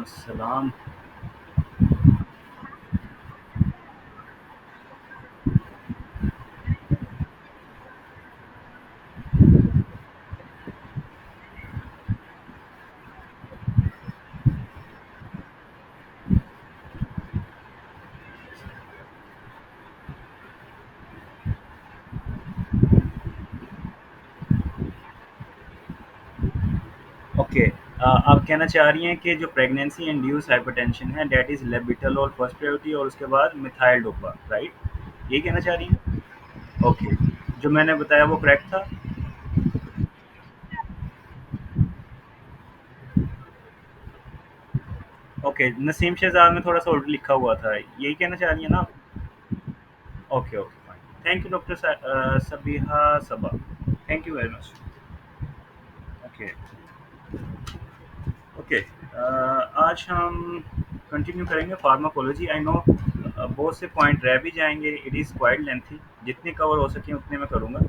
अस्सलाम। ओके, आप कहना चाह रही हैं कि जो प्रेगनेंसी इंड्यूस हाइपरटेंशन है दैट इज़ लेबिटोल फर्स्ट प्रायोरिटी और उसके बाद मिथाइल डोपा, राइट? यही कहना चाह रही हैं? ओके, जो मैंने बताया वो करेक्ट था? ओके, नसीम शहजाद में थोड़ा-सा उल्टा लिखा हुआ था, यही कहना चाह रही हैं ना आप? Okay, okay, fine. Thank you doctor Sabiha Saba. Thank you very much. Okay, okay, आज हम कंटिन्यू करेंगे फार्माकोलॉजी। आई नो बहुत से पॉइंट रह भी जाएंगे, इट इज़ क्वाइट लेंथी। जितने कवर हो सके उतने मैं करूँगा।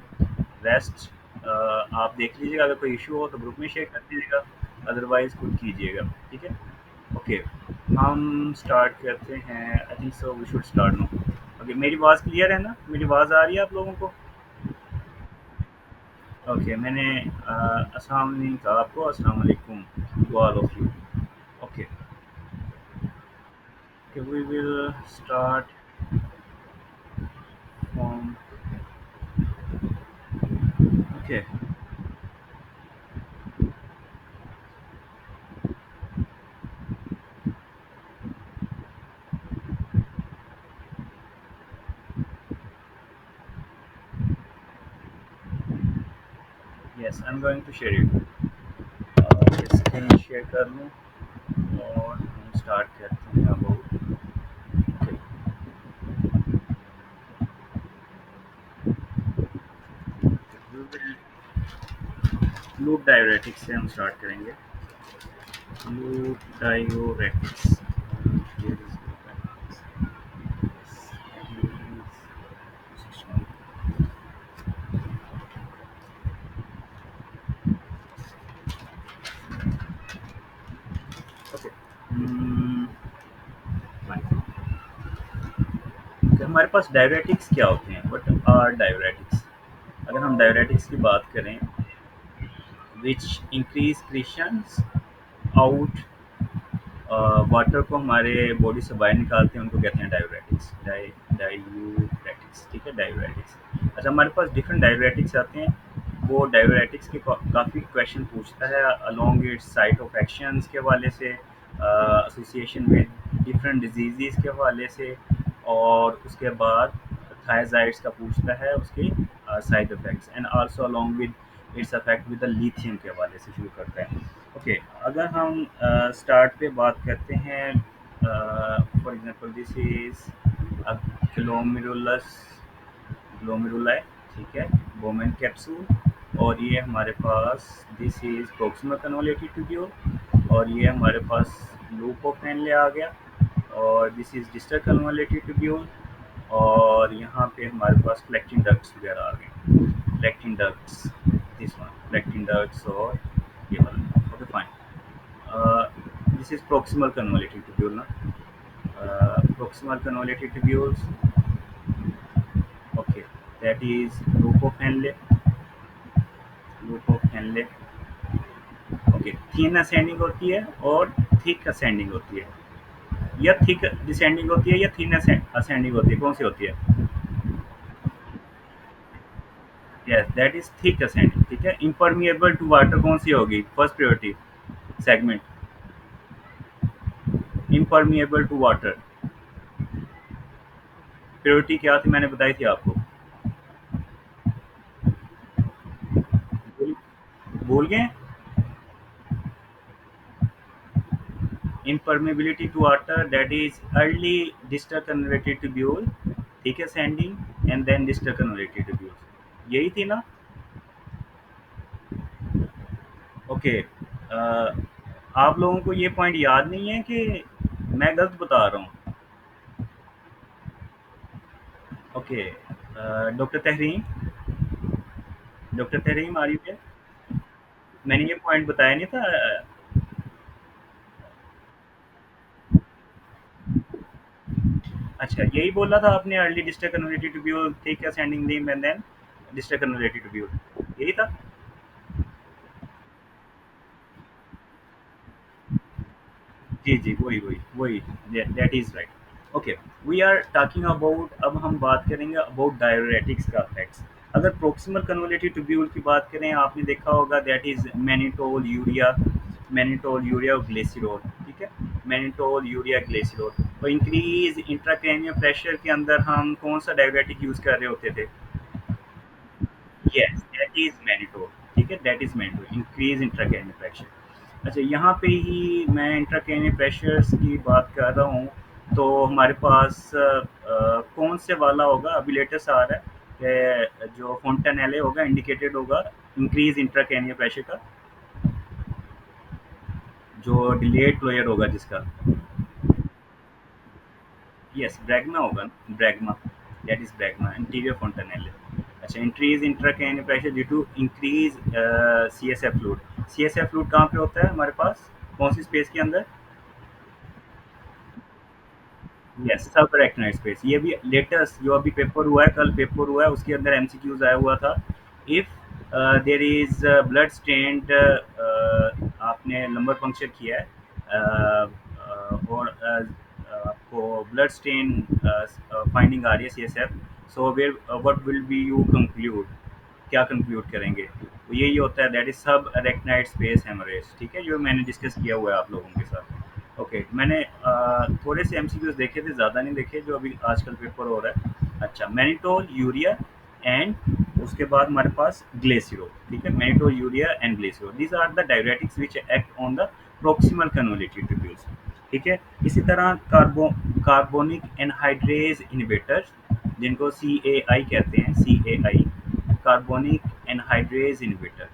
रेस्ट आप देख लीजिएगा, अगर कोई इशू हो तो ग्रुप में शेयर कर दीजिएगा, अदरवाइज खुद कीजिएगा, ठीक है? ओके, हम स्टार्ट करते हैं। I think so we should start no. Okay, मेरी आवाज़ क्लियर है ना? मेरी आवाज़ आ रही है आप लोगों को? ओके, मैंने अस्सलाम नहीं कहा आपको, अस्सलाम वालेकुम to all of you. Okay, okay, we will start from. Okay, yes, I'm going to share it. Screen share कर लूँ और हम स्टार्ट करते हैं अबाउट। ओके, लूप डायरेटिक्स से हम स्टार्ट करेंगे। Loop diuretics. ओके, हमारे पास डायरेटिक्स क्या होते हैं? What are diuretics? अगर हम डायरेटिक्स की बात करें, which increase Christians out water को हमारे बॉडी से बाहर निकालते हैं, उनको कहते हैं डायूरेटिक्स। डायूरेटिक्स, ठीक है, डायूरेटिक्स। अच्छा, हमारे पास डिफरेंट डायूरेटिक्स आते हैं। वो डायूरेटिक्स के काफ़ी क्वेश्चन पूछता है along it's site of actions के हवाले से, एसोसिएशन विद डिफरेंट डिजीज़ के हवाले से, और उसके बाद थायजाइड्स का पूछता है उसके side effects, and also along with its effect with the lithium के हवाले से शुरू करता है। ओके, अगर हम स्टार्ट पे बात करते हैं, for example this is glomerulus glomeruli, ठीक है, बोमेन कैप्सूल। और ये हमारे पास this is proximal convoluted tubule, और ये हमारे पास लूप ऑफ हेनले आ गया, और this is distal convoluted tubule, और यहाँ पे हमारे पास कलेक्टिंग डक्ट्स वगैरह आ गए। Collecting ducts, this one collecting ducts, और ये वाला। Okay, fine. This is proximal convoluted tubule ना, proximal convoluted tubules. Okay, that is loop of Henle. Loop of Henle. Okay, thin ascending होती है और thick ascending होती है, या thick descending होती है या thin ascending होती है, कौन सी होती है? Yes, that is thick ascending, ठीक है। impermeable to water कौन सी होगी? First priority segment, impermeable to water। Priority क्या थी, मैंने बताई थी आपको? भूल भूल गए? impermeability to water, that is early distal convoluted tubule, thick ascending, and then distal convoluted tubules, यही थी ना? ओके, आप लोगों को ये पॉइंट याद नहीं है कि मैं गलत बता रहा हूँ? Okay, doctor Tahreem, doctor Tahreem आ रही है? मैंने ये पॉइंट बताया नहीं था? अच्छा, यही बोला था आपने, early district converted to tubule, take ascending limb and then district converted to tubule, यही था? जी, जी, वही, वही, वही, that is right. Okay, we are talking about, अब हम बात करेंगे अबाउट डाययूरेटिक्स का इफेक्ट्स। अगर प्रोक्सिमल कन्वोलेटिव ट्यूब्यूल की बात करें, आपने देखा होगा that is mannitol, urea, mannitol, urea और ग्लिसरॉल, ठीक है? मैनिटोल, यूरिया, ग्लिसरॉल और इंक्रीज़ इंट्राक्रैनियल प्रेशर के अंदर हम कौन-सा डाययूरेटिक यूज़ कर रहे होते थे? यस, दैट इज़ मैनिटोल, ठीक है? That is mannitol, increase intracranial pressure. अच्छा, यहाँ पे ही मैं इंट्राक्रैनियल प्रेशर्स की बात कर रहा हूँ, तो हमारे पास कौन से वाला होगा, अभी लेटेस्ट आ रहा है कि जो फ़ोंटानेले होगा, इंडिकेटेड होगा इंक्रीज़ इंट्राक्रैनियल प्रेशर का, जो डिलेड प्लेयर होगा जिसका। यस, ब्रैग्मा होगा ना, bregma, that is bregma, interior fontanelle. अच्छा, increase intracranial pressure due to increase CSF fluid. CSF fluid कहाँ पे होता है हमारे पास? कौन-सी स्पेस के अंदर? यस, सब अरेक्नोइड स्पेस। ये भी लेटेस्ट जो अभी पेपर हुआ है, कल पेपर हुआ है, उसके अंदर एमसीक्यूज आया हुआ था। If there is blood stained, आपने लंबर पंक्चर किया है, और आपको ब्लड स्टेन फाइंडिंग आ रही है, CSF, so where what will be you conclude, क्या कंक्लूड करेंगे? तो यही होता है, दैट इज सब अरेक्नाइड स्पेस हेमरेज, ठीक है, जो मैंने डिस्कस किया हुआ है आप लोगों के साथ। ओके, मैंने थोड़े से एमसीक्यूज देखे थे, ज़्यादा नहीं देखे, जो अभी आजकल पेपर हो रहा है। अच्छा, मैनिटोल, यूरिया एंड उसके बाद हमारे पास ग्लेसिरो, ठीक है? Mannitol, urea and glycerol, these are the diuretics which act on the proximal convolutive tubules, ठीक है? इसी तरह कार्बोनिक एनहाइड्रेज इनहिबिटर्स, जिनको सी ए आई कहते हैं, सी ए आई, कार्बोनिक एनहाइड्रेज इनहिबिटर,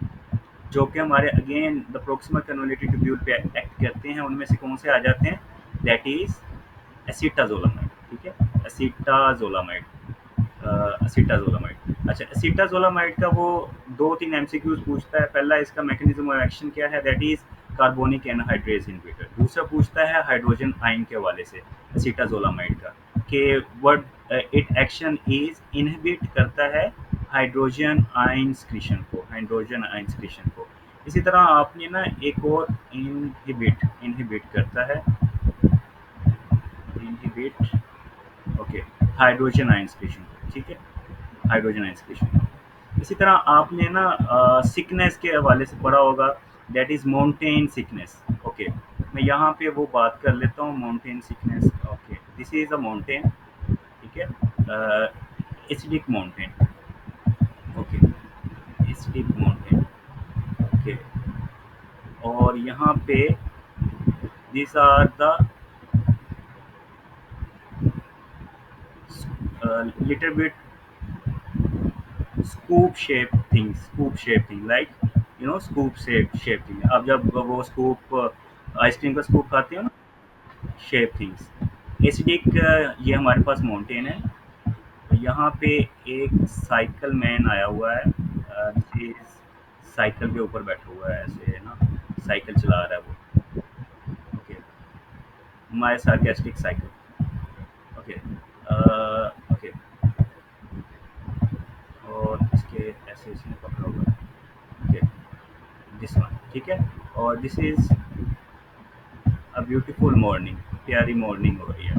जो कि हमारे again the proximal convoluted tubule पे एक्ट करते हैं, उनमें से कौन से आ जाते हैं? दैट इज एसिटाजोलामाइड, ठीक है? Acetazolamide, acetazolamide. अच्छा, एसिटाजोलामाइड का वो 2-3 एमसीक्यूज पूछता है। पहला, इसका मैकेनिज्म ऑफ एक्शन क्या है? That is carbonic anhydrase inhibitor. दूसरा पूछता है हाइड्रोजन आयन के हवाले से एसिटाजोलामाइड का, कि what it action is, inhibit करता है हाइड्रोजन आयन स्क्रीशन को, हाइड्रोजन आयन स्क्रीशन को। इसी तरह आपने ना एक और इनहिबिट, इनहिबिट करता है, inhibit, okay, hydrogen ion secretion को, ठीक है? Hydrogen ion secretion. इसी तरह आपने ना सिकनेस के हवाले से पढ़ा होगा, that is mountain sickness. Okay, मैं यहाँ पे वो बात कर लेता हूँ, mountain sickness. Okay, this is a mountain, ठीक है? Acidic mountain, okay, acidic mountain, okay. और यहाँ पे this are the little bit scoop shape things, scoop shape thing, like scoop shape thing. अब जब वो स्कूप, आइसक्रीम का स्कूप खाते हो ना, शेप थिंग्स, एसिडिक, ये हमारे पास माउंटेन है। तो यहाँ पे एक साइकिल मैन आया हुआ है, साइकिल के ऊपर बैठा हुआ है, ऐसे ना, साइकिल चला रहा है वो, ओके, माई सार्केस्टिक साइकिल, ओके, ओके। और इसके ऐसे इसने पकड़ा हुआ है, ओके, दिस वन, ठीक है? और this is a beautiful morning, प्यारी मॉर्निंग हो रही है,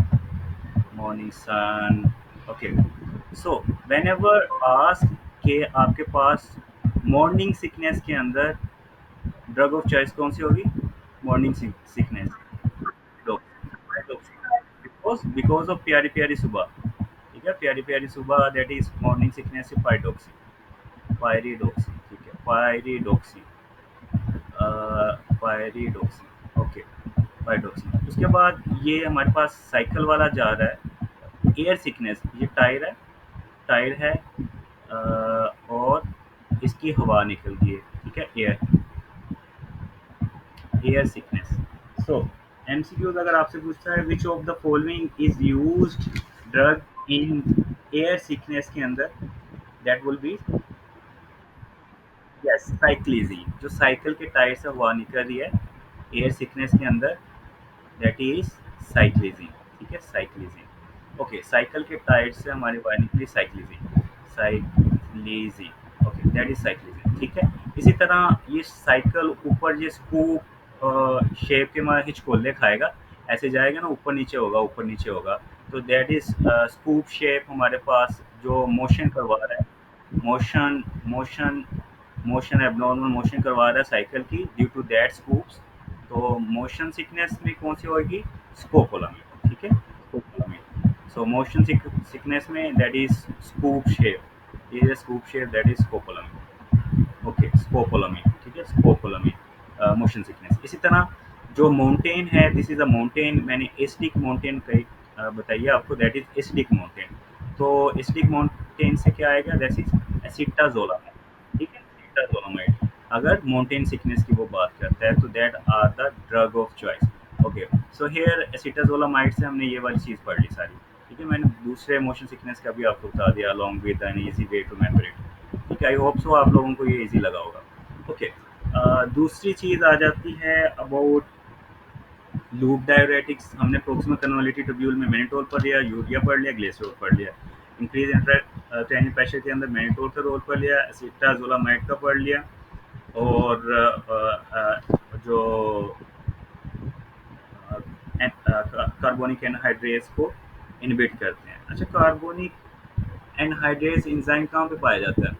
morning sun, okay. So whenever ask के आपके पास मॉर्निंग सिकनेस के अंदर ड्रग ऑफ चॉइस कौन सी होगी? Morning sickness, because because of प्यारी प्यारी सुबह, ठीक है? प्यारी प्यारी सुबह, दैट इज मॉर्निंग सिकनेस, पाइडोक्सी, पायरिडोक्सी, ठीक है? पायरिडोक्सी, पायरिडोक्सी, ओके, पायरिडोक्सी। उसके बाद ये हमारे पास साइकिल वाला जा रहा है, एयर सिकनेस, ये टायर है, टायर है, और इसकी हवा निकल गई है, ठीक है? Air, air sickness. So MCQs अगर आपसे पूछता है which of the following is used drug in air sickness के अंदर, that will be, yes, cyclizine, जो साइकिल के टायर से हवा निकल रही है एयर सिकनेस के अंदर, दैट इज साइक्लिजी, ठीक है? साइक्लिजी। ओके, साइकिल के टायर से हमारी बाहर निकली साइक्लिज़िन, साइक्लिज़िन, ओके, दैट इज़ साइक्लिज़िन, ठीक है? इसी तरह ये साइकिल ऊपर ये स्कूप शेप के में हिचकोले खाएगा, ऐसे जाएगा ना, ऊपर-नीचे होगा, ऊपर-नीचे होगा, तो दैट इज़ स्कूप शेप हमारे पास जो मोशन करवा रहा है, motion motion motion abnormal motion करवा रहा है साइकिल की ड्यू टू दैट स्कूप्स, तो मोशन सिकनेस में कौन सी होगी? स्कोपोलामाइन, ठीक है? स्कोपोलामाइन, सो मोशन सिकनेस में दैट इज स्कूप शेप, ये scoop shape that is scopolamine, okay, scopolamine, ठीक है, स्कोपोलामाइन मोशन सिकनेस। इसी तरह जो माउंटेन है, दिस इज अ माउंटेन, मैंने एसिडिक माउंटेन कही बताइए आपको, दैट इज एसिडिक माउंटेन, तो एसिडिक माउंटेन से क्या आएगा? दैट इज एसिटाजोलामाइड, ठीक है, एसिटाजोलामाइड। अगर माउंटेन सिकनेस की वो बात करता है तो that are the drug of choice, okay. So here acetazolamide से हमने ये वाली चीज़ पढ़ ली सारी, ठीक है? मैंने दूसरे मोशन सिकनेस का भी आपको बता दिया along with an easy way to memorise it, ठीक है? आई होप सो आप लोगों को ये ईजी लगा होगा, ओके। दूसरी चीज़ आ जाती है अबाउट लूप डायरेटिक्स, हमने प्रोक्सिमल कन्वोल्यूटिव ट्यूब्यूल में मैनिटोल पढ़ लिया, यूरिया पढ़ लिया, ग्लिसरॉल पढ़ लिया, इंक्रीज इंट्राक्रैनियल प्रेशर के अंदर मैनिटोल का रोल पढ़ लिया, एसिटाजोलामाइड का पढ़ लिया, और जो कार्बोनिक एनहाइड्रेस को इनहिबिट करते हैं। अच्छा, कार्बोनिक एनहाइड्रेस एंजाइम कहाँ पे पाया जाता है?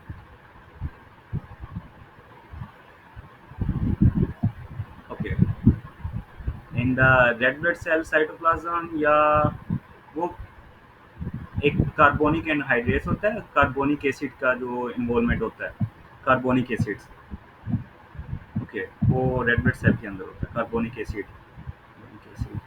Okay, in the red blood cell cytoplasm, या वो एक कार्बोनिक एनहाइड्रेस होता है, कार्बोनिक एसिड का जो इन्वॉल्वमेंट होता है, कार्बोनिक एसिड्स, ओके, वो रेड ब्लड सेल के अंदर होता है, कार्बोनिक एसिड, कार्बोनिक एसिड।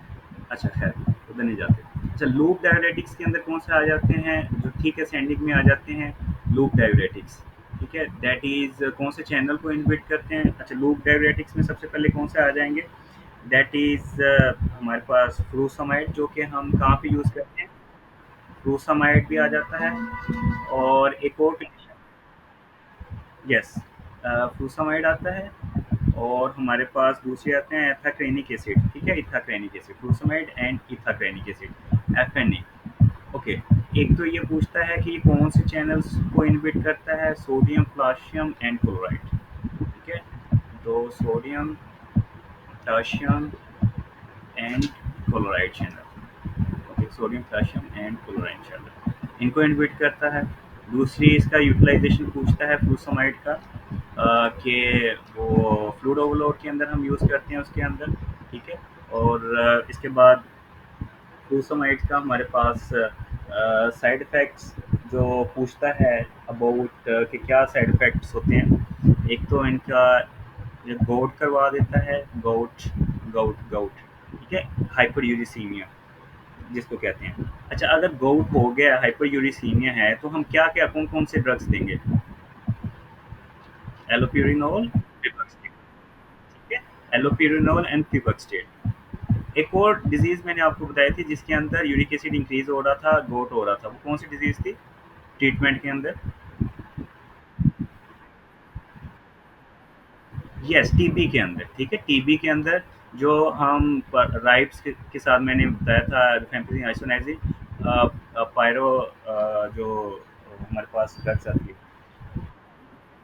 अच्छा, खैर, उधर नहीं जाते। अच्छा, लूप डायरेटिक्स के अंदर कौन से आ जाते हैं? जो ठीक है सेंडिंग में आ जाते हैं लूप डायरेटिक्स, ठीक है, दैट इज कौन से चैनल को इनहिबिट करते हैं? अच्छा, लूप डायरेटिक्स में सबसे पहले कौन से आ जाएंगे? दैट इज हमारे पास फ्रूसामाइड, जो कि हम कहाँ पे यूज़ करते हैं? फ्रूसामाइड भी आ जाता है, और एक और यस, फ्रूसामाइड आता है, और हमारे पास दूसरे आते हैं एथाक्रेनिक एसिड, ठीक है, इथाक्रेनिक एसिड, फ्रूसामाइड एंड इथाक्रेनिक एसिड, एफएनए, ओके। एक तो ये पूछता है कि कौन से चैनल्स को इनहिबिट करता है? सोडियम, पोटेशियम एंड क्लोराइड, ठीक है, तो sodium, potassium and chloride channel, okay, sodium, potassium and chloride channel, इनको इनहिबिट करता है। दूसरी इसका यूटिलाइजेशन पूछता है फ्लूसामाइड का, कि वो फ्लूइड ओवरलोड के अंदर हम यूज़ करते हैं उसके अंदर, ठीक है, और इसके बाद फ्लूसामाइड का हमारे पास साइड इफ़ेक्ट्स जो पूछता है अबाउट कि क्या साइड इफ़ेक्ट्स होते हैं। एक तो इनका ये गोट करवा देता है, गोट, गोट, ठीक है, हाइपरयूरिसीमिया जिसको कहते हैं। अच्छा, अगर गोट हो गया, हाइपरयूरिसीमिया है, तो हम क्या-क्या कौन-कौन से ड्रग्स देंगे? एलोपिरिनोल, फिबेक्सटेट, ठीक है? एलोपिरिनोल एंड फिबेक्सटेट। एक और डिज़ीज़ मैंने आपको बताई थी जिसके अंदर यूरिक एसिड इंक्रीज़ हो रहा था, गोट हो रहा था, वो कौन सी डिज़ीज़ थी ट्रीटमेंट के अंदर? यस, टीबी के अंदर, ठीक है, टीबी के अंदर जो हम राइब्स के साथ मैंने बताया था रिफेम्पिसिन, आइसोनाइजिन, पायरो, जो हमारे पास ड्रग्स आती है,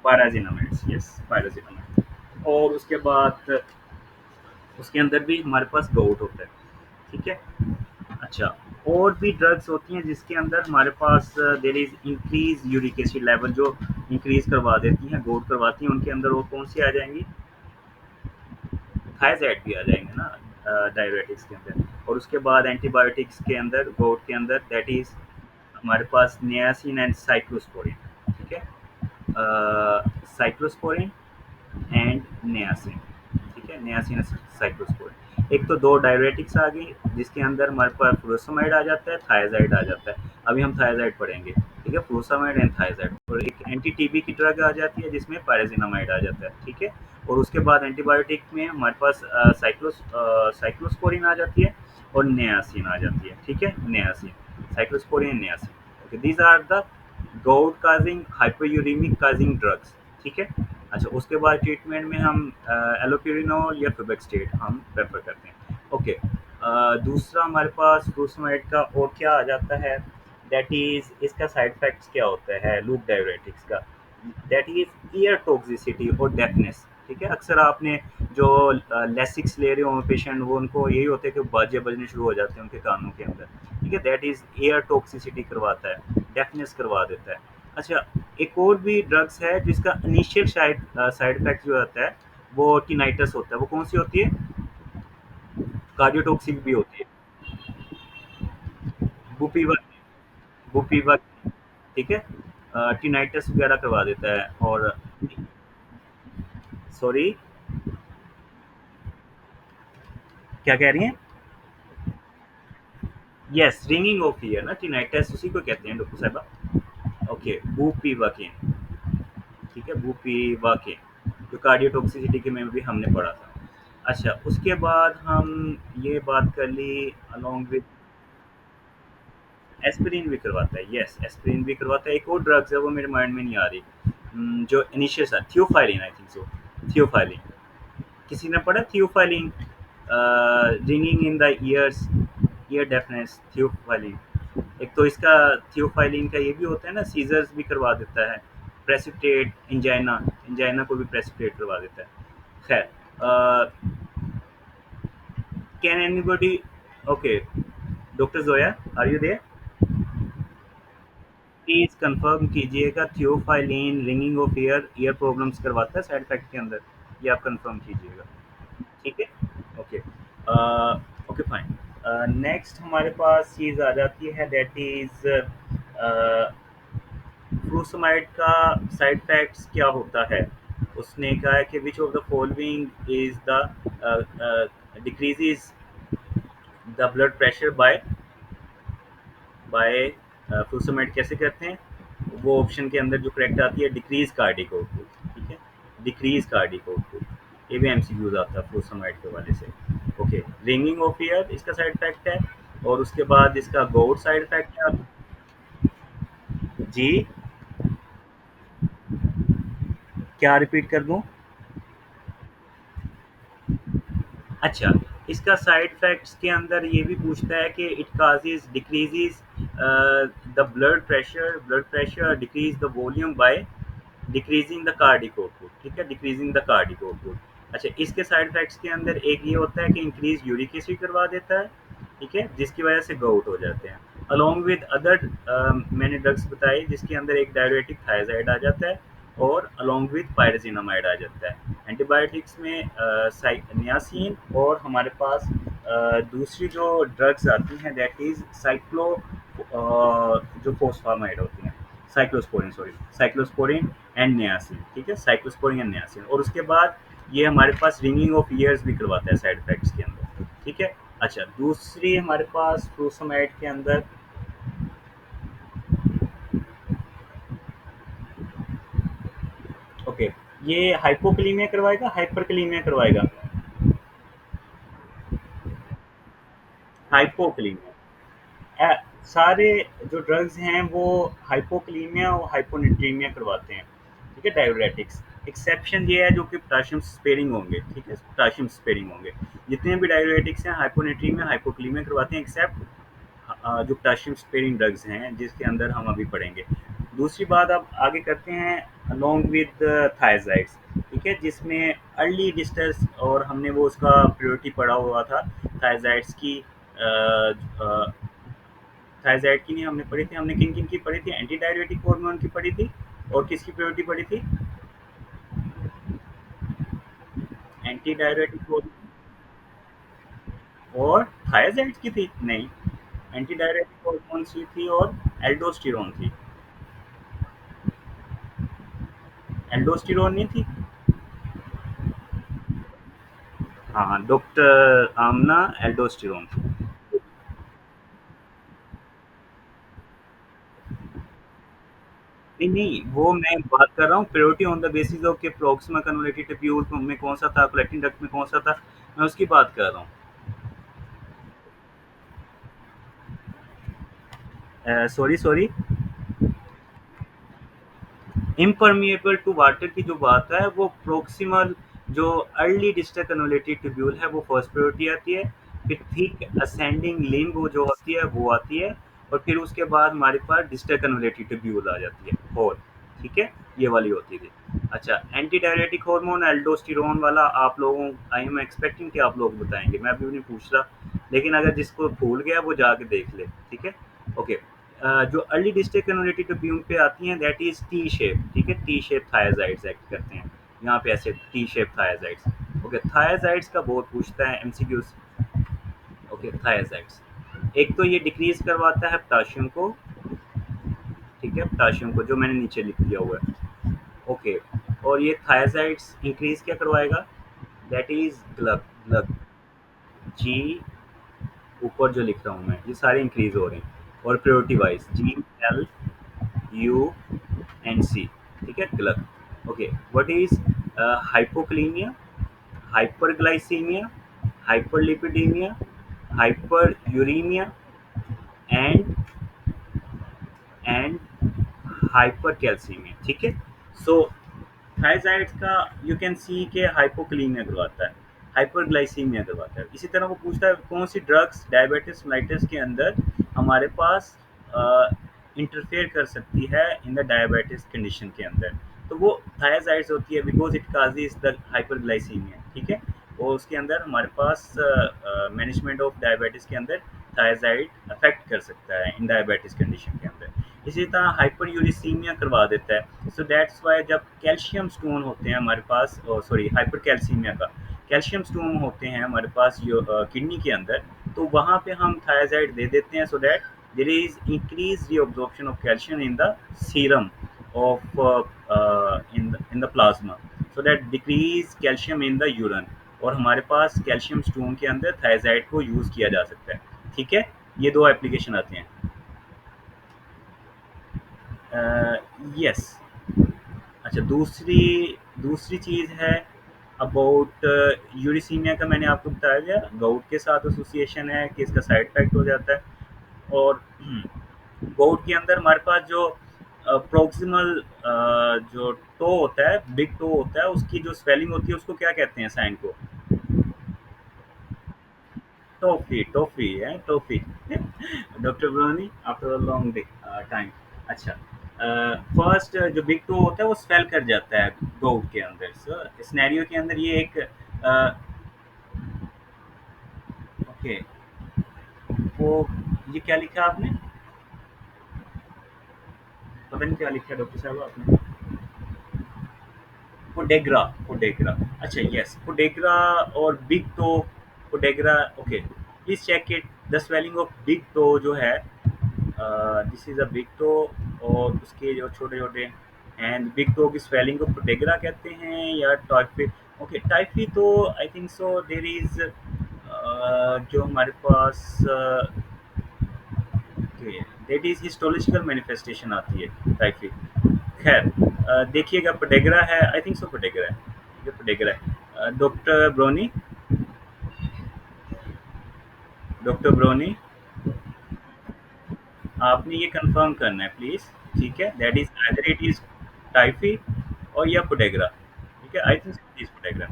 पायराजिनामाइड्स, यस, पायराजिनामाइड, और उसके बाद उसके अंदर भी हमारे पास गोट होता है, ठीक है। अच्छा, और भी ड्रग्स होती हैं जिसके अंदर हमारे पास there is increase uric acid level, जो इंक्रीज करवा देती हैं, गोट करवाती हैं, उनके अंदर वो कौन सी आ जाएंगी? थायराइड भी आ जाएंगे ना, डायबिटिक्स के अंदर। और उसके बाद एंटीबायोटिक्स के अंदर, गोट के अंदर, दैट इज हमारे पास नियासिन एंड साइक्लोस्पोरिन, ठीक है, साइक्लोस्पोरिन एंड नियासिन, ठीक है, नियासिन साइक्लोस्पोरिन। एक तो दो डायरेटिक्स आ गई जिसके अंदर हमारे पास फ्लोसामाइड आ जाता है, थायराइड आ जाता है, अभी हम थायराइड पढ़ेंगे, ठीक है, फ्लोसामाइड एंड थायराइड, और एक एंटी टीबी की ड्रग आ जाती है जिसमें पायराजिनामाइड आ जाता है, ठीक है, और उसके बाद एंटीबायोटिक में हमारे पास साइक्लोस्पोरिन आ जाती है, और नियासिन आ जाती है, ठीक है, niacin, cyclosporine, niacin, okay, these are the gout causing, hyperuricaemic causing drugs, ठीक है। अच्छा, उसके बाद ट्रीटमेंट में हम एलोपिरिनोल या फिबेक्सटेट हम प्रेफर करते हैं, ओके। दूसरा हमारे पास फ्रूसमाइड का और क्या आ जाता है, दैट इज़ इसका साइड इफ़ेक्ट्स क्या होता है लूप डाययूरेटिक्स का, दैट इज़ ईयर टॉक्सिसिटी और डेफनेस। ठीक है, अक्सर आपने जो लेसिक्स ले रहे हो पेशेंट, वो उनको यही होता है कि बाजें बजने शुरू हो जाते हैं उनके कानों के अंदर। ठीक है, दैट इज़ ईयर टॉक्सिसिटी करवाता है, डेफनेस करवा देता है। अच्छा, एक और भी ड्रग्स है जिसका इनिशियल साइड इफेक्ट जो होता है वो टिनाइटस होता है। वो कौन सी होती है? कार्डियोटॉक्सिक भी होती है, बुपीवा, बुपीवा। ठीक है, टिनाइटस वगैरह करवा देता है। और सॉरी, क्या कह रही हैं? यस, रिंगिंग ऑफ ईयर ना, टिनाइटस उसी को कहते हैं डॉक्टर साहबा। ओके, बुपीवाकेन। ठीक है, बुपीवाकेन जो कार्डियोटॉक्सिसिटी के में भी हमने पढ़ा था। अच्छा, उसके बाद हम ये बात कर ली अलोंग विद एस्पिरिन भी करवाता है। यस, एस्पिरिन भी करवाता है। एक और ड्रग्स है वो मेरे माइंड में नहीं आ रही। जो इनिशियल था थियोफाइलिन, आई थिंक सो, थियोफाइलिन। किसी ने पढ़ा theophylline? Ringing in the years, year deafness, theophylline. एक तो इसका थियोफाइलिन का ये भी होता है ना, सीजर्स भी करवा देता है, प्रेसिपिटेट इंजाइना, इंजाइना को भी प्रेसिपिटेट करवा देता है। खैर, can anybody, okay, doctor Zoya, are you there? Please confirm कीजिएगा, theophylline ringing of ear, ear problems करवाता है साइड इफेक्ट के अंदर, ये आप कंफर्म कीजिएगा। ठीक है, ओके, ओके फाइन। नेक्स्ट हमारे पास चीज़ आ जाती है, दैट इज फ्रूसमाइड का साइड इफेक्ट्स क्या होता है। उसने कहा है कि which of the following is the decreases the blood pressure by furosemide कैसे करते हैं। वो ऑप्शन के अंदर जो करेक्ट आती है, डिक्रीज कार्डिक आउटपुट। ठीक है, डिक्रीज कार्डिक आउटपुट। ये भी एमसीक्यूज आता है फ्रूसमाइड के वाले से। ओके, रिंगिंग ऑफ ईयर इसका साइड इफेक्ट है। और उसके बाद इसका गोट साइड इफेक्ट है। जी, क्या रिपीट कर दूं? अच्छा, इसका साइड इफेक्ट्स के अंदर ये भी पूछता है कि it causes decreases the blood pressure decrease the volume by decreasing the cardiac output. ठीक है, डिक्रीजिंग द कार्डिक आउटपुट। अच्छा, इसके साइड इफेक्ट्स के अंदर एक ये होता है कि इंक्रीज यूरिक एसिड करवा देता है। ठीक है, जिसकी वजह से गोट हो जाते हैं। अलोंग विद अदर मैंने ड्रग्स बताई जिसके अंदर एक डायरेटिक थायजाइड आ जाता है और अलोंग विद पायरेजिनामाइड आ जाता है। एंटीबायोटिक्स में नियासिन और हमारे पास दूसरी जो ड्रग्स आती हैं, दैट इज साइक्लो, जो फोस्फामाइड होती हैं, cyclosporin, sorry, cyclosporin and niacin. ठीक है, साइक्लोस्पोरिन एंड नियासिन। और उसके बाद ये हमारे पास रिंगिंग ऑफ ईयर्स भी करवाता है साइड इफेक्ट्स के अंदर। ठीक है। अच्छा, दूसरी हमारे पास फ्रूसमाइड के अंदर, ओके, ये हाइपोकलीमिया करवाएगा, हाइपरकलीमिया करवाएगा? हाइपोकलीमिया। सारे जो ड्रग्स हैं वो हाइपोकलीमिया और हाइपोनेट्रीमिया करवाते हैं। ठीक है, डाययूरेटिक्स। एक्सेप्शन ये है जो कि पोटाशियम स्पेरिंग होंगे। ठीक है, पोटाशियम स्पेरिंग होंगे। जितने भी डाययूरेटिक्स हैं हाइपोनेट्रीमिया, हाइपोकलीमिया करवाते हैं, एक्सेप्ट जो पोटाशियम स्पेरिंग ड्रग्स हैं जिसके अंदर हम अभी पढ़ेंगे। दूसरी बात अब आगे करते हैं, अलोंग विद थायजाइड्स। ठीक है, जिसमें अर्ली डिस्टर्स, और हमने वो उसका प्रायोरिटी पढ़ा हुआ था थायजाइड्स की। थायजाइड की नहीं हमने पढ़ी थी, हमने किन किन की पढ़ी थी, एंटी डायरेटिक हार्मोन की पढ़ी थी, और किसकी प्रायोरिटी पढ़ी थी? एंटी डायरेटिक हार्मोन और थायजाइड की थी? नहीं, एंटी डायरेटिक हार्मोन की थी और एल्डोस्टेरोन थी। एल्डोस्टेरोन नहीं थी? हाँ, डॉक्टर आमना, एल्डोस्टेरोन थी। नहीं नहीं, वो मैं बात कर रहा हूँ priority on the basis of के प्रोक्सिमा कन्वोलेटेड ट्यूब्यूल में कौन सा था, कोलेक्टिन डक्ट में कौन सा था, मैं उसकी बात कर रहा हूँ। Sorry sorry, impermeable to water की जो बात है वो प्रोक्सिमल, जो अर्ली डिस्टल कन्वोलेटेड ट्यूब्यूल है वो फर्स्ट प्रायोरिटी आती है। फिर थिक असेंडिंग लिम्ब वो जो होती है वो आती है, और फिर उसके बाद हमारे पास डिस्टल कन्वलेटिव ट्यूब्यूल आ जाती है होल। ठीक है, ये वाली होती थी। अच्छा, एंटी डायरेटिक हार्मोन एल्डोस्टेरोन वाला आप लोगों, आई एम एक्सपेक्टिंग कि आप लोग बताएंगे, मैं अभी नहीं पूछ रहा, लेकिन अगर जिसको भूल गया वो जाके देख ले। ठीक है, ओके। जो अर्ली डिस्टल कन्वलेटिव ट्यूब्यूल पे आती हैं दैट इज टी शेप। ठीक है, टी शेप थायराइड्स एक्ट करते हैं यहाँ पे, ऐसे T shape thyroids. Okay, thyroids का बहुत पूछता है एमसीक्यूज। ओके, थायराइड्स एक तो ये डिक्रीज करवाता है पोटाशियम को। ठीक है, पोटाशियम को जो मैंने नीचे लिख दिया हुआ है। ओके, और ये थायराइड्स इंक्रीज क्या करवाएगा, दैट इज ग्लग, ग्लग जी, ऊपर जो लिख रहा हूँ मैं ये सारे इंक्रीज हो रहे हैं, और priority wise G, L, U and C. ठीक है, ग्लग। Okay, what is hypokalaemia, hyperglycaemia, hyperlipidaemia, hyper uraemia and and hypercalcaemia. ठीक है, सो थायराइड का यू कैन सी के हाइपोक्लीमिया करवाता है, हाइपरग्लाइसीमिया करवाता है। इसी तरह वो पूछता है कौन सी ड्रग्स डायबिटिस मेलिटस के अंदर हमारे पास इंटरफेयर कर सकती है इन द डायबिटिस कंडीशन के अंदर। तो वो थायराइड्स होती है because it causes the hyperglycaemia. ठीक है, और उसके अंदर हमारे पास मैनेजमेंट ऑफ डायबिटीज़ के अंदर थायराइड अफेक्ट कर सकता है इन डायबिटीज़ कंडीशन के अंदर। इसी तरह हाइपर यूरिसीमिया करवा देता है। सो दैट्स वाई जब कैल्शियम स्टोन होते हैं हमारे पास, सॉरी हाइपर कैल्सीमिया का, कैल्शियम स्टोन होते हैं हमारे पास जो किडनी के अंदर, तो वहाँ पे हम थायराइड दे देते हैं so that there is increase reabsorption of calcium in the serum of in the plasma, so that decrease calcium in the urine, और हमारे पास कैल्शियम स्टोन के अंदर थायराइड को यूज़ किया जा सकता है। ठीक है, ये दो एप्लीकेशन आते हैं। यस। अच्छा, दूसरी दूसरी चीज़ है अबाउट यूरिसीमिया का, मैंने आपको बताया गया गाउट के साथ एसोसिएशन है कि इसका साइड इफेक्ट हो जाता है। और गोट के अंदर हमारे पास जो प्रोक्सिमल जो टो होता है, बिग टो होता है, उसकी जो स्वेलिंग होती है उसको क्या कहते हैं साइन को, टॉफी, टॉफी है, toffee. Doctor brownie after a long day time. अच्छा, फर्स्ट जो बिग टो होता है वो स्वेल कर जाता है गोट के अंदर। सो सिनेरियो के अंदर ये एक ओके, वो ये क्या लिखा आपने, पता नहीं क्या लिखा है डॉक्टर साहब आपने, पोडेग्रा, पोडेग्रा। अच्छा, यस, पोडेग्रा और big toe, podagra. Okay, please check it, the swelling of big toe जो है, this is a big toe, और उसके जो छोटे छोटे एंड बिग टो की स्वेलिंग को पोडेग्रा कहते हैं या टाइफी। ओके, टाइफी तो आई थिंक सो देर इज जो हमारे पास दैट इज हिस्टोलॉजिकल मैनिफेस्टेशन आती है टाइफी। खैर, देखिएगा पोडेग्रा है, आई थिंक सो पोडेग्रा है, ये पोडेग्रा है। डॉक्टर ब्रोनी, डॉक्टर ब्रोनी, आपने ये कंफर्म करना है प्लीज। ठीक है, that is either it is tophi और या पोडेग्रा। ठीक है, I think it is podagra.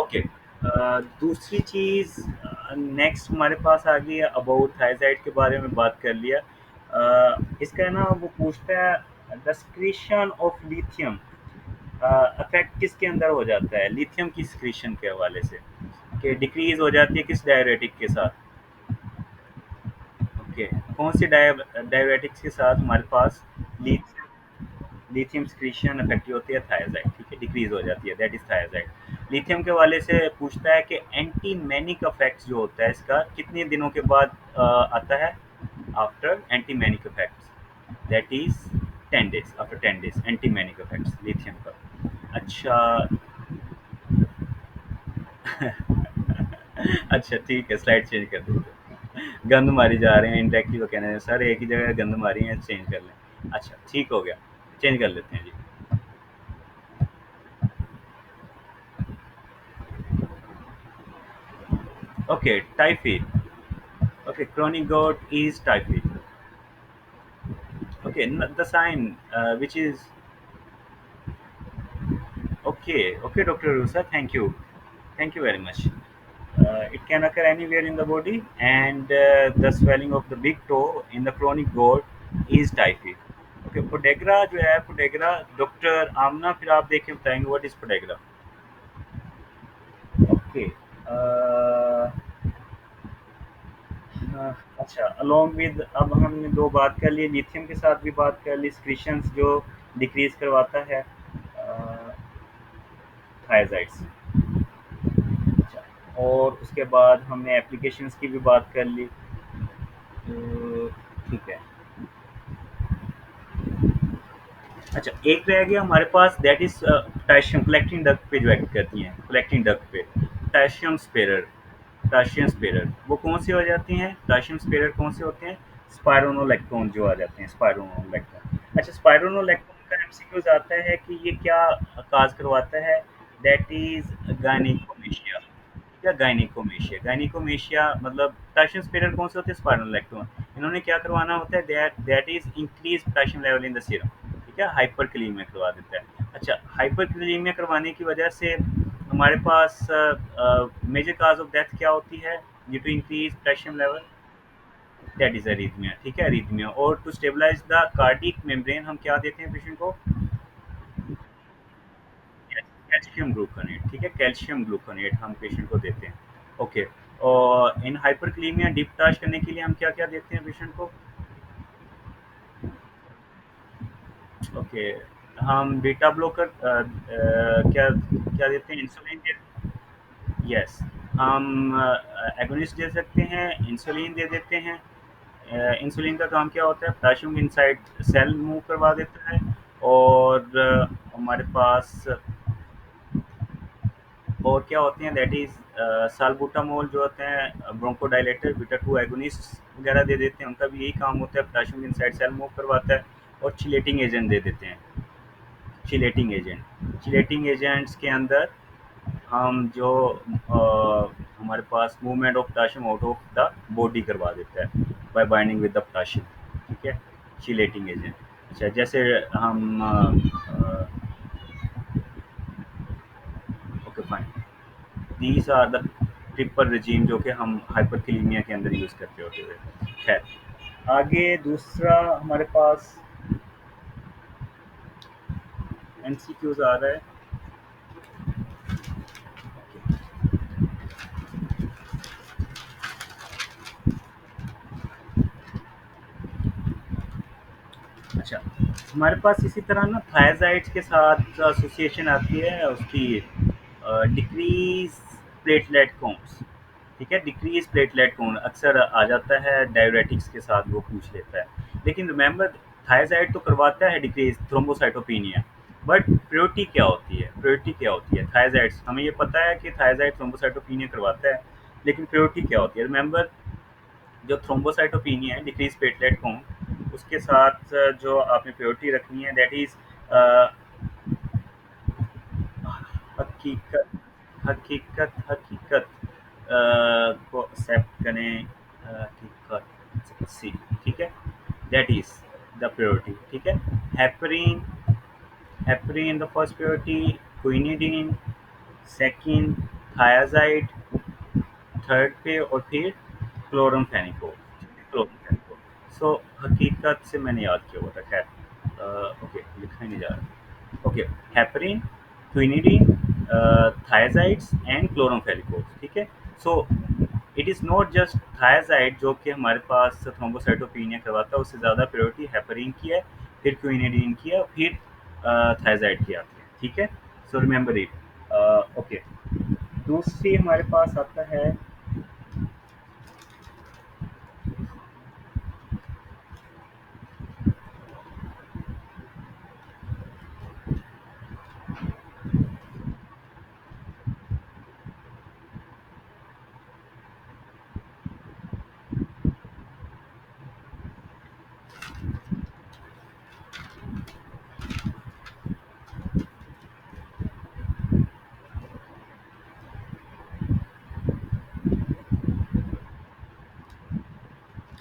Okay, दूसरी चीज नेक्स्ट हमारे पास आ गई है अबाउट थायराइड के बारे में बात कर लिया। इसका है ना, वो पूछता है the secretion of lithium affect किसके अंदर हो जाता है, लिथियम की सिक्रीशन के हवाले से, कि डिक्रीज हो जाती है किस डायरेटिक के साथ। ओके, कौन से डायरेटिक्स के साथ हमारे पास लिथियम सिक्रीशन इफेक्टिव होती है, थायराइड। ठीक है, डिक्रीज हो जाती है, दैट इज थायराइड। लिथियम के हवाले से पूछता है कि एंटी मैनिक इफेक्ट्स जो होता है इसका कितने दिनों के बाद आता है, after anti manic effects, that is 10 days, after 10 days anti manic effects lithium का। अच्छा। अच्छा, ठीक है, स्लाइड चेंज कर देते हैं। गंद मारी जा रहे हैं इंटरेक्टिव कहने सर, एक ही जगह गंद मारी है, चेंज कर लें। अच्छा, ठीक हो गया, चेंज कर लेते हैं जी। Okay, tophi. Okay, chronic gout is typhoid. Okay, the sign which is okay. Okay, Dr. Rusa, thank you very much. It can occur anywhere in the body, and the swelling of the big toe in the chronic gout is typhic. Okay, podagra जो है, पोडेग्रा doctor आमना फिर आप देख के बताएंगे what is podagra. Okay, अच्छा, along with, अब हमने दो बात कर ली, लिथियम के साथ भी बात कर ली, स्क्रीशंस जो डिक्रीज करवाता है थायजाइड्स। अच्छा, और उसके बाद हमने एप्लीकेशंस की भी बात कर ली, तो ठीक है। अच्छा, एक रह गया हमारे पास, that is potassium collecting duct पे जो एक्ट करती हैं, कलेक्टिंग डक्ट पे पोटेशियम स्पेरर। पोटेशियम स्पेरर वो कौन से हो जाती हैं, पोटेशियम स्पेरर कौन से होते हैं, स्पायरोनोलैक्टोन जो आ जाते हैं, स्पायरोनोलैक्टोन। अच्छा, स्पायरोनोलैक्टोन का एमसीक्यूज आता है कि ये क्या काज करवाता है, दैट इज गायनिकोमेशिया। या गायनिकोमेशिया, गायनिकोमेशिया मतलब पोटेशियम स्पेरर कौन से होते हैं, स्पायरोनोलैक्टोन। इन्होंने क्या करवाना होता है, that is increase potassium level in the serum, ठीक है, हाइपरकलीमिया करवा देता है। अच्छा, हाइपरकलीमिया करवाने की वजह से हमारे पास मेजर काज ऑफ डेथ क्या होती है, due to increase potassium level, that is arrhythmia, ठीक है, अरीथमिया। और to stabilise the cardiac membrane हम क्या देते हैं पेशेंट को, कैल्शियम ग्लूकोनेट, ठीक है, कैल्शियम ग्लूकोनेट हम पेशेंट को देते हैं। ओके, और इन हाइपरकलीमिया डिपटाश करने के लिए हम क्या क्या देते हैं पेशेंट को। ओके, हम बीटा ब्लॉकर क्या क्या देते हैं, इंसुलिन दे, यस, हम एगोनिस्ट दे सकते हैं, इंसुलिन दे देते हैं। इंसुलिन का काम क्या होता है, पोटेशियम इनसाइड सेल मूव करवा देता है। और हमारे पास और क्या होते हैं, दैट इज सालबुटामोल जो होते हैं ब्रोंकोडायलेटर, बीटा 2 एगोनिस्ट वगैरह दे देते हैं, उनका भी यही काम होता है, पोटेशियम इनसाइड सेल मूव करवाता है। और चिलेटिंग एजेंट दे देते हैं, चिलेटिंग एजेंट, चिलेटिंग एजेंट्स के अंदर हम जो हमारे पास movement of potassium out of the body करवा देता है by binding with the potassium, ठीक है, चिलेटिंग एजेंट। अच्छा, जैसे हम okay fine, these are the triple regime जो कि हम हाइपरकिलीमिया के अंदर यूज़ करते होते हुए। खैर, आगे दूसरा हमारे पास एमसीक्यूज आ रहा है। अच्छा, हमारे पास इसी तरह ना थायराइड्स के साथ एसोसिएशन आती है उसकी, डिक्रीज प्लेटलेट काउंट्स, ठीक है, डिक्रीज प्लेटलेट काउंट अक्सर आ जाता है, डाययूरेटिक्स के साथ वो पूछ लेता है। लेकिन रिमेंबर, थायराइड तो करवाता है डिक्रीज थ्रोम्बोसाइटोपिनिया, बट प्रायोरिटी क्या होती है, प्रायोरिटी क्या होती है थायराइड, हमें ये पता है कि थायराइड थ्रोम्बोसाइटोपिनिया करवाता है, लेकिन प्रायोरिटी क्या होती है, रिमेंबर, जो थ्रोम्बोसाइटोपिनिया है, डिक्रीज प्लेटलेट काउंट, उसके साथ जो आपने प्रायोरिटी रखनी है, दैट इज हकीकत, हकीकत, हकीकत को एक्सेप्ट करें, हकीकत सी, ठीक है, दैट इज द प्रायोरिटी, ठीक है। Heparin, heparin the first priority, quinidine second, thiazide third पे, और फिर क्लोरमफेनिकोल, क्लोरमफेनिकोल। सो हकीकत से मैंने याद किया हुआ था, खैर ओके, लिखा ही नहीं जा रहा। Okay, heparin, quinidine, थायाजाइड्स and chloramphenicol, ठीक है। So it is not just thiazide जो कि हमारे पास थ्रोम्बोसाइटोपिनिया करवाता है, उससे ज़्यादा प्रायोरिटी हेपरिन की है, फिर क्विनिडीन की है, फिर थायाजाइड की आती है, ठीक है। So remember it. ओके, दूसरी हमारे पास आता है,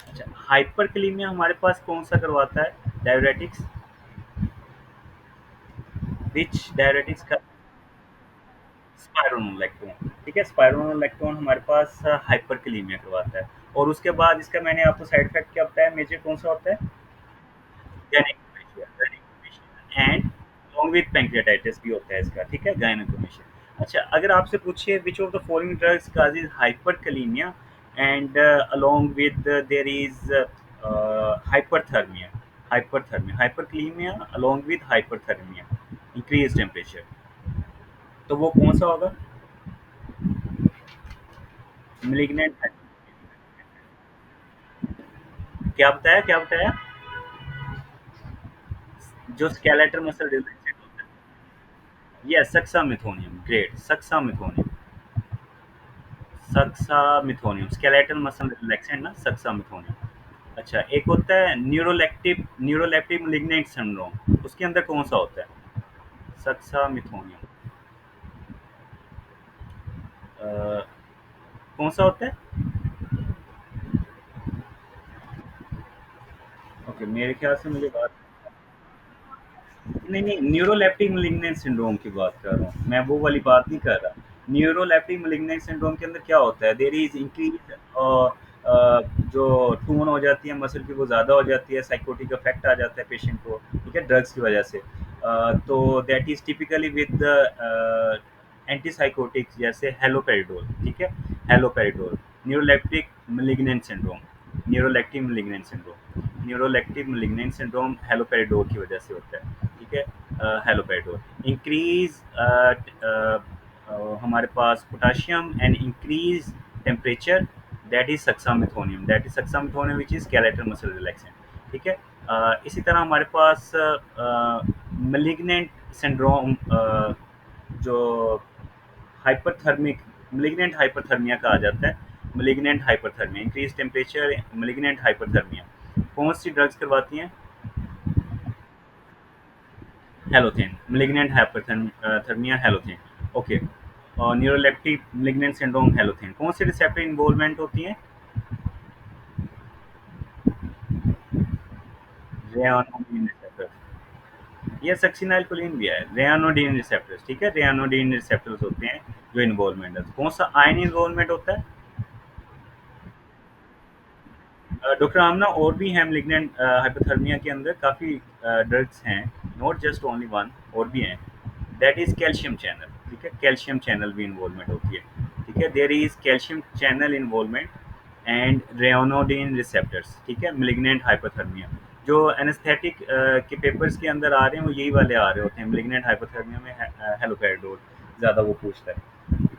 अच्छा, हाइपरकलीमिया हमारे पास कौन सा करवाता है, डाययूरेटिक्स, विच डाययूरेटिक्स का, स्पाइरोनोलैक्टोन, ठीक है? स्पाइरोनोलैक्टोन हमारे पास हाइपरकैलेमिया करवाता है। और उसके बाद इसका मैंने आपको साइड इफ़ेक्ट क्या बताया, मेजर कौन-सा होता है? गायनेकोमेशिया एंड along with पैंक्रियाटाइटिस भी होता है इसका, ठीक है? गायनेकोमेशिया। अच्छा, अगर आपसे पूछिए which of the following drugs causes hyperkalaemia and along with there is hyperthermia, hyperkalaemia along with hyperthermia, increased temperature, तो वो कौन-सा होगा? मैलिग्नेंट। क्या बताया, क्या बताया? जो स्केलेटल मसल रिलैक्सेंट होता है। Yes, suxamethonium, great, suxamethonium, suxamethonium, skeletal muscle relaxant ना, सक्सामिथोनियम। अच्छा, एक होता है न्यूरोलेप्टिक मैलिग्नेंट सिंड्रोम, उसके अंदर कौन-सा होता है? सक्सामिथोनियम। अ, कौन-सा होता है? ओके, मेरे ख्याल से मुझे बात नहीं, नहीं, न्यूरोलेप्टिक मैलिग्नेंट सिंड्रोम की बात कर रहा हूँ। मैं वो वाली बात नहीं कर रहा। न्यूरोलेप्टिक मैलिग्नेंट सिंड्रोम के अंदर क्या होता है? देयर इज़ इंक्रीज़ जो टोन हो जाती है मसल की वो ज़्यादा हो जाती है, साइकोटिक इफ़ेक्ट आ जाता है पेशेंट को, ठीक है? ड्रग्स की वजह से। तो that is typically with antipsychotics जैसे हैलोपेरिडोल, ठीक है? Haloperidol, neuroleptic malignant syndrome, neuroleptic malignant syndrome, neuroleptic malignant syndrome haloperidol की वजह से होता है, ठीक है? हैलोपेरिडोल इंक्रीज हमारे पास potassium and increase temperature, that is suxamethonium, that is suxamethonium which is skeletal muscle relaxant, ठीक है? इसी तरह हमारे पास मलिग्नेंट सिंड्रोम, जो हाइपरथर्मिक मलिग्नेंट हाइपरथर्मिया कहा जाता है, malignant hyperthermia, increase temperature, malignant hyperthermia, कौन सी ड्रग्स करवाती हैं? Halothane, malignant hyperthermia halothane, okay. और न्यूरोलेप्टिक malignant सिंड्रोम हेलोथेन, कौन से रिसेप्टर इन्वॉल्वमेंट होती है? रेयानोडिन रिसेप्टर, ये सक्सिनाइलकोलिन भी है, रेयानोडिन रिसेप्टर्स, ठीक है? रेयानोडिन रिसेप्टर्स होते हैं जो इन्वॉल्वमेंट है। कौन सा आयन इन्वॉल्वमेंट होता है? डॉक्टर आमना, और भी हैं malignant हाइपोथर्मिया के अंदर काफ़ी ड्रग्स हैं, नॉट जस्ट ओनली वन, और भी हैं। दैट इज़ कैल्शियम चैनल, ठीक है? कैल्शियम चैनल भी इन्वॉल्वमेंट होती है, ठीक है? There is calcium channel involvement and ryanodine receptors, ठीक है? malignant हाइपोथर्मिया, जो एनेस्थेटिक के पेपर्स के अंदर आ रहे हैं वो यही वाले आ रहे होते हैं। malignant हाइपोथर्मिया में हेलोपेरिडोल ज़्यादा वो पूछता है।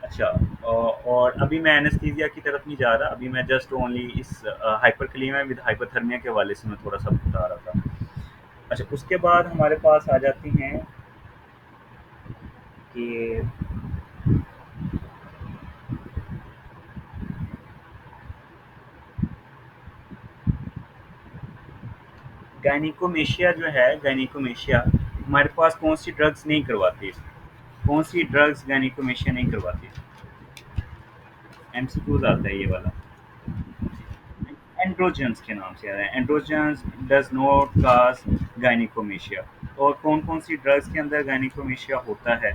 अच्छा, और अभी मैं एनेस्थीसिया की तरफ नहीं जा रहा, अभी मैं जस्ट ओनली इस हाइपरकलीमिया विद हाइपोथर्मिया के हवाले से मैं थोड़ा सा बता रहा था। अच्छा, उसके बाद हमारे पास आ जाती हैं कि गायनिकोमेशिया जो है, गायनिकोमेशिया हमारे पास कौन सी ड्रग्स नहीं करवाती? कौन सी ड्रग्स गायनिकोमेशिया नहीं करवाती? एमसीक्यूज आता है ये वाला। एंड्रोजन्स के नाम से आ रहा है, एंड्रोजन्स डज नॉट काज गायनिकोमेशिया। और कौन कौन सी ड्रग्स के अंदर गायनिकोमेशिया होता है?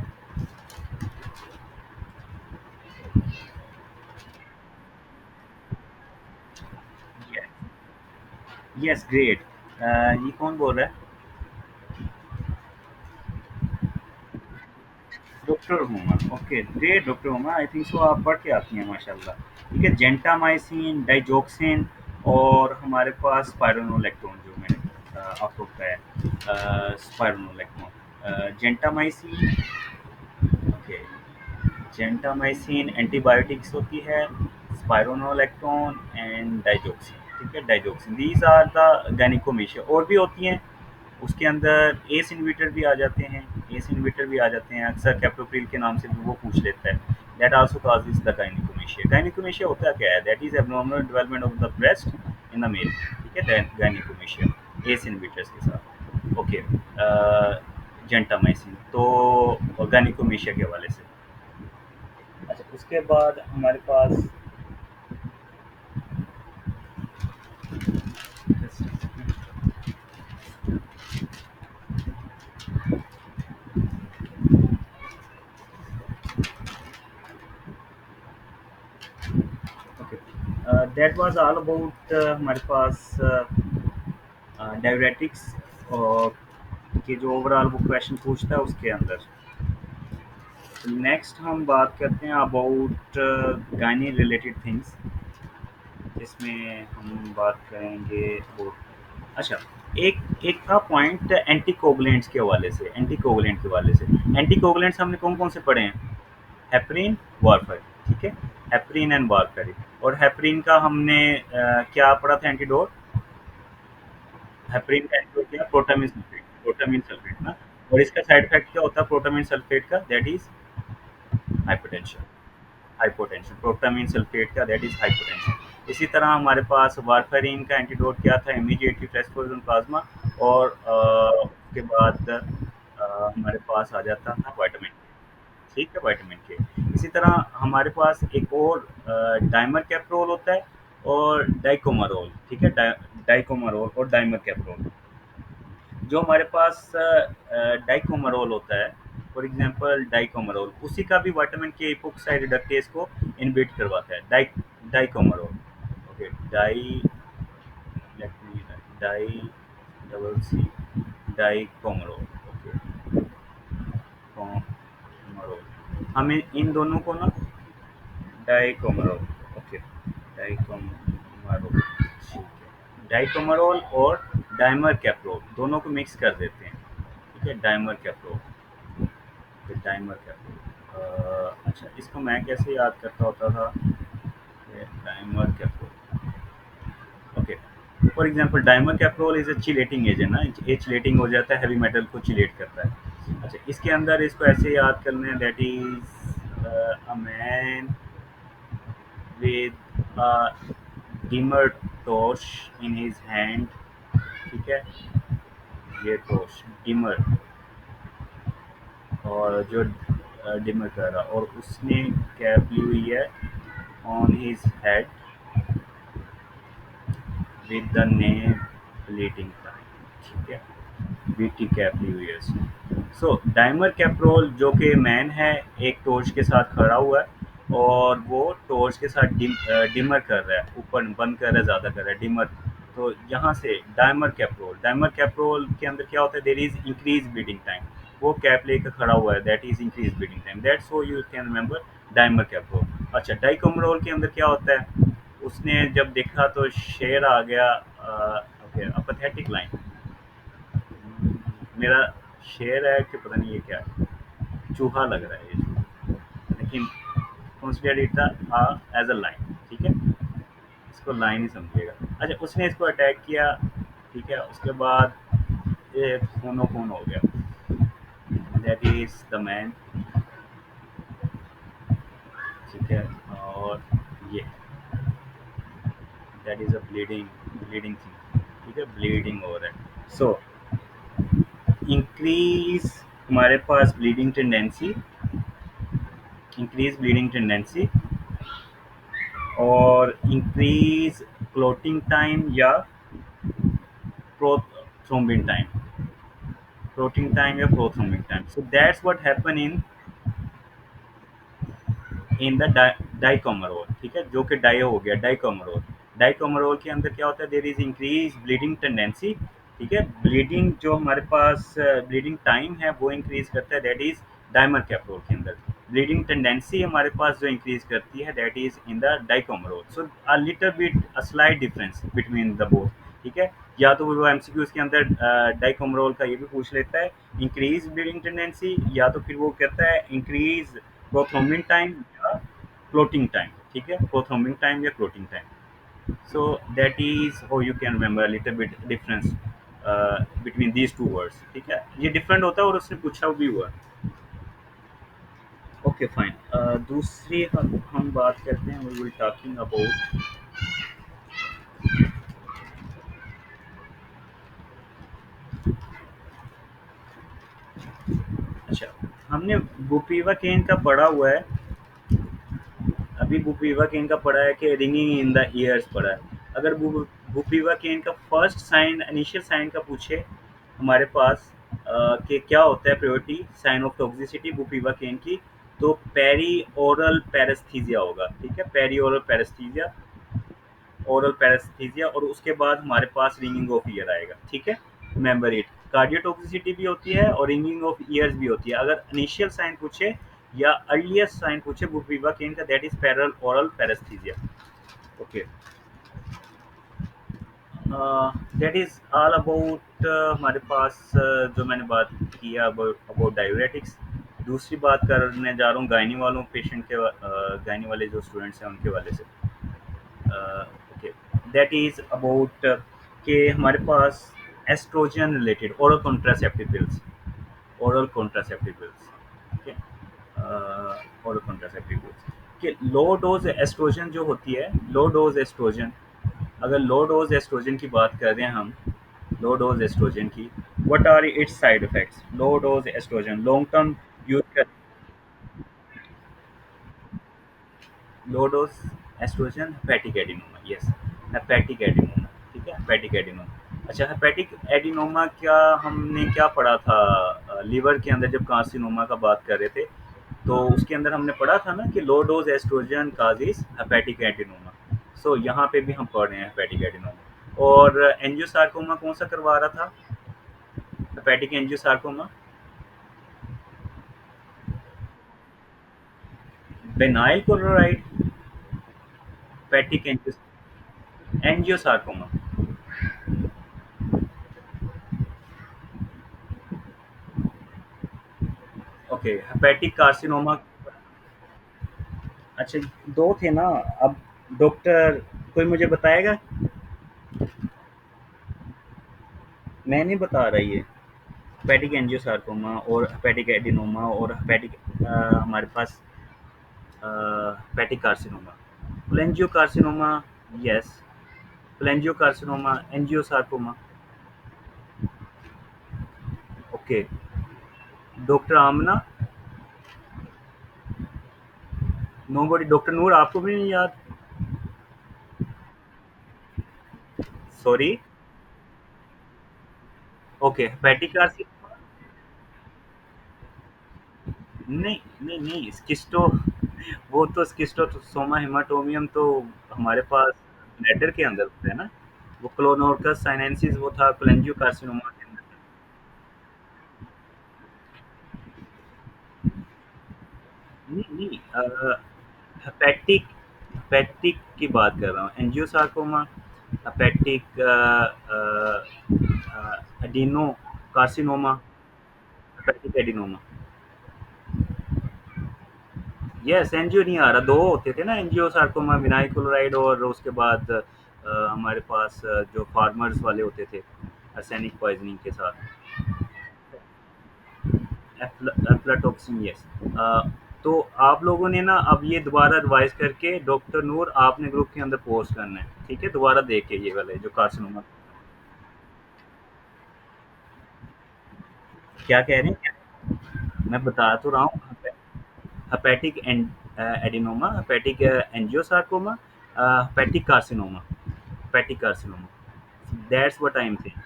Yes, great. ये कौन बोल रहा है? Doctor Huma, okay, great doctor Huma, आई थिंक सो आप पढ़ के आती हैं माशाल्लाह। ठीक है, जेंटामाइसिन, डाइजॉक्सिन और हमारे पास स्पाइरोनोलैक्टोन जो मैंने आपको बताया, spironolactone, gentamicin, okay, gentamicin antibiotics होती है, स्पाइरोनोलैक्टोन एंड डाइजॉक्सिन, ठीक है? Digoxin, these are the gynaecomastia. और भी होती हैं उसके अंदर, एस इनविटर भी आ जाते हैं, एस इनविटर भी आ जाते हैं, अक्सर कैप्टोप्रिल के नाम से भी वो पूछ लेता है। That also causes the gynaecomastia. Gynaecomastia होता क्या है? That is abnormal development of the breast in the male, ठीक है? गायनिकोमेशिया एस इनविटर्स के साथ, ओके। जेंटामाइसिन तो गायनिकोमेशिया के हवाले से। अच्छा, उसके बाद हमारे पास दैट वाज ऑल अबाउट हमारे पास डायरेटिक्स और कि जो ओवरऑल वो क्वेश्चन पूछता है उसके अंदर। नेक्स्ट हम बात करते हैं अबाउट गायनी रिलेटेड थिंग्स, जिसमें हम बात करेंगे वो। अच्छा, एक एक था पॉइंट एंटीकोगुलेंट्स के हवाले से, एंटीकोगुलेंट के हवाले से। एंटीकोगुलेंट्स हमने कौन-कौन से पढ़े हैं? हेपरिन, वारफारिन, ठीक है? Heparin and warfarin. और हेपरिन का हमने क्या पढ़ा था एंटीडोट? हेपरिन का एंटीडोट क्या? प्रोटामिन सल्फेट, प्रोटामिन सल्फेट ना। और इसका साइड इफेक्ट क्या होता है प्रोटामिन सल्फेट का? That is hypertension. Hypotension, protamine sulphate का दैट इज़ हाइपोटेंशन। इसी तरह हमारे पास वारफेरिन का एंटीडोट क्या था? Immediately fresh frozen plasma. और उसके बाद हमारे पास आ जाता था विटामिन के, ठीक है, विटामिन के। इसी तरह हमारे पास एक और डाइमर कैप्रोल होता है और डाइकोमरोल, ठीक है, डाइकोमरोल और डाइमर कैप्रोल। जो हमारे पास डाइकोमरोल होता है, फॉर एग्जांपल डाइकोमरोल, उसी का भी विटामिन के इपोक्साइड रिडक्टेज को इनहिबिट करवाता है। Dicoumarol, okay, di, let me, di double C, dicoumarol, okay, coumarol. हमें इन दोनों को ना, डाइकोमरोल, ओके, डाइकोमरोल, ठीक है, डाइकोमरोल और डाइमर कैप्रोल दोनों को मिक्स कर देते हैं, ठीक है, डाइमर कैप्रोल, फिर टाइमर क्या अच्छा, इसको मैं कैसे याद करता होता था? Dimercaprol, okay. For example dimercaprol is a chelating agent ना, ये चिलेटिंग हो जाता है, हैवी मेटल को चिलेट करता है। अच्छा, इसके अंदर इसको ऐसे याद करना है, that is a man with a dimmer torch in his hand, ठीक है, ये टॉर्च डिमर, और जो डिमर कर रहा, और उसने कैप ली हुई है on his head with the name bleeding time, ठीक है, बीटी कैप ली हुई है इसने। सो डाइमर कैप्रोल जो कि मैन है, एक टॉर्च के साथ खड़ा हुआ है और वो टॉर्च के साथ डिमर कर रहा है, ऊपर बंद कर रहा है, ज़्यादा कर रहा है, डिमर। तो यहाँ से डाइमर कैप्रोल के अंदर क्या होता है? There is increase bleeding time. वो कैप लेकर खड़ा हुआ है, that is increase bleeding time, that's so you can remember dimercaprol. अच्छा, डाइकोमरोल के अंदर क्या होता है? उसने जब देखा तो शेर आ गया, ओके, अपैथेटिक लाइन, मेरा शेर है कि पता नहीं ये क्या है, चूहा लग रहा है ये चूहा, लेकिन consider it as a line, ठीक है, इसको लाइन ही समझिएगा। अच्छा, उसने इसको अटैक किया, ठीक है, उसके बाद ये खूनो खून हो गया, दैट इज द मैन, ठीक है, और ये that is a bleeding, bleeding thing, ठीक है, ब्लीडिंग हो रहा है। सो इंक्रीज हमारे पास bleeding tendency, increase bleeding tendency और इंक्रीज क्लोटिंग टाइम या प्रोथ्रोम्बिन टाइम, क्लोटिंग टाइम या prothrombin time. So that's what happen in the dicoumarol, ठीक है, जो कि डाई हो गया डाइकोमरोल। डाइकोमरोल के अंदर क्या होता है? There is increase bleeding tendency, ठीक है, ब्लीडिंग जो हमारे पास ब्लीडिंग टाइम है वो इंक्रीज करता है, दैट इज डाइमर कैप्रोल के अंदर। ब्लीडिंग टेंडेंसी हमारे पास जो इंक्रीज करती है, that is in the dicoumarol. So a little bit a slight difference between the both, ठीक है। या तो वो एमसीक्यूज के अंदर डाइकोमरोल का ये भी पूछ लेता है, इंक्रीज ब्लीडिंग टेंडेंसी, या तो फिर वो कहता है इंक्रीज प्रोथ्रोम्बिन टाइम या क्लोटिंग टाइम, ठीक है, प्रोथ्रोम्बिन टाइम या clotting time. So that is how you can remember little bit difference between these two words, ठीक है, ये डिफरेंट होता है और उसने पूछा भी हुआ। Okay fine. दूसरी हम बात करते हैं, वी विल टॉकिंग अबाउट, अच्छा, हमने बुपीवाकेन का पढ़ा हुआ है, अभी बुपीवाकेन का पढ़ा है कि रिंगिंग इन द ईयर्स पढ़ा है। अगर बुपीवाकेन का फर्स्ट साइन, इनिशियल साइन का पूछे हमारे पास कि क्या होता है priority sign of toxicity bupivacaine की, तो पेरी ओरल पैरेस्थीसिया होगा, ठीक है, peri oral paraesthesia. Oral paraesthesia, और उसके बाद हमारे पास रिंगिंग ऑफ ईयर आएगा, ठीक है। रिमेंबर इट, कार्डियोटॉक्सिसिटी भी होती है और रिंगिंग ऑफ ईयर्स भी होती है। अगर इनिशियल साइन पूछे या अर्लीस्ट साइन पूछे बुप्रीवा केन का, that is para oral paraesthesia. Okay, that is all about हमारे पास जो मैंने बात की है अबाउट डाययूरेटिक्स। दूसरी बात करने जा रहा हूँ गायनी वालों पेशेंट के, गायनी वाले जो स्टूडेंट्स हैं उनके वाले से। ओके, दैट इज अबाउट कि हमारे पास oestrogen related oral contraceptive pills, oral contraceptive pills, ठीक है। ओरल कॉन्ट्रासेप्टिव पिल्स कि लो डोज एस्ट्रोजन जो होती है, लो डोज एस्ट्रोजन, अगर लो डोज एस्ट्रोजन की बात कर रहे हैं हम, लो डोज एस्ट्रोजन की, what are its side effects? Low dose oestrogen long term use कर, low dose oestrogen hepatic adenoma, yes, hepatic adenoma, ठीक है, हेपेटिक एडिनोमा। अच्छा, हेपेटिक एडिनोमा क्या हमने क्या पढ़ा था लीवर के अंदर जब कार्सिनोमा का बात कर रहे थे, तो उसके अंदर हमने पढ़ा था ना कि low dose oestrogen causes hepatic adenoma. So यहाँ पे भी हम पढ़ रहे हैं हेपेटिक एडिनोमा। और एंजियोसार्कोमा कौन सा करवा रहा था? Hepatic angiosarcoma, vinyl chloride, hepatic angiosarcoma. Okay, hepatic carcinoma. अच्छा, दो थे ना। अब डॉक्टर कोई मुझे बताएगा? मैं नहीं बता रहा ये। हेपेटिक एंजियोसार्कोमा और हेपेटिक एडिनोमा और हेपेटिक हमारे पास hepatic carcinoma, cholangiocarcinoma, yes, cholangiocarcinoma, angiosarcoma. Okay, doctor Amna, nobody, doctor Noor आपको भी नहीं याद? सॉरी। ओके, हेपेटिक कार्सिनोमा, नहीं नहीं नहीं, स्किस्टो, वो तो स्किस्टोसोमा हेमाटोमियम तो हमारे पास ब्लैडर के अंदर होता है ना। वो क्लोनोर्कस साइनेंसिस वो था कोलेंजियो कार्सिनोमा के अंदर। नहीं नहीं, हेपेटिक, हेपेटिक की बात कर रहा हूँ, angiosarcoma, hepatic adeno carcinoma, hepatic adenoma. Yes, NGO नहीं आ रहा, दो होते थे ना, एनजीओ सार्कोमा विनाइल क्लोराइड, और उसके बाद हमारे पास जो फार्मर्स वाले होते थे आर्सेनिक पॉइजनिंग के साथ, एफ्लाटॉक्सिन, यस। तो आप लोगों ने ना अब ये दोबारा रिवाइज करके डॉक्टर नूर आपने ग्रुप के अंदर पोस्ट करना है, ठीक है, दोबारा देख के ये वाले जो कार्सिनोमा। क्या कह रहे हैं? मैं बता तो रहा हूँ, hepatic adenoma, hepatic angiosarcoma, hepatic carcinoma, hepatic carcinoma, that's what I am saying,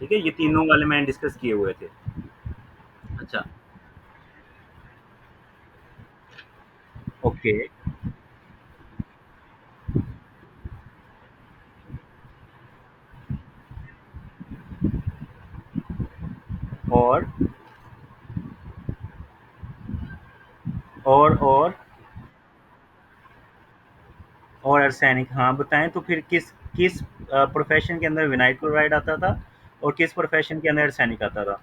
ठीक है, ये तीनों वाले मैंने डिस्कस किए हुए थे। अच्छा, ओके, और और और आर्सेनिक, हाँ बताएं तो फिर किस किस प्रोफेशन के अंदर विनाइल क्लोराइड आता था और किस प्रोफेशन के अंदर आर्सेनिक आता था?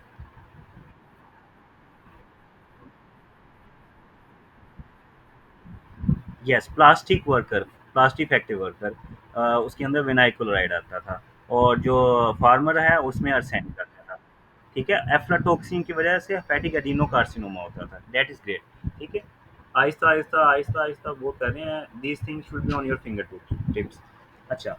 Yes, plastic worker, plastic factory worker, उसके अंदर विनाइल क्लोराइड आता था, और जो फार्मर है उसमें आर्सेनिक आता था, ठीक है। एफ्लाटॉक्सिन की वजह से फैटिक एडिनोकार्सिनोमा होता था, दैट इज ग्रेट, ठीक है। आहिस्ता आहिस्ता आहिस्ता आहिस्ता वो कर रहे हैं, these things should be on your finger tips. अच्छा,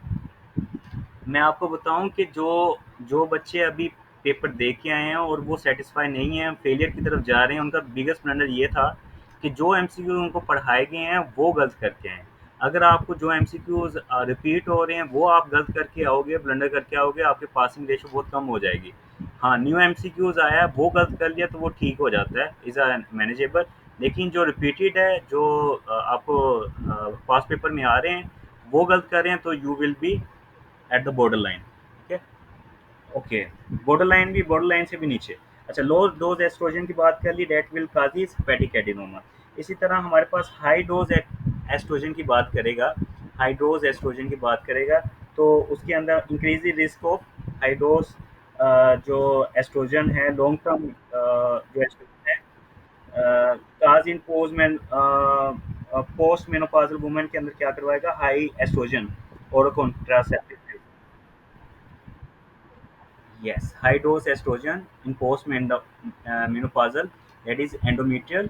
मैं आपको बताऊं कि जो जो बच्चे अभी पेपर दे के आए हैं और वो सेटिस्फाई नहीं है, फेलियर की तरफ जा रहे हैं, उनका बिगेस्ट ब्लंडर ये था कि जो एमसीक्यू उनको पढ़ाए गए हैं वो गलत करके आए हैं। अगर आपको जो एमसीक्यूज रिपीट हो रहे हैं वो आप गलत करके आओगे, ब्लंडर करके आओगे, आपकी पासिंग रेशो बहुत कम हो जाएगी। हाँ, न्यू एमसीक्यूज आया है वो गलत कर लिया तो वो ठीक हो जाता है, इज़ मैनेजेबल। लेकिन जो रिपीटेड है, जो आपको पास पेपर में आ रहे हैं, वो गलत कर रहे हैं तो you will be at the border line. ठीक है। ओके। बॉर्डर लाइन से भी नीचे। अच्छा, लो डोज एस्ट्रोजन की बात कर ली, that will causes hepatic adenoma. इसी तरह हमारे पास हाई डोज एस्ट्रोजन की बात करेगा, हाई डोज एस्ट्रोजन की बात करेगा तो उसके अंदर increase risk of high dose जो एस्ट्रोजन है लॉन्ग टर्म जो एस्ट्रोजन है काज इन पोस्ट मेनोपाजल वुमेन के अंदर क्या करवाएगा, हाई एस्ट्रोजन और contraceptive. Yes, high dose estrogen in postmenopausal, that is endometrial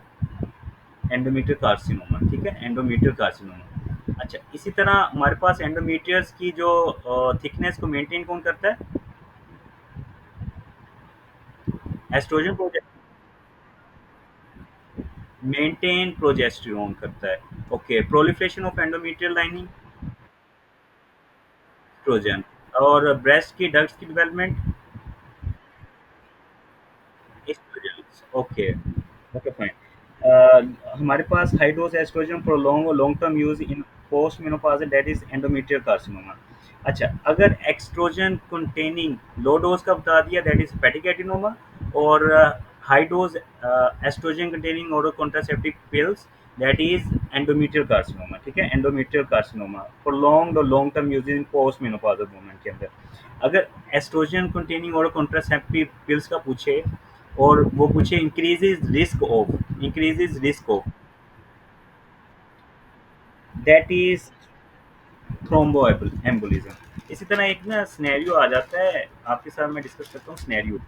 carcinoma। ठीक है, endometrial carcinoma। अच्छा, इसी तरह हमारे पास एंडोमेट्रियस की जो थिकनेस को मेंटेन कौन करता है, एस्ट्रोजन मेंटेन प्रोजेस्टेरोन करता है। Okay, proliferation of endometrial lining oestrogen. और ब्रेस्ट की डक्ट्स की development oestrogen. Okay. Okay fine. हमारे पास हाई डोज एस्ट्रोजन प्रोलॉन्ग और long term use in post menopausal, that is endometrial carcinoma. अच्छा, अगर एक्सट्रोजन कंटेनिंग लो डोज का बता दिया, दैट इज हेपेटिक एडिनोमा। और high dose oestrogen containing oral contraceptive pills, that is endometrial carcinoma. ठीक है, endometrial carcinoma prolonged और long term use in post menopausal women के अंदर। अगर oestrogen containing oral contraceptive pills का पूछे और वो पूछे increases risk of, that is thromboembolism. इसी तरह एक ना सिनेरियो आ जाता है, आपके साथ मैं डिस्कस करता हूँ सिनेरियो,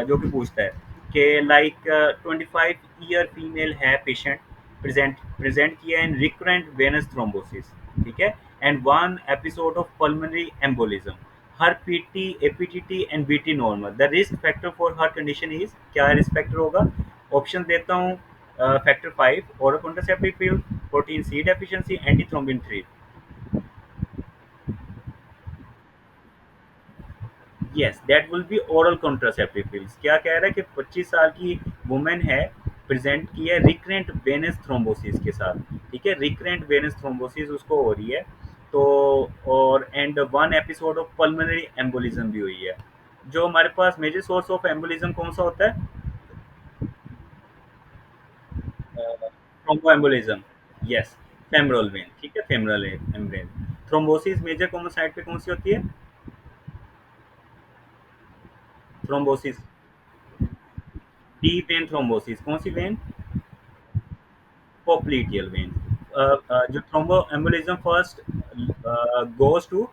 जो कि पूछता है कि लाइक 25 ईयर फीमेल है पेशेंट, प्रेजेंट प्रेजेंट किया इन रिकरेंट वेनस थ्रोम्बोसिस। ठीक है, and one episode of pulmonary embolism, her PT APTT and BT normal, the risk factor for her condition is, क्या रिस्क फैक्टर होगा? Option देता हूँ। Factor 5 और contraceptive pill, protein C deficiency, antithrombin 3। Yes, that will be oral contraceptive pills. क्या कह रहा है कि 25 साल की वुमेन है, प्रेजेंट की है रिकरेंट वेनस थ्रोम्बोसिस के साथ। ठीक है, रिकरेंट वेनस थ्रोम्बोसिस उसको हो रही है। तो और and one episode of pulmonary embolism भी हुई है। जो हमारे पास मेजर सोर्स ऑफ एम्बोलिज्म कौन सा होता है? Thromboembolism. Yes, femoral vein. ठीक है, femoral vein. Thrombosis major common site पे कौन सी होती है? थ्रोम्बोसिस, डीप वेन थ्रोम्बोसिस, कौन सी वेन? Popliteal vein. जो thromboembolism first goes to,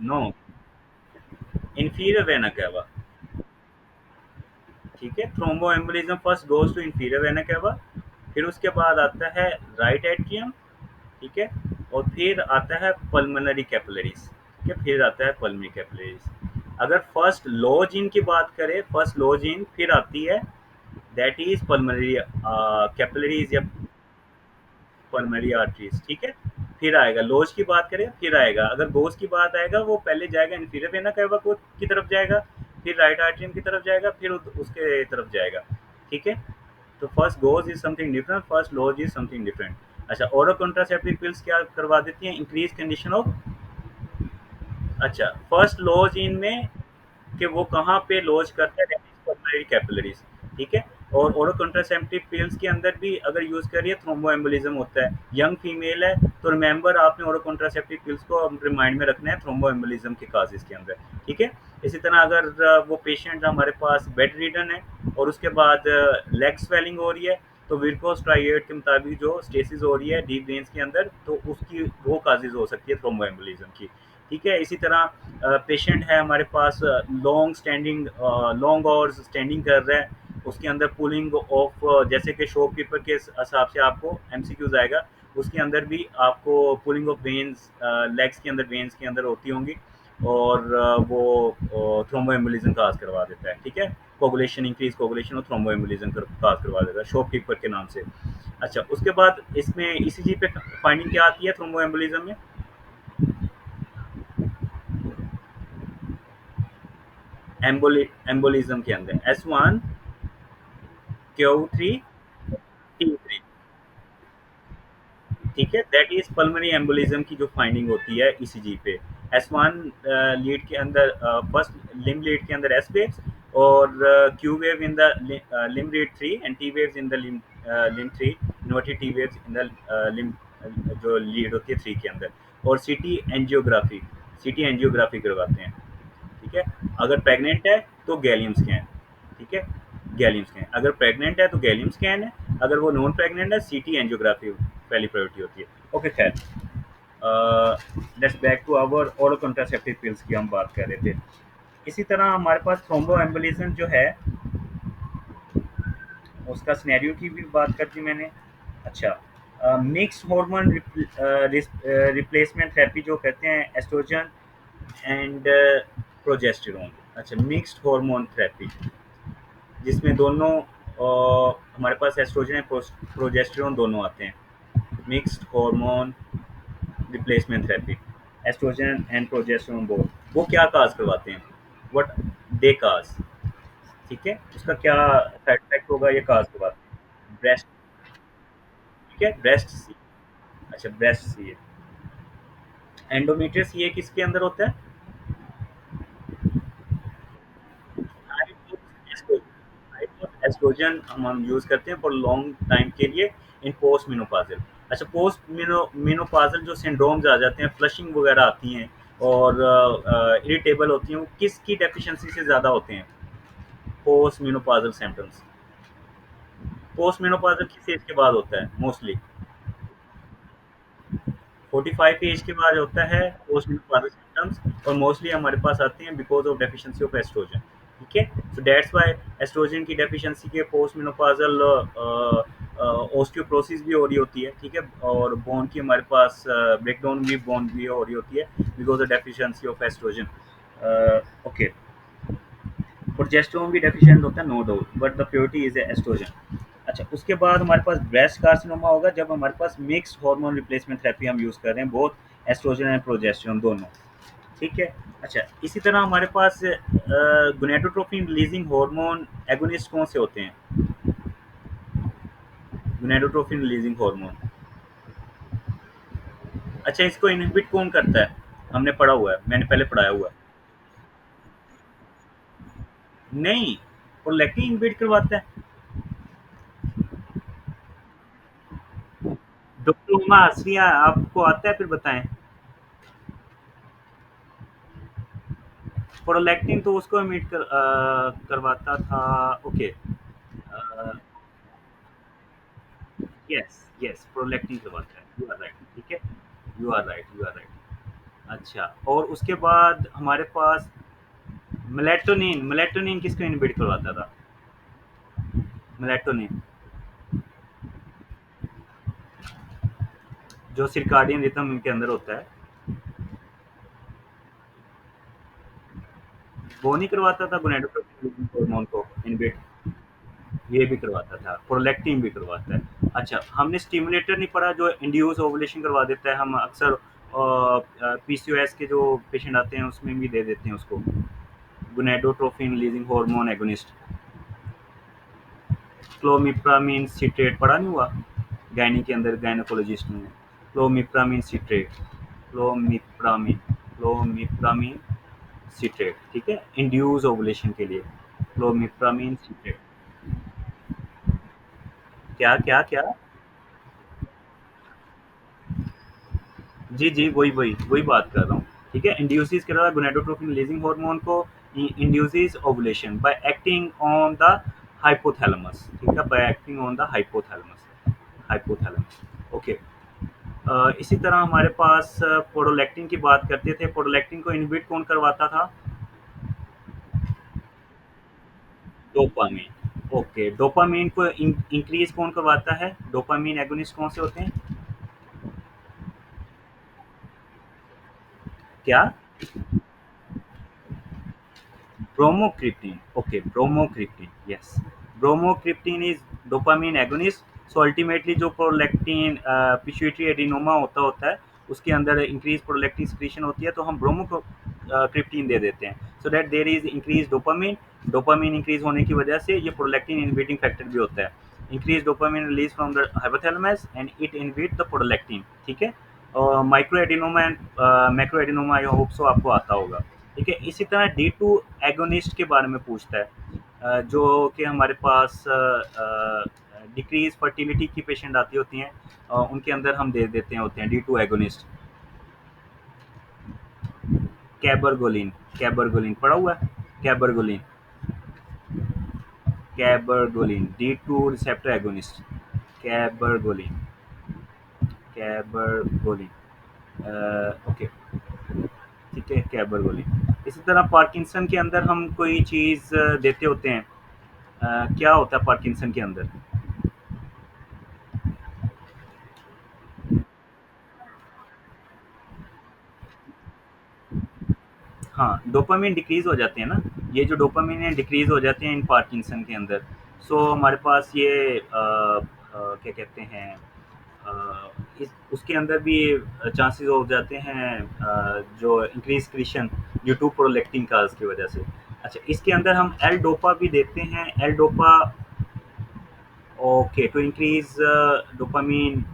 no, inferior vena cava. ठीक है, thromboembolism first goes to inferior vena cava, फिर उसके बाद आता है राइट एट्रियम। ठीक है, और फिर आता है पल्मोनरी कैपिलरीज। ठीक है, फिर आता है पल्मोनरी कैपिलरीज। अगर फर्स्ट लोजीन की बात करें, फर्स्ट लोजीन फिर आती है, दैट इज पल्मोनरी कैपिलरीज या पल्मोनरी आर्टरीज। ठीक है, फिर आएगा लोज की बात करें, फिर आएगा, अगर गोज की बात आएगा वो पहले जाएगा इन्फीरियर वेना कैवा को की तरफ जाएगा, फिर राइट आर्टरियम की तरफ जाएगा, फिर उसके तरफ जाएगा। ठीक है, तो first goes is something different, first lose is something different. अच्छा, ओरल कॉन्ट्रासेप्टिव पिल्स क्या करवा देती हैं? इंक्रीज कंडीशन ऑफ, अच्छा, फर्स्ट लॉज इनमें कि वो कहाँ पे लॉज करता है, पल्मोनरी कैपिलरीज। ठीक है, और ओरो कॉन्ट्रासेप्टिव पिल्स के अंदर भी अगर यूज करिए थ्रोम्बो एम्बोलिज्म होता है। यंग फीमेल है तो रिमेंबर आपने ओरो कॉन्ट्रासेप्टिव पिल्स को रिमाइंड में रखना है थ्रोम्बो एम्बोलिज्म के काजेस के अंदर। ठीक है, इसी तरह अगर वो पेशेंट हमारे पास बेड रीडन है और उसके बाद लेग स्वेलिंग हो रही है, तो विरकोस ट्राइएड के मुताबिक जो स्टेसिस हो रही है डीप वेन्स के अंदर, तो उसकी वो काजेज हो सकती है थ्रोम्बो एम्बोलिज्म की। ठीक है, इसी तरह पेशेंट है हमारे पास long standing, long hours standing कर रहा है, उसके अंदर पुलिंग ऑफ, जैसे कि शॉपकीपर के हिसाब से आपको एमसीक्यूज आएगा, उसके अंदर भी आपको पुलिंग ऑफ वेन्स लेग्स के अंदर, वेन्स के अंदर होती होंगी, और वो थ्रोम्बो एम्बोलिज्म काज करवा देता है। ठीक है, कोगुलेशन, इंक्रीज कोगुलेशन और थ्रोम्बो एम्बोलिज्म काज करवा देता है शॉपकीपर के नाम से। अच्छा, उसके बाद इसमें ईसीजी पे फाइंडिंग क्या आती है थ्रोम्बो एम्बोलिज्म में? एम्बोलिज्म के अंदर S1 Q3 T3, ठीक है, दैट इज पल्मोनरी एम्बोलिज्म की जो फाइंडिंग होती है ईसीजी पे। S1 लीड के अंदर, फर्स्ट लिम्ब लीड के अंदर एस वेव्स, और Q wave in the limb lead 3 and T waves in the limb 3, inverted T waves in the limb जो लीड होती है 3 के अंदर। और सीटी एंजियोग्राफी करवाते हैं, ठीक है। अगर प्रेग्नेंट है तो गैलियम स्कैन, ठीक है, गैलियम स्कैन। अगर प्रेग्नेंट है तो गैलियम स्कैन है, अगर वो नॉन प्रेग्नेंट है सीटी एंजियोग्राफी पहली प्रायोरिटी होती है। ओके, खैर, let's back to our oral contraceptive pills की हम बात कर रहे थे। इसी तरह हमारे पास थ्रोम्बो एम्बोलिज्म जो है, उसका सिनेरियो की भी बात कर दी मैंने। अच्छा, मिक्स्ड हार्मोन रिप्लेसमेंट थेरेपी जो कहते हैं, एस्ट्रोजन एंड प्रोजेस्टेरोन। अच्छा, मिक्स्ड हार्मोन थेरेपी जिसमें दोनों हमारे पास एस्ट्रोजन और प्रोजेस्टेरोन दोनों आते हैं। Mixed hormone replacement therapy, oestrogen and progesterone both, वो क्या काज करवाते हैं, व्हाट दे काज, ठीक है, उसका क्या साइड इफेक्ट होगा, ये काज करवाते हैं। ब्रेस्ट, ठीक है, ब्रेस्ट सी। अच्छा, ब्रेस्ट सी। एंडोमेट्रियस ये किसके अंदर होता है? एस्ट्रोजन हम यूज करते हैं फॉर लॉन्ग टाइम के लिए इन पोस्ट मेनोपाजल। अच्छा, पोस्ट मेनोपाजल जो सिंड्रोम्स आ जाते हैं, फ्लशिंग वगैरह आती हैं और इरिटेबल होती हैं, वो किसकी डेफिशिएंसी से ज़्यादा होते हैं? Post menopausal symptoms. Post menopausal किस एज के बाद होता है मोस्टली? 45 एज के बाद होता है पोस्ट मेनोपाजल सिम्टम्स, और मोस्टली हमारे पास आते हैं because of deficiency of oestrogen, ठीक है। सो दैट्स व्हाई एस्ट्रोजन की डेफिशिएंसी के पोस्ट मेनोपाजल ऑस्टियोप्रोसिस भी हो रही होती है, ठीक है, और बोन की हमारे पास ब्रेकडाउन भी बोन भी हो रही होती है because of deficiency of oestrogen. Okay, progesterone भी डेफिशिएंट होता है, no doubt, but the purity is oestrogen. अच्छा, उसके बाद हमारे पास ब्रेस्ट कार्सिनोमा होगा जब हमारे पास मिक्स्ड हार्मोन रिप्लेसमेंट थेरेपी हम यूज़ कर रहे हैं, बोथ एस्ट्रोजन एंड प्रोजेस्टेरोन दोनों, ठीक है। अच्छा, इसी तरह हमारे पास गोनेडोट्रोपिन रिलीजिंग हार्मोन एगोनिस्ट कौन से होते हैं? Gonadotropin releasing hormone. अच्छा, इसको इनहिबिट कौन करता है? हमने पढ़ा हुआ है, मैंने पहले पढ़ाया हुआ है। नहीं, प्रोलैक्टिन इनहिबिट करवाता है। डॉक्टर उमा आसरिया, आपको आता है, फिर बताएं। प्रोलैक्टिन तो उसको इमिट करवाता था। ओके, यस, यस, प्रोलैक्टिन करवाता है, यू आर राइट, ठीक है, you are right, you are right. अच्छा, और उसके बाद हमारे पास मेलेटोनिन, मेलेटोनिन किसको इनहिबिट करवाता था? मेलेटोनिन जो सिरकाडियन रिदम इनके अंदर होता है, वो नहीं करवाता था गोनाडोट्रोपिन हार्मोन को इनहिबिट? ये भी करवाता था, प्रोलैक्टिन भी करवाता है। अच्छा, हमने स्टिमुलेटर नहीं पढ़ा जो इंड्यूस ओवुलेशन करवा देता है, हम अक्सर पीसीओएस के जो पेशेंट आते हैं उसमें भी दे देते हैं उसको, gonadotropin releasing hormone agonist. Clomipramine citrate पढ़ा नहीं हुआ गायनी के अंदर, गायनोकोलॉजिस्ट में? क्लोमिप्रामिन सिट्रेट, क्लोमिप्रामिन, क्लोमिप्रामिन सिट्रेट, ठीक है, इंड्यूस ओवुलेशन के लिए क्लोमिप्रामिन सिट्रेट। क्या क्या क्या? जी, जी, वही बात कर रहा हूँ, ठीक है। इंड्यूसेस कर रहा है गोनाडोट्रोपिन रिलीजिंग हार्मोन को, induces ovulation bye acting on the hypothalamus, ठीक है, bye acting on the hypothalamus, hypothalamus. Okay. इसी तरह हमारे पास प्रोडोलैक्टिन की बात करते थे, प्रोडोलैक्टिन को इनहिबिट कौन करवाता था? डोपामीन। ओके, डोपामीन को इंक्रीज कौन करवाता है? डोपामीन एगोनिस्ट कौन से होते हैं? क्या? Bromocriptine, okay, bromocriptine, yes, bromocriptine is dopamine agonist. So ultimately जो प्रोलैक्टिन पिट्यूटरी एडिनोमा होता होता है, उसके अंदर इंक्रीज प्रोलैक्टिन सिक्रीशन होती है, तो हम क्रिप्टीन दे देते हैं, so that there is increase dopamine. Dopamine increase होने की वजह से ये प्रोलैक्टिन इनहिबिटिंग फैक्टर भी होता है। Increase dopamine release from the hypothalamus and it inhibit the prolactin. ठीक है। और micro adenoma and macro adenoma, I hope so आपको आता होगा। ठीक है। इसी तरह डी टू एगोनिस्ट के बारे में पूछता है, जो कि हमारे पास डिक्रीज फर्टिलिटी की पेशेंट आती होती हैं, उनके अंदर हम दे देते हैं होते हैं D two agonist. Cabergoline, cabergoline पढ़ा हुआ है। Cabergoline, cabergoline D two receptor agonist. Cabergoline, cabergoline, okay. ठीक है, कैबरगोलिन। इसी तरह पार्किंसन के अंदर हम कोई चीज़ देते होते हैं, क्या होता है पार्किंसन के अंदर? हाँ, डोपामाइन डिक्रीज़ हो जाते हैं ना, ये जो डोपामाइन है डिक्रीज़ हो जाते हैं इन पार्किंसन के अंदर। सो हमारे पास ये क्या कहते हैं, इस उसके अंदर भी चांसेस हो जाते हैं, जो increase secretion due to prolactin cause की वजह से। अच्छा, इसके अंदर हम एल डोपा भी देखते हैं, L dopa, okay, to increase dopamine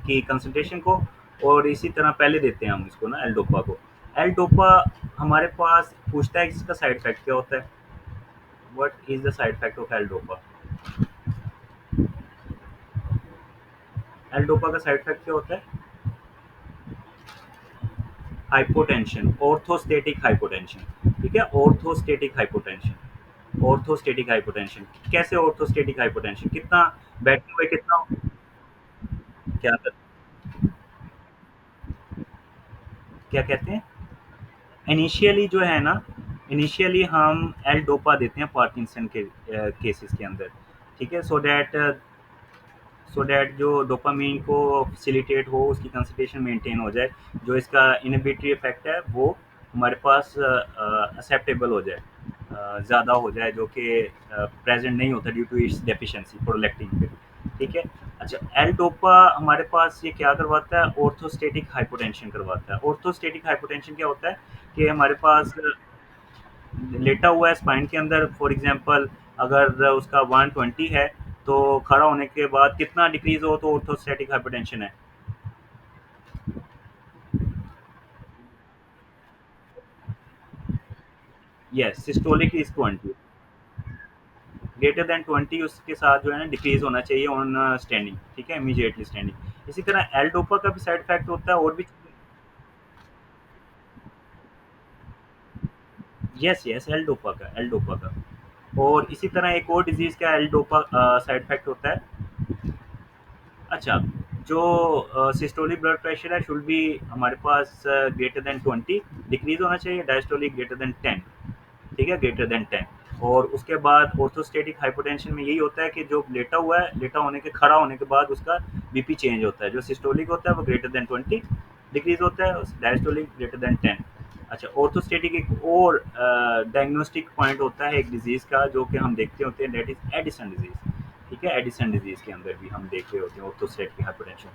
की कंसंट्रेशन को। और इसी तरह पहले देते हैं हम इसको ना, एल डोपा को। एल डोपा हमारे पास पूछता है कि इसका साइड इफेक्ट क्या होता है। What is the side effect of L dopa? L dopa का साइड इफेक्ट क्या होता है? Hypotension, orthostatic hypotension. ठीक है, ऑर्थोस्टेटिक हाइपोटेंशन। ऑर्थोस्टेटिक हाइपोटेंशन कैसे? ऑर्थोस्टेटिक हाइपोटेंशन कितना बैठे हुए कितना क्या क्या कहते हैं? इनिशियली जो है ना, इनिशियली हम एल डोपा देते हैं पार्किंसन के केसेस के अंदर। ठीक है, सो दैट जो डोपामीन को फैसिलिटेट हो, उसकी कंसंट्रेशन मेंटेन हो जाए, जो इसका इनहिबिटरी इफेक्ट है वो हमारे पास एक्सेप्टेबल हो जाए, ज़्यादा हो जाए, जो कि प्रेजेंट नहीं होता due to its deficiency prolactin पे। ठीक है। अच्छा, एल डोपा हमारे पास ये क्या करवाता है? ऑर्थोस्टेटिक हाइपोटेंशन करवाता है। ऑर्थोस्टेटिक हाइपोटेंशन क्या होता है कि हमारे पास लेटा हुआ है स्पाइन के अंदर, फॉर एग्जांपल अगर उसका 120 है, तो खड़ा होने के बाद कितना डिक्रीज हो तो ऑर्थोस्टैटिक हाइपरटेंशन है? Yes, systolic is 20, greater than 20 उसके साथ जो है ना डिक्रीज होना चाहिए ऑन स्टैंडिंग। ठीक है, इमीडिएटली स्टैंडिंग। इसी तरह एल डोपा का भी साइड इफेक्ट होता है और भी। यस यस, एल डोपा का, एल डोपा का। और इसी तरह एक और डिजीज का एल डोपा साइड इफेक्ट होता है। अच्छा, जो सिस्टोलिक ब्लड प्रेशर है शुड बी हमारे पास ग्रेटर देन 20, डिक्रीज होना चाहिए। Diastolic greater than 10। ठीक है, ग्रेटर देन 10। और उसके बाद ऑर्थोस्टेटिक हाइपोटेंशन में यही होता है कि जो लेटा हुआ है, लेटा होने के खड़ा होने के बाद उसका बीपी चेंज होता है। जो सिस्टोलिक होता है वो ग्रेटर देन 20 डिक्रीज होता है, डायस्टोलिक ग्रेटर देन 10। अच्छा, ऑर्थोस्टेटिक एक और डायग्नोस्टिक पॉइंट होता है एक डिजीज का, जो कि हम देखते होते हैं, दैट इज एडिसन डिजीज। ठीक है, एडिसन डिजीज के अंदर भी हम देख रहे होते हैं ऑर्थोस्टेटिक हाइपोटेंशन।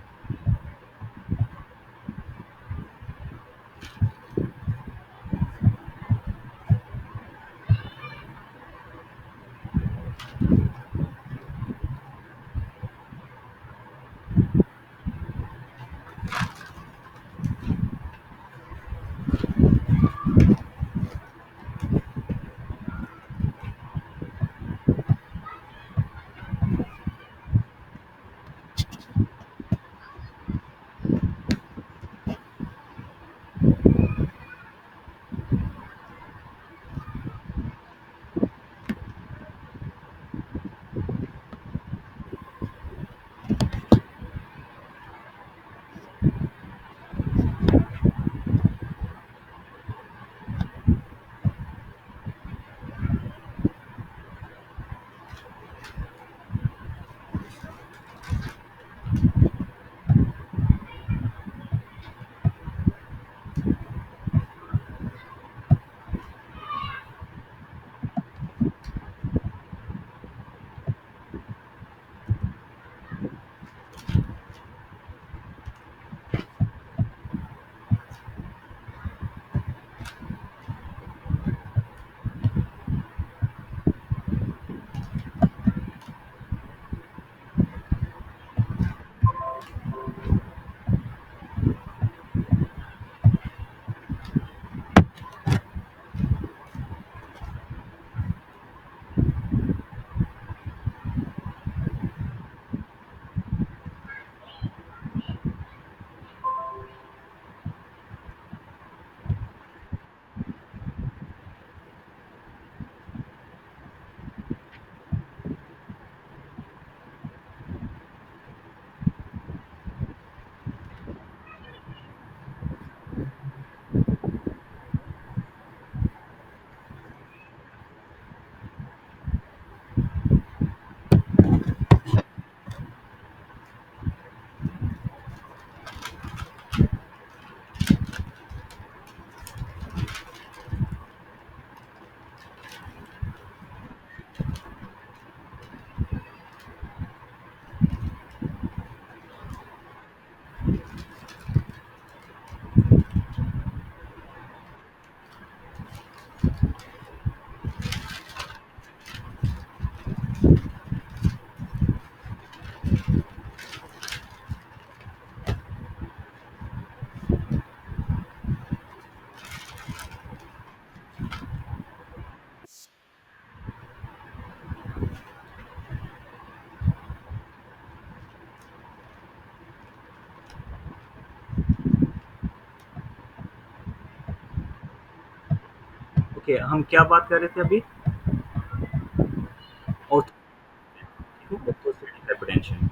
ओके, हम क्या बात कर रहे थे अभी? Orthostatic hypertension.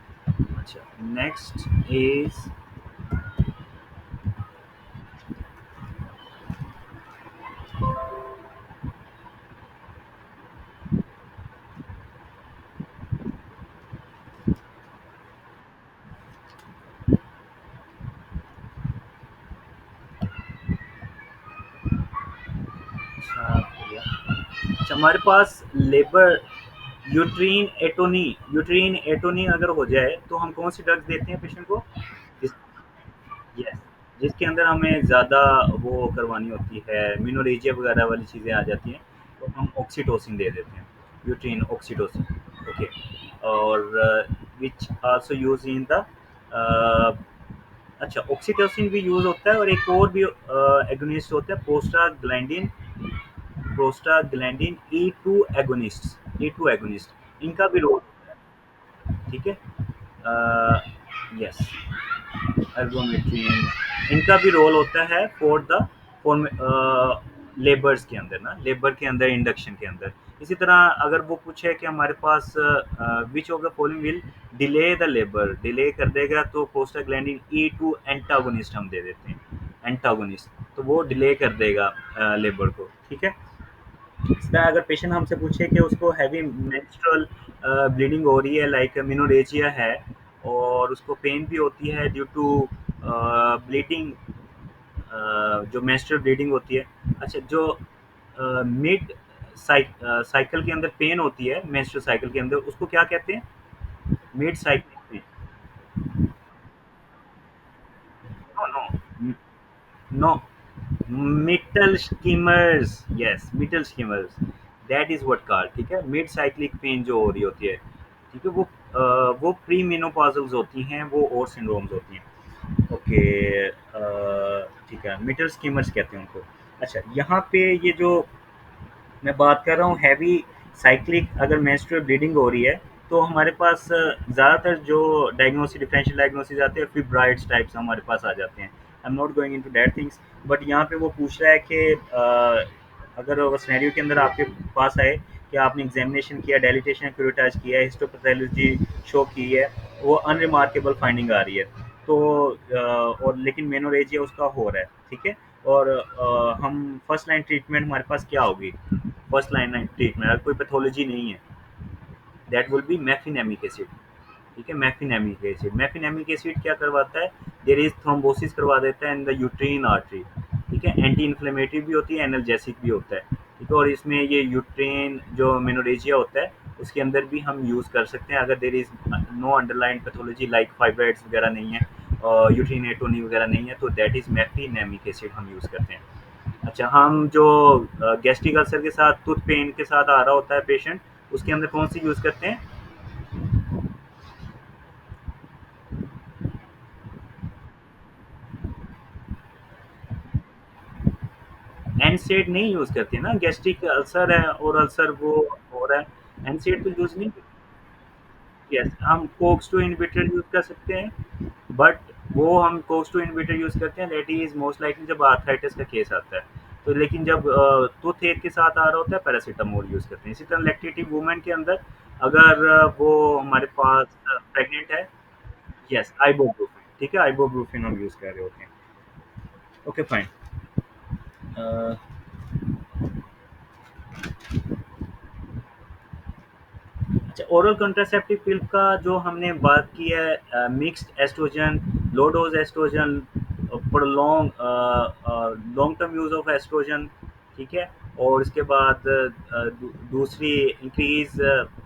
अच्छा, नेक्स्ट इज, अच्छा हमारे पास लेबर, यूट्रीन एटोनी अगर हो जाए तो हम कौन सी ड्रग्स देते हैं पेशेंट को? जिस यस, जिसके अंदर हमें ज़्यादा वो करवानी होती है, मेनोरेजिया वगैरह वाली चीज़ें आ जाती हैं, तो हम ऑक्सीटोसिन दे देते हैं, यूट्रीन ऑक्सीटोसिन। ओके। और which also use in the, अच्छा ऑक्सीटोसिन भी यूज होता है, और एक और भी एगोनिस्ट होता है, प्रोस्टाग्लैंडिन ई टू एगोनिस्ट, इनका भी रोल होता है। ठीक है। यस, एल्बोमेट्रिन, इनका भी रोल होता है फॉर द, फॉर लेबर्स के अंदर ना, लेबर के अंदर, इंडक्शन के अंदर। इसी तरह अगर वो पूछे कि हमारे पास which of the following will delay the labour, delay कर देगा, तो प्रोस्टाग्लैंडिन ई टू एंटागोनिस्ट हम दे देते हैं, एंटागोनिस्ट, तो वो डिले कर देगा लेबर को। ठीक है। इस तरह अगर पेशेंट हमसे पूछे कि उसको हैवी मेंस्ट्रुअल ब्लीडिंग हो रही है, लाइक मेनोरेजिया है, और उसको पेन भी होती है ड्यू टू ब्लीडिंग, जो मेंस्ट्रुअल ब्लीडिंग होती है। अच्छा, जो मिड साइकिल के अंदर पेन होती है, मेंस्ट्रुअल साइकिल के अंदर, उसको क्या कहते हैं? Mid cycle pain. No no no, mittelschmerz, yes mittelschmerz, that is what called. ठीक है, मिड साइक्लिक पेन जो हो रही होती है, ठीक है, वो प्री मेनोपॉजल्स होती हैं, वो और सिंड्रोम्स होती हैं। ओके। ठीक है, मिटल स्कीमर्स कहते हैं उनको। अच्छा, यहाँ पे ये जो मैं बात कर रहा हूँ हैवी साइक्लिक, अगर मेंस्ट्रुअल ब्लीडिंग हो रही है, तो हमारे पास ज़्यादातर जो डायग्नोसिस, डिफरेंशियल डायग्नोसिस आते हैं, फिब्राइड्स टाइप्स हमारे पास आ जाते हैं। I am not going into that things, but यहाँ पे वो पूछ रहा है कि अगर वो सिनेरियो के अंदर आपके पास आए कि आपने एग्जामिनेशन किया, डायलिटेशन क्यूरेटाज किया है, हिस्टोपैथोलॉजी शो की है, वो अनरिमार्केबल फाइंडिंग आ रही है, तो और लेकिन मेनोरेजिया उसका हो रहा है। ठीक है। और हम फर्स्ट लाइन ट्रीटमेंट हमारे पास क्या होगी? फर्स्ट लाइन ट्रीटमेंट अगर कोई पैथोलॉजी नहीं है, दैट विल बी मैफिनेमिक एसिड। ठीक है, मैफिनेमिक एसिड, मैफिनेमिक एसिड क्या करवाता है? देयर इज थ्रोम्बोसिस करवा देता है इन द यूट्रीन आर्टरी। ठीक है, एंटी इन्फ्लेमेटरी भी होती है, एनाल्जेसिक भी होता है। ठीक है, और इसमें ये यूट्रीन जो मेनोरेजिया होता है, उसके अंदर भी हम यूज़ कर सकते हैं, अगर there is no underline pathology like fibroids वगैरह नहीं है, और यूट्रीन एटोनी वगैरह नहीं है, तो दैट इज मैफिनेमिक एसिड हम यूज़ करते हैं। अच्छा, हम जो गैस्ट्रिक अल्सर के साथ, टूथ पेन के साथ आ रहा होता है पेशेंट, उसके अंदर कौन सी यूज़ करते हैं? एनसेड नहीं यूज़ करते ना, गैस्ट्रिक अल्सर है और अल्सर वो हो रहा है, एनसेड तो यूज़ नहीं। यस, हम कोक्स टू इनहिबिटर यूज़ कर सकते हैं, बट वो हम कोक्स टू इनहिबिटर यूज़ करते हैं दैट इज़ मोस्ट लाइकली जब आर्थराइटिस का केस आता है। तो लेकिन जब टूथ एक के साथ आ रहा होता है, पैरासिटामोल यूज़ करते हैं। इसी तरह लैक्टेटिव वुमेन के अंदर अगर वो हमारे पास प्रेग्नेंट है, यस आइबोप्रोफेन। ठीक है, आइबोप्रोफेन हम यूज़ कर रहे होते हैं। Okay fine. अच्छा, ओरल कंट्रासेप्टिव पिल का जो हमने बात की है, mixed oestrogen, low dose oestrogen, long term use of oestrogen. ठीक है। और इसके बाद दूसरी इंक्रीज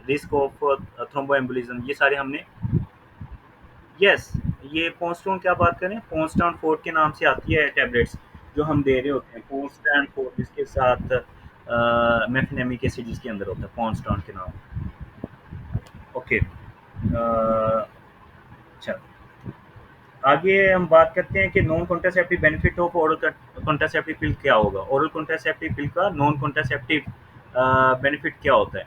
रिस्क ऑफ थ्रोम्बोएम्बोलिज्म, ये सारे हमने। यस, ये पोस्टोन क्या बात करें, पोस्टॉन फोर्ट के नाम से आती है टैबलेट्स, जो हम दे रहे होते हैं, पोस्टॉन फोर्ट, जिसके साथ मेफिनेमिक एसिड जिसके अंदर होता है, पोस्टॉन के नाम। ओके। अच्छा, आगे हम बात करते हैं कि non contraceptive benefit of oral contraceptive पिल क्या होगा। ओरल कॉन्ट्रासेप्टिव पिल का नॉन कॉन्ट्रासेप्टिव बेनिफिट क्या होता है?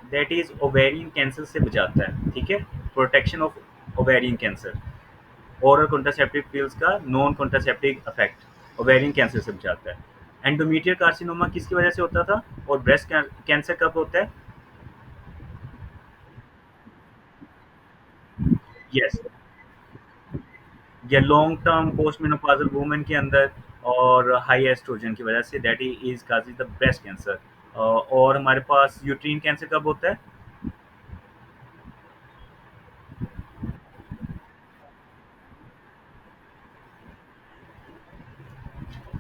दैट इज ओवेरियन कैंसर से बचाता है। ठीक है, protection of ovarian cancer. Oral contraceptive pills का non contraceptive effect ovarian cancer से बचाता है। एंडोमेट्रियल कार्सिनोमा किसकी वजह से होता था और ब्रेस्ट कैंसर कब होता है? यस, या long term post menopausal women के अंदर और हाई एस्ट्रोजन की वजह say that is causing the breast cancer. और हमारे पास यूट्रीन कैंसर कब होता है?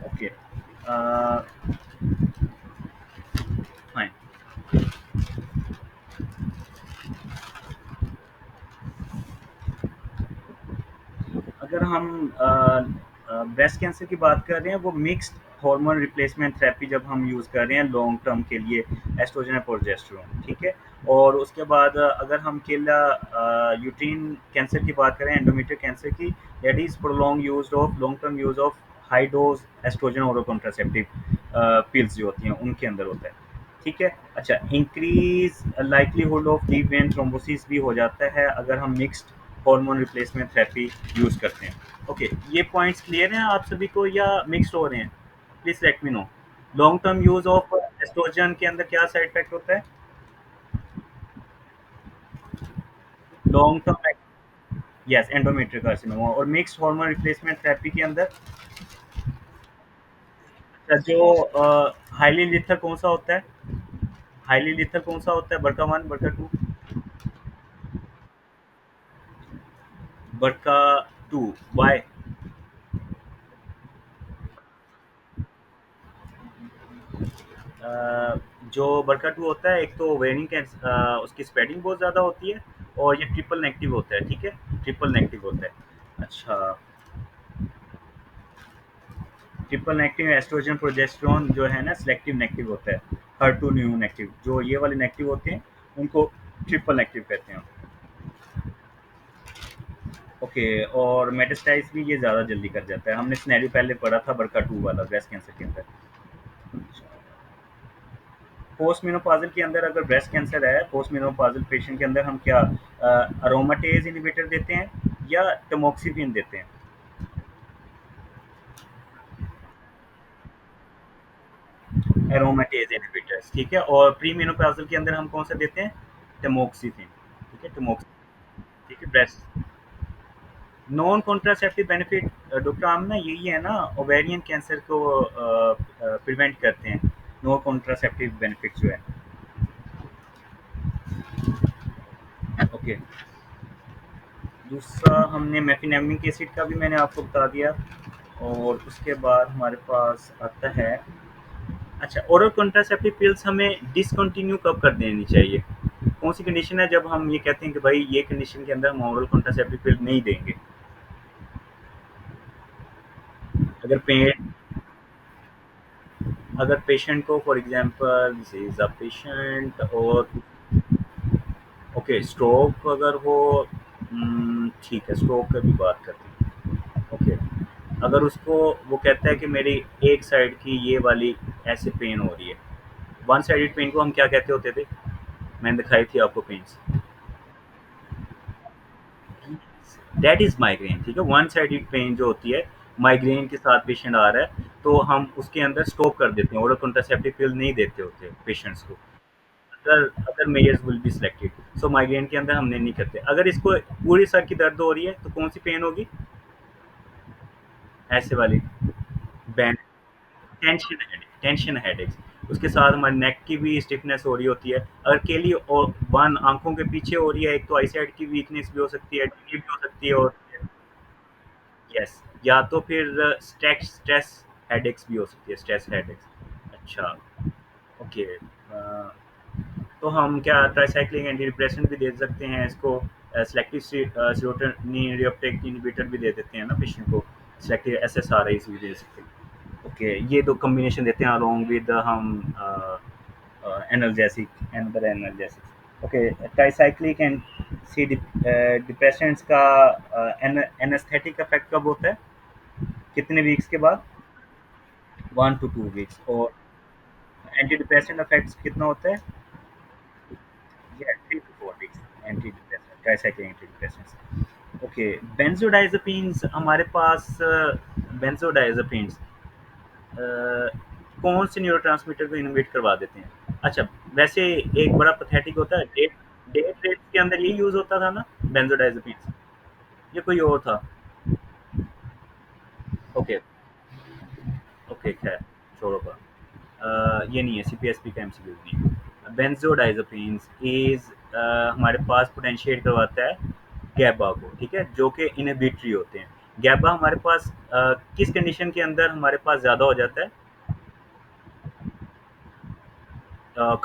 Okay, fine. अगर हम ब्रेस्ट कैंसर की बात कर रहे हैं, वो मिक्स्ड हार्मोन रिप्लेसमेंट थेरेपी जब हम यूज़ कर रहे हैं लॉन्ग टर्म के लिए, एस्ट्रोजन और प्रोजेस्टेरोन, ठीक है। और उसके बाद अगर हम केला यूट्रीन कैंसर की बात करें, एंडोमेट्रियल कैंसर की, that is prolong use of long term use of high dose oestrogen और कॉन्ट्रासेप्टिव पिल्स जो होती हैं उनके अंदर होता है, ठीक है। अच्छा, increase likelihood of deep vein thrombosis भी हो जाता है अगर हम mixed hormone replacement therapy use करते हैं। ओके, ये पॉइंट्स क्लियर हैं आप सभी को या मिक्स्ड हो रहे हैं? Please let me know. Long term use of oestrogen के अंदर क्या साइड इफेक्ट होता है? Long term, yes, endometrial carcinoma. और मिक्स्ड हार्मोन रिप्लेसमेंट थेरेपी के अंदर जो हाईली लिथल कौन सा होता है? हाईली लिथल कौन सा होता है? बड़का वन, बड़का टू? बड़का टू, वाई? जो बड़का टू होता है, एक तो ओवेरियन कैंसर, उसकी स्प्रेडिंग बहुत ज़्यादा होती है, और ये ट्रिपल नेगेटिव होता है, ठीक है, ट्रिपल नेगेटिव होता है। अच्छा, ट्रिपल नेगेटिव एस्ट्रोजन प्रोजेस्टेरोन जो है ना, सिलेक्टिव नेगेटिव होता है। हर टू न्यू नेगेटिव, जो ये वाले नेगेटिव होते हैं उनको ट्रिपल नेगेटिव कहते हैं। ओके, और मेटास्टाइज भी ये ज़्यादा जल्दी कर जाता है। हमने सिनेरियो पहले पढ़ा था बड़का टू वाला ब्रेस्ट कैंसर के अंदर। पोस्ट मेनोपॉज़ल के अंदर अगर ब्रेस्ट कैंसर है, पोस्ट मेनोपॉज़ल पेशेंट के अंदर हम क्या अरोमाटेज इनहिबिटर देते हैं या टमोक्सिफिन देते हैं? एरोमाटेज इनहिबिटर्स, ठीक है। और प्री मेनोपॉज़ल के अंदर हम कौन सा देते हैं? टमोक्सिफिन, ठीक है, टमोक्सिफिन, ठीक है। Breast non contraceptive benefit doctor Amna यही है ना, ओवेरियन कैंसर को प्रिवेंट करते हैं, नो कॉन्ट्रासेप्टिव बेनिफिट जो है। ओके, दूसरा हमने मेफिनेमिक एसिड का भी मैंने आपको बता दिया। और उसके बाद हमारे पास आता है, अच्छा, ओरल कॉन्ट्रासेप्टिव पिल्स हमें डिसकंटिन्यू कब कर देनी चाहिए? कौन सी कंडीशन है जब हम ये कहते हैं कि भाई ये कंडीशन के अंदर हम ओरल कॉन्ट्रासेप्टिव पिल नहीं देंगे? अगर पे अगर पेशेंट को for example this is a patient, और ओके, स्ट्रोक अगर हो, ठीक है, स्ट्रोक की भी बात करते हैं। ओके, अगर उसको वो कहता है कि मेरी एक साइड की ये वाली ऐसे पेन हो रही है, वन साइडेड पेन को हम क्या कहते होते थे? मैंने दिखाई थी आपको पेन्स, दैट इज माइग्रेन, ठीक है। वन साइडेड पेन जो होती है, माइग्रेन के साथ पेशेंट आ रहा है, तो हम उसके अंदर स्टॉप कर देते हैं, और कॉन्ट्रासेप्टिव पिल नहीं देते होते पेशेंट्स को। Other other measures will be selected, so migraine के अंदर हमने नहीं करते। अगर इसको पूरी सर की दर्द हो रही है तो कौन सी पेन होगी? ऐसे वाली, बैंड, टेंशन हेडेक। उसके साथ हमारे नेक की भी स्टिफनेस हो रही होती है। अगर केली और वन आंखों के पीछे हो रही है, एक तो आई साइड की वीकनेस भी हो सकती है, टीवी भी हो सकती है, और यस, या तो फिर स्ट्रेस स्ट्रेस हेडेक्स भी हो सकती है, स्ट्रेस हेडेक्स। अच्छा, ओके, तो हम क्या ट्राइसाइक्लिक एंटी डिप्रेसेंट भी दे सकते हैं इसको? सेलेक्टिव सीरोटोनिन रीअपटेक इनहिबिटर भी दे देते हैं ना पेशेंट को, सेलेक्टिव एसएसआरआईज भी दे सकते हैं। ओके, ये दो कॉम्बिनेशन देते हैं अलोंग विद हम analgesic, another analgesic. Okay, tricyclic antidepressants का एनेस्थेटिक इफेक्ट कब होता है? कितने वीक्स के बाद? 1 to 2 वीक्स। और एंटी डिप्रेसेंट इफेक्ट्स कितना होता है? Yeah, 3 to 4 weeks. Antidepressant, tricyclic antidepressants. Okay, benzodiazepines हमारे पास बेंजोडाइज़ेपिन्स कौन से न्यूरोट्रांसमीटर को इनहिबिट करवा देते हैं? अच्छा, वैसे एक बड़ा पैथेटिक होता है, डे डे ट्रेड्स के अंदर ये यूज़ होता था ना बेंजोडाइज़ेपिन्स, ये कोई और था? ओके, ओके, खैर छोड़ो बात। ये नहीं है, सीपीएसपी का एमसीक्यू नहीं है। बेंजोडाइज़ेपिन्स इज़ हमारे पास पोटेंशिएट करवाता है गैबा को, ठीक है? जो कि इनहिबिटरी होते हैं। गैबा हमारे पास किस कंडीशन के अंदर हमारे पास ज़्यादा हो जाता है,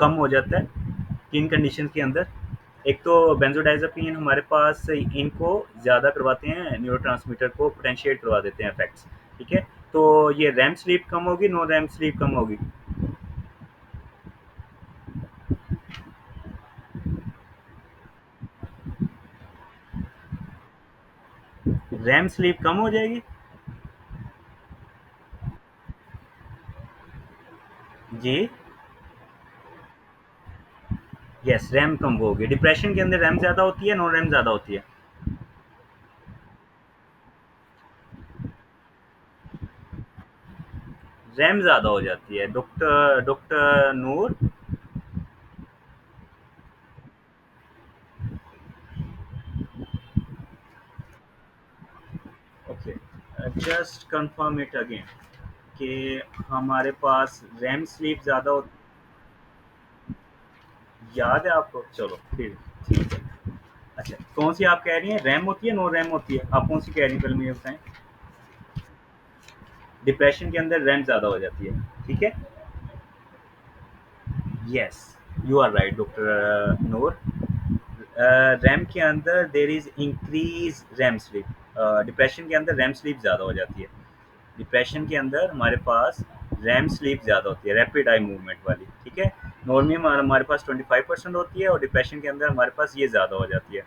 कम हो जाता है? किन कंडीशंस के अंदर? एक तो बेंजोडाइज़ेपिन हमारे पास इनको ज़्यादा करवाते हैं, न्यूरोट्रांसमीटर को पोटेंशिएट करवा देते हैं इफेक्ट्स, ठीक है? तो ये रैम स्लीप कम होगी, नो रैम स्लीप कम होगी? रैम स्लीप कम हो जाएगी? जी, यस, रैम कम होगी। डिप्रेशन के अंदर रैम ज़्यादा होती है, नो रैम ज़्यादा होती है? रैम ज़्यादा हो जाती है। Doctor doctor Noor? Okay, just confirm it again कि हमारे पास रैम स्लीप ज़्यादा हो। याद है आपको? चलो फिर ठीक है। अच्छा, कौन सी आप कह रही हैं, रैम होती है, नो रैम होती है? आप कौन सी कह रही हैं, पहले मुझे बताएं। डिप्रेशन के अंदर रैम ज़्यादा हो जाती है, ठीक है? Yes, you are right doctor Noor. REM के अंदर there is increase REM sleep, depression के अंदर रैम स्लीप ज़्यादा हो जाती है। डिप्रेशन के अंदर हमारे पास रैम स्लीप ज़्यादा होती है, रैपिड आई मूवमेंट वाली, ठीक है? नॉर्मली हमारे पास 25% होती है और डिप्रेशन के अंदर हमारे पास ये ज़्यादा हो जाती है।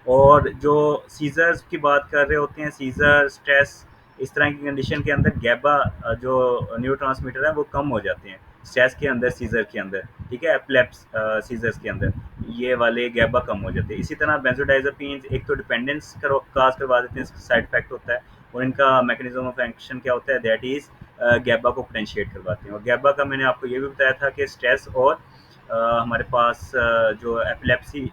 और जो सीजर्स की बात कर रहे होते हैं, सीजर, स्ट्रेस, इस तरह की कंडीशन के अंदर गैबा जो न्यूरोट्रांसमीटर है वो कम हो जाते हैं स्ट्रेस के अंदर, सीजर के अंदर, ठीक है? एपिलेप्स सीजर्स के अंदर ये वाले गैबा कम हो जाते हैं। इसी तरह बेंजोडाइज़ेपिन्स एक तो डिपेंडेंस काज करवा देते हैं, साइड इफेक्ट होता है। और इनका मैकेनिज्म ऑफ एक्शन क्या होता है, दैट इज़ गैबा को पोटेंशिएट करवाते हैं। और गैबा का मैंने आपको ये भी बताया था कि स्ट्रेस और हमारे पास जो एपिलेप्सी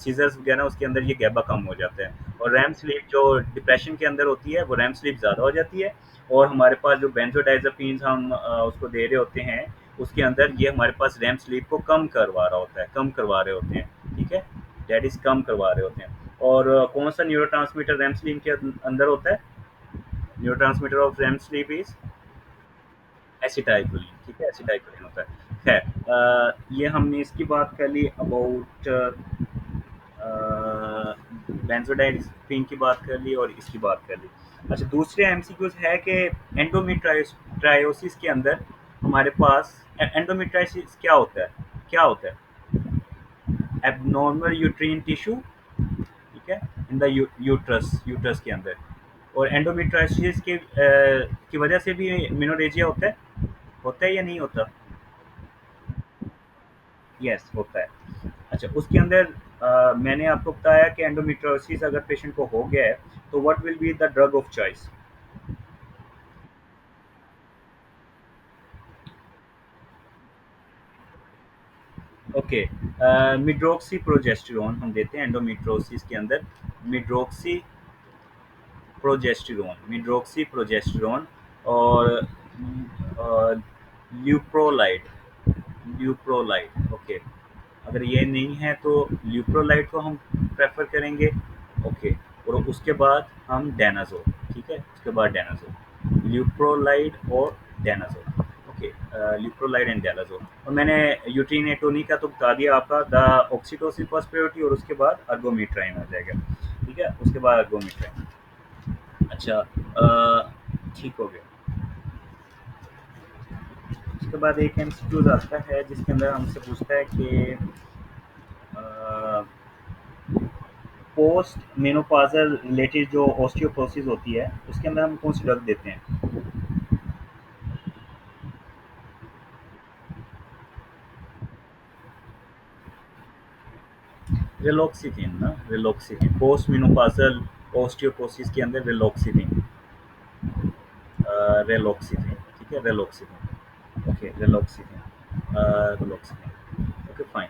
सीजर्स वगैरह उसके अंदर ये गैबा कम हो जाता है। और रैम स्लीप जो डिप्रेशन के अंदर होती है वो रैम स्लीप ज़्यादा हो जाती है। और हमारे पास जो बेंजोडाइज़ेपिन्स हम उसको दे रहे होते हैं, उसके अंदर ये हमारे पास रैम स्लीप को कम करवा रहा होता है, कम करवा रहे होते हैं, ठीक है? दैट इज़ कम करवा रहे होते हैं। और कौन सा न्यूरोट्रांसमीटर रैम स्लीप के अंदर होता है? Neurotransmitter of REM sleep is acetylcholine, ठीक है? एसिटाइलकोलिन होता है। खैर, ये हमने इसकी बात कर ली अबाउट बेंजोडाइज़ेपिन की बात कर ली और इसकी बात कर ली। अच्छा, दूसरे एमसीक्यूज है कि एंडोमेट्रायोसिस के अंदर हमारे पास एंडोमेट्रायोसिस क्या होता है? क्या होता है? एबनॉर्मल यूट्रीन टिश्यू, ठीक है? इन द यूट्रस, यूट्रस के अंदर। और एंडोमेट्रायोसिस की वजह से भी मेनोरेजिया होता है या नहीं होता? यस, होता है। अच्छा, उसके अंदर मैंने आपको बताया कि एंडोमेट्रियोसिस अगर पेशेंट को हो गया है तो what will be the drug of choice? Okay, medroxyprogesterone हम देते हैं एंडोमेट्रियोसिस के अंदर। मिड्रोक्सी मिड्रोक्सी प्रोजेस्टेरोन और ल्यूप्रोलाइड, ल्यूप्रोलाइड, ओके। अगर ये नहीं है तो ल्यूप्रोलाइड को हम प्रेफर करेंगे, ओके। और उसके बाद हम डेनाजोल, ठीक है? उसके बाद डेनाजोल, ल्यूप्रोलाइड और डेनाजोल, ओके। ल्यूप्रोलाइड एंड डेनाजोल। और मैंने यूट्रीन एटोनी का तो बता दिया आपका, द ऑक्सीटोसिन फर्स्ट प्रायोरिटी, और उसके बाद अर्गोमेट्राइन आ जाएगा, ठीक है? उसके बाद अर्गोमेट्राइन। अच्छा, ठीक हो गया। उसके बाद एक एमसीक्यूज आता है जिसके अंदर हमसे पूछता है कि पोस्ट मेनोपाजल रिलेटेड जो ऑस्टियोपोरोसिस होती है उसके अंदर हम कौन सी ड्रग देते हैं? रिलोक्सिथिन ना, रिलोक्सिथिन पोस्ट मेनोपाजल ओस्टियोपोरोसिस के अंदर रेलॉक्सिफिन, रेलॉक्सिफिन, ठीक है, रेलॉक्सिफिन, ओके, रेलॉक्सिफिन, रेलॉक्सिफिन, ओके, फाइन।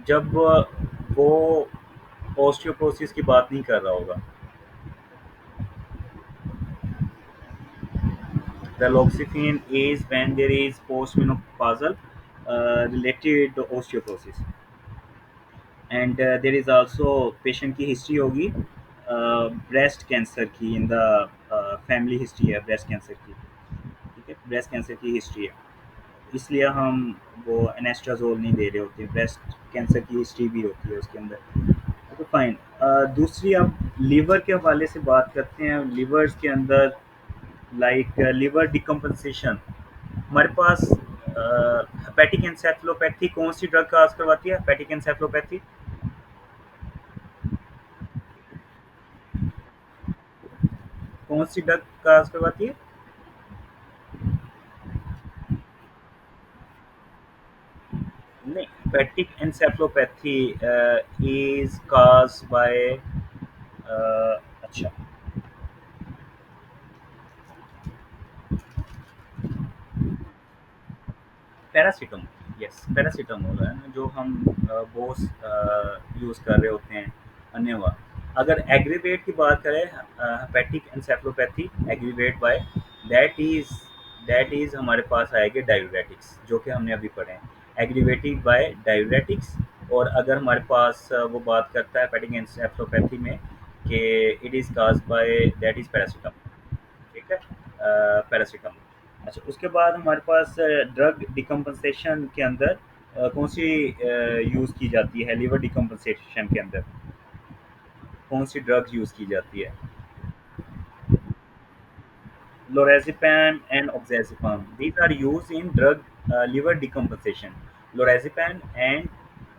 जब वो ओस्टियोपोरोसिस की बात नहीं कर रहा होगा, raloxifene is when there is postmenopausal related osteoporosis, and there is also patient की हिस्ट्री होगी ब्रेस्ट कैंसर की, इन द फैमिली हिस्ट्री है ब्रेस्ट कैंसर की, ठीक है, ब्रेस्ट कैंसर की हिस्ट्री है, इसलिए हम वो एनेस्ट्राजोल नहीं दे रहे होते, ब्रेस्ट कैंसर की हिस्ट्री भी होती है उसके अंदर, तो फाइन। दूसरी अब लीवर के हवाले से बात करते हैं, लीवर्स के अंदर लाइक लिवर डिकम्पनसेशन, हमारे पास हेपेटिक एनसेफेलोपैथी कौन सी ड्रग काज करवाती है, हेपेटिक एनसेफेलोपैथी कौन सी ड्रग काज करवाती है? नहीं, hepatic encephalopathy is cause by, अच्छा, पैरासीटामोल, यस, पैरासीटामोल है ना जो हम बोस यूज़ कर रहे होते हैं, अन्य हुआ। अगर एग्रीवेट की बात करें, hepatic encephalopathy aggravate by, that is that is हमारे पास आएंगे डायूरेटिक्स, जो कि हमने अभी पढ़े हैं, एग्रीवेटेड बाय डायूरेटिक्स। और अगर हमारे पास वो बात करता है हेपेटिक एनसेफेलोपैथी में कि it is cause by, that is paracetamol, ठीक है, पैरासीटामोल। अच्छा, उसके बाद हमारे पास ड्रग डिकम्पनसेशन के अंदर कौन सी यूज़ की जाती है, लीवर डिकम्पनसेशन के अंदर कौन सी ड्रग यूज़ की जाती है? Lorazepam and oxazepam. These are used in drug liver decomposition. Lorazepam and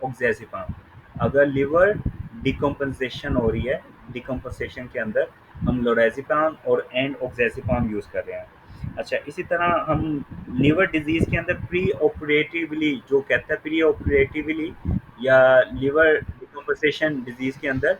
oxazepam. अगर लिवर डिकम्पनसेशन हो रही है, डिकम्पनसेशन के अंदर हम लोराजिपाम और एंड ऑक्जेसिपाम यूज़ कर रहे हैं। अच्छा, इसी तरह हम लिवर डिजीज़ के अंदर प्री ऑपरेटिवली, जो कहता है प्री ऑपरेटिवली या लिवर डिकम्पनसेशन डिजीज़ के अंदर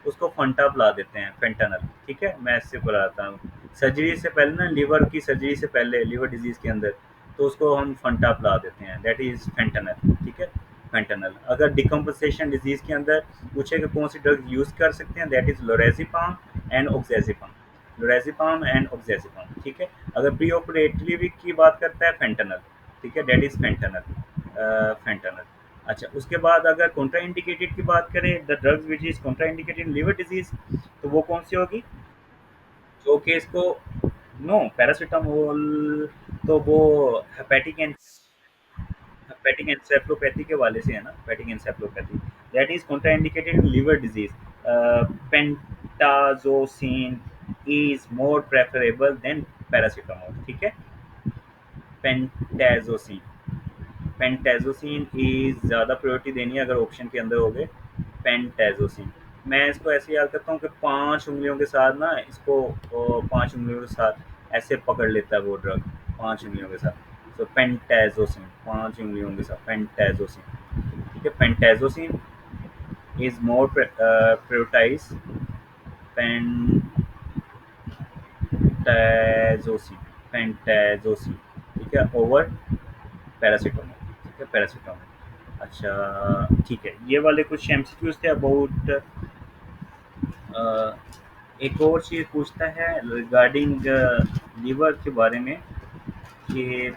उसको फंटा पिला देते हैं, फेंटानल, ठीक है, मैं इससे बताता हूँ। सर्जरी से पहले ना, लिवर की सर्जरी से पहले लिवर डिजीज़ के अंदर, तो उसको हम फंटा पिला देते हैं, दैट इज़ फेंटानल, ठीक है, फेंटानल। अगर डिकम्पोजिशन डिजीज़ के अंदर पूछे कि कौन सी ड्रग यूज़ कर सकते हैं, दैट इज़ लोराज़ेपाम एंड ऑक्सीजेपाम, लोराज़ेपाम एंड ऑक्सीजेपाम, ठीक है। अगर प्री ऑपरेटिव की बात करता है, फेंटानल, ठीक है, दैट इज़ फेंटानल, फेंटानल। अच्छा, उसके बाद अगर कॉन्ट्रा इंडिकेटेड की बात करें, the drugs which is Contra indicated in liver disease, तो वो कौन सी होगी? जो कि इसको, नो, पैरासिटामोल तो वो हेपेटिक एंड हेपेटिक एन्सेफेलोपैथी के वाले से है ना, hepatic encephalopathy, that is contraindicated in liver disease. Pentazocine is more preferable than paracetamol, ठीक है, पेंटाजोसिन, पेंटाजोसिन इज ज़्यादा प्रायोरिटी देनी है अगर ऑप्शन के अंदर हो गए, पेंटाजोसिन। मैं इसको ऐसे याद करता हूँ कि 5 उँगलियों के साथ ना इसको, 5 उँगलियों के साथ ऐसे पकड़ लेता है वो ड्रग, 5 उँगलियों के साथ। तो पेंटाजोसिन, 5 उँगलियों के साथ पेंटाजोसिन, ठीक है, pentazocine is more prioritise, pentazocine, pentazocine, ठीक है, ओवर पैरासिटामोल, ठीक है, पैरासिटामोल। अच्छा, ठीक है, ये वाले कुछ एमसीक्यूज थे अबाउट। एक और चीज़ पूछता है रिगार्डिंग लीवर के बारे में कि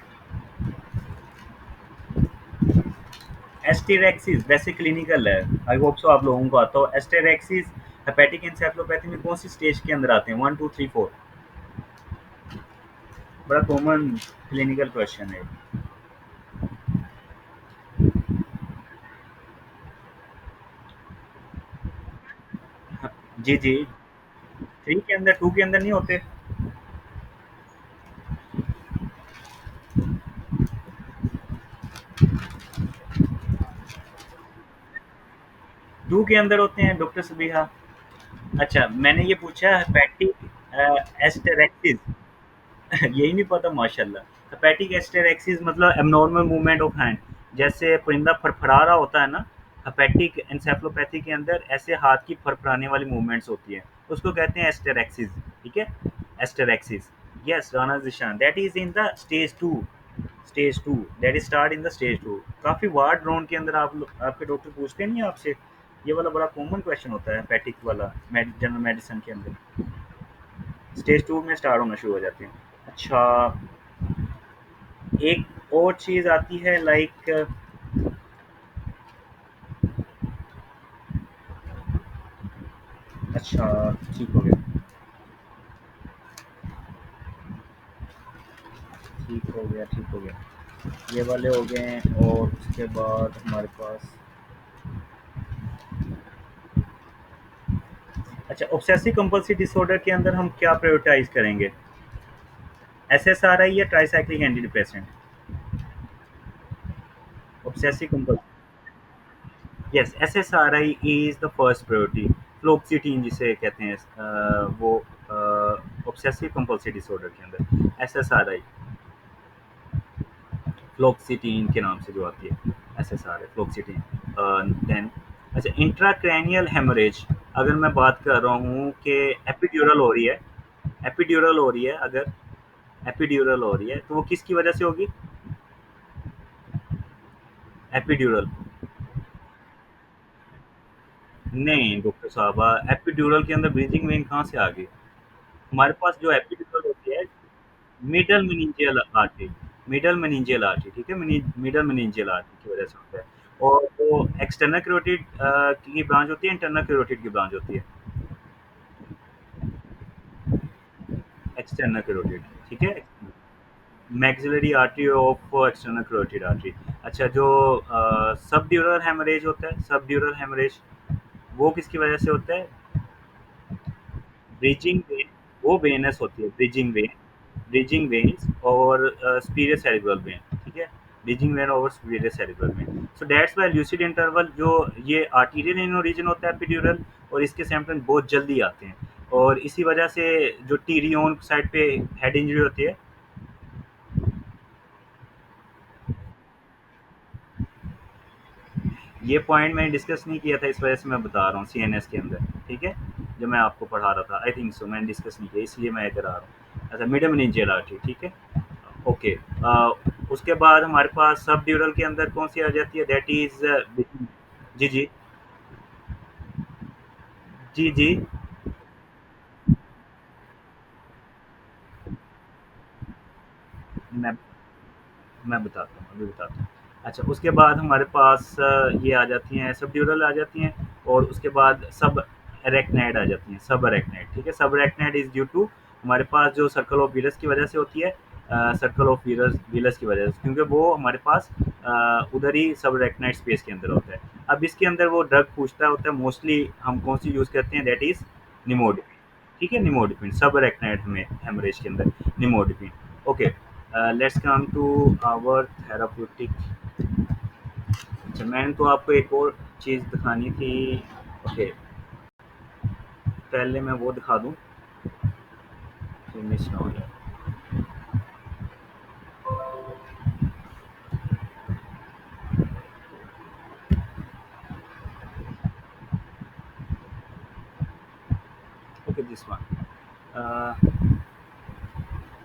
एस्टेरेक्सिस, वैसे क्लिनिकल है, आई होप सो आप लोगों को आता हो, एस्टेरेक्सिस हेपेटिक एन्सेफेलोपैथी में कौन सी स्टेज के अंदर आते हैं, 1 2 3 4? बड़ा कॉमन क्लिनिकल क्वेश्चन है। हाँ, जी जी, 3 के अंदर, 2 के अंदर नहीं होते, 2 के अंदर होते हैं डॉक्टर सबिहा। अच्छा, मैंने ये पूछा हेपेटिक एस्टेरेक्सिस, यही नहीं पता माशाल्लाह। हेपेटिक एस्टेरेक्सिस मतलब एब्नॉर्मल मूवमेंट ऑफ हैंड, जैसे परिंदा फड़फड़ा रहा होता है ना, हेपेटिक एन्सेफलोपैथी के अंदर ऐसे हाथ की फरफराने वाली मूवमेंट्स होती है, उसको कहते हैं एस्टेरेक्सिस। ठीक है, asterixis. Yes Rana Zeeshan, that is in the stage two. Stage two, that is start in the stage two. काफ़ी वार्ड राउंड के अंदर आपके डॉक्टर पूछते नहीं है आपसे, ये वाला बड़ा कॉमन क्वेश्चन होता है हेपेटिक वाला जनरल मेडिसिन के अंदर। स्टेज टू में स्टार्ट होना शुरू हो जाते हैं। अच्छा, एक और चीज़ आती है लाइक, अच्छा ठीक हो गया, ठीक हो गया, ठीक हो गया। ये वाले हो गए हैं, और उसके बाद हमारे पास, अच्छा ऑब्सेसिव कंपल्सिव डिसऑर्डर के अंदर हम क्या प्रायोरिटाइज करेंगे, एसएसआरआई या tricyclic antidepressant? Obsessive compulsive, yes SSRI is the first priority. Fluoxetine जिसे कहते हैं, वो ऑब्सेसिव कंपल्सिव डिसऑर्डर के अंदर एसएसआरआई, फ्लोक्सिटीन के नाम से जो आती है, एसएसआरआई फ्लोक्सिटीन। देन अच्छा, इंट्राक्रैनियल हेमरेज, अगर मैं बात कर रहा हूँ कि एपिड्यूरल हो रही है, एपिड्यूरल हो रही है, अगर एपिड्यूरल हो रही है तो वो किसकी वजह से होगी? एपिड्यूरल, नहीं डॉक्टर साहब, एपिड्यूरल के अंदर ब्रीदिंग वेन कहाँ से आ गई? हमारे पास जो एपिड्यूरल होती है, middle meningeal artery, middle meningeal artery, ठीक है, मिडल मेनिंजियल आर्टरी की वजह से होता है। और वो एक्सटर्नल कैरोटिड की ब्रांच होती है, इंटरनल कैरोटिड की ब्रांच होती है, एक्सटर्नल कैरोटिड, ठीक है, maxillary artery of external carotid artery. अच्छा, जो सब ड्यूरल हेमरेज होता है, सब ड्यूरल हेमरेज, वो किसकी वजह से होता है? ब्रिजिंग वेन, वो वेनस होती है, ब्रिजिंग वेन, ब्रिजिंग वेन्स और सुपीरियर सेरेब्रल वेन, ठीक है, ब्रिजिंग वेन और superior cerebral when. So that's why lucid interval, जो ये आर्टीरियल इन ओरिजिन होता है एपिड्यूरल, और इसके सिम्पटम्स बहुत जल्दी आते हैं, और इसी वजह से जो टीरियन साइड पे हेड इंजरी होती है, ये पॉइंट मैंने डिस्कस नहीं किया था, इस वजह से मैं बता रहा हूँ सीएनएस के अंदर, ठीक है, जो मैं आपको पढ़ा रहा था, आई थिंक सो मैंने डिस्कस नहीं किया, इसलिए मैं इधर आ रहा हूँ। अच्छा, मिडल मेनिंजियल आर्टरी, ठीक है, ओके। उसके बाद हमारे पास सब ड्यूरल के अंदर कौन सी आ जाती है, दैट इज, जी जी, जी जी, मैं मैं बताता हूँ, अभी बताता हूँ। अच्छा, उसके बाद हमारे पास ये आ जाती हैं, सब ड्यूरल आ जाती हैं, और उसके बाद सब अरेक्नाइड आ जाती हैं, सब अरेक्नाइड, ठीक है, सब अरेक्नाइड इज ड्यू टू, हमारे पास जो सर्कल ऑफ व्हीलस की वजह से होती है, सर्कल ऑफ व्हीलस व्हीलस की वजह से, क्योंकि वो हमारे पास उधर ही सब अरेक्नाइड स्पेस के अंदर होता है। अब इसके अंदर वो ड्रग पूछता होता है, मोस्टली हम कौन सी यूज़ करते हैं, दैट इज निमोडिपिन, ठीक है, निमोडिपिन सब अरेक्नाइड में हेमरेज के अंदर, nimodipine, okay. Let's come to our therapeutic. अच्छा, मैंने तो आपको एक और चीज़ दिखानी थी, ओके, पहले मैं वो दिखा दूँ फिर मिस ना हो जाए। ओके, दिस वन,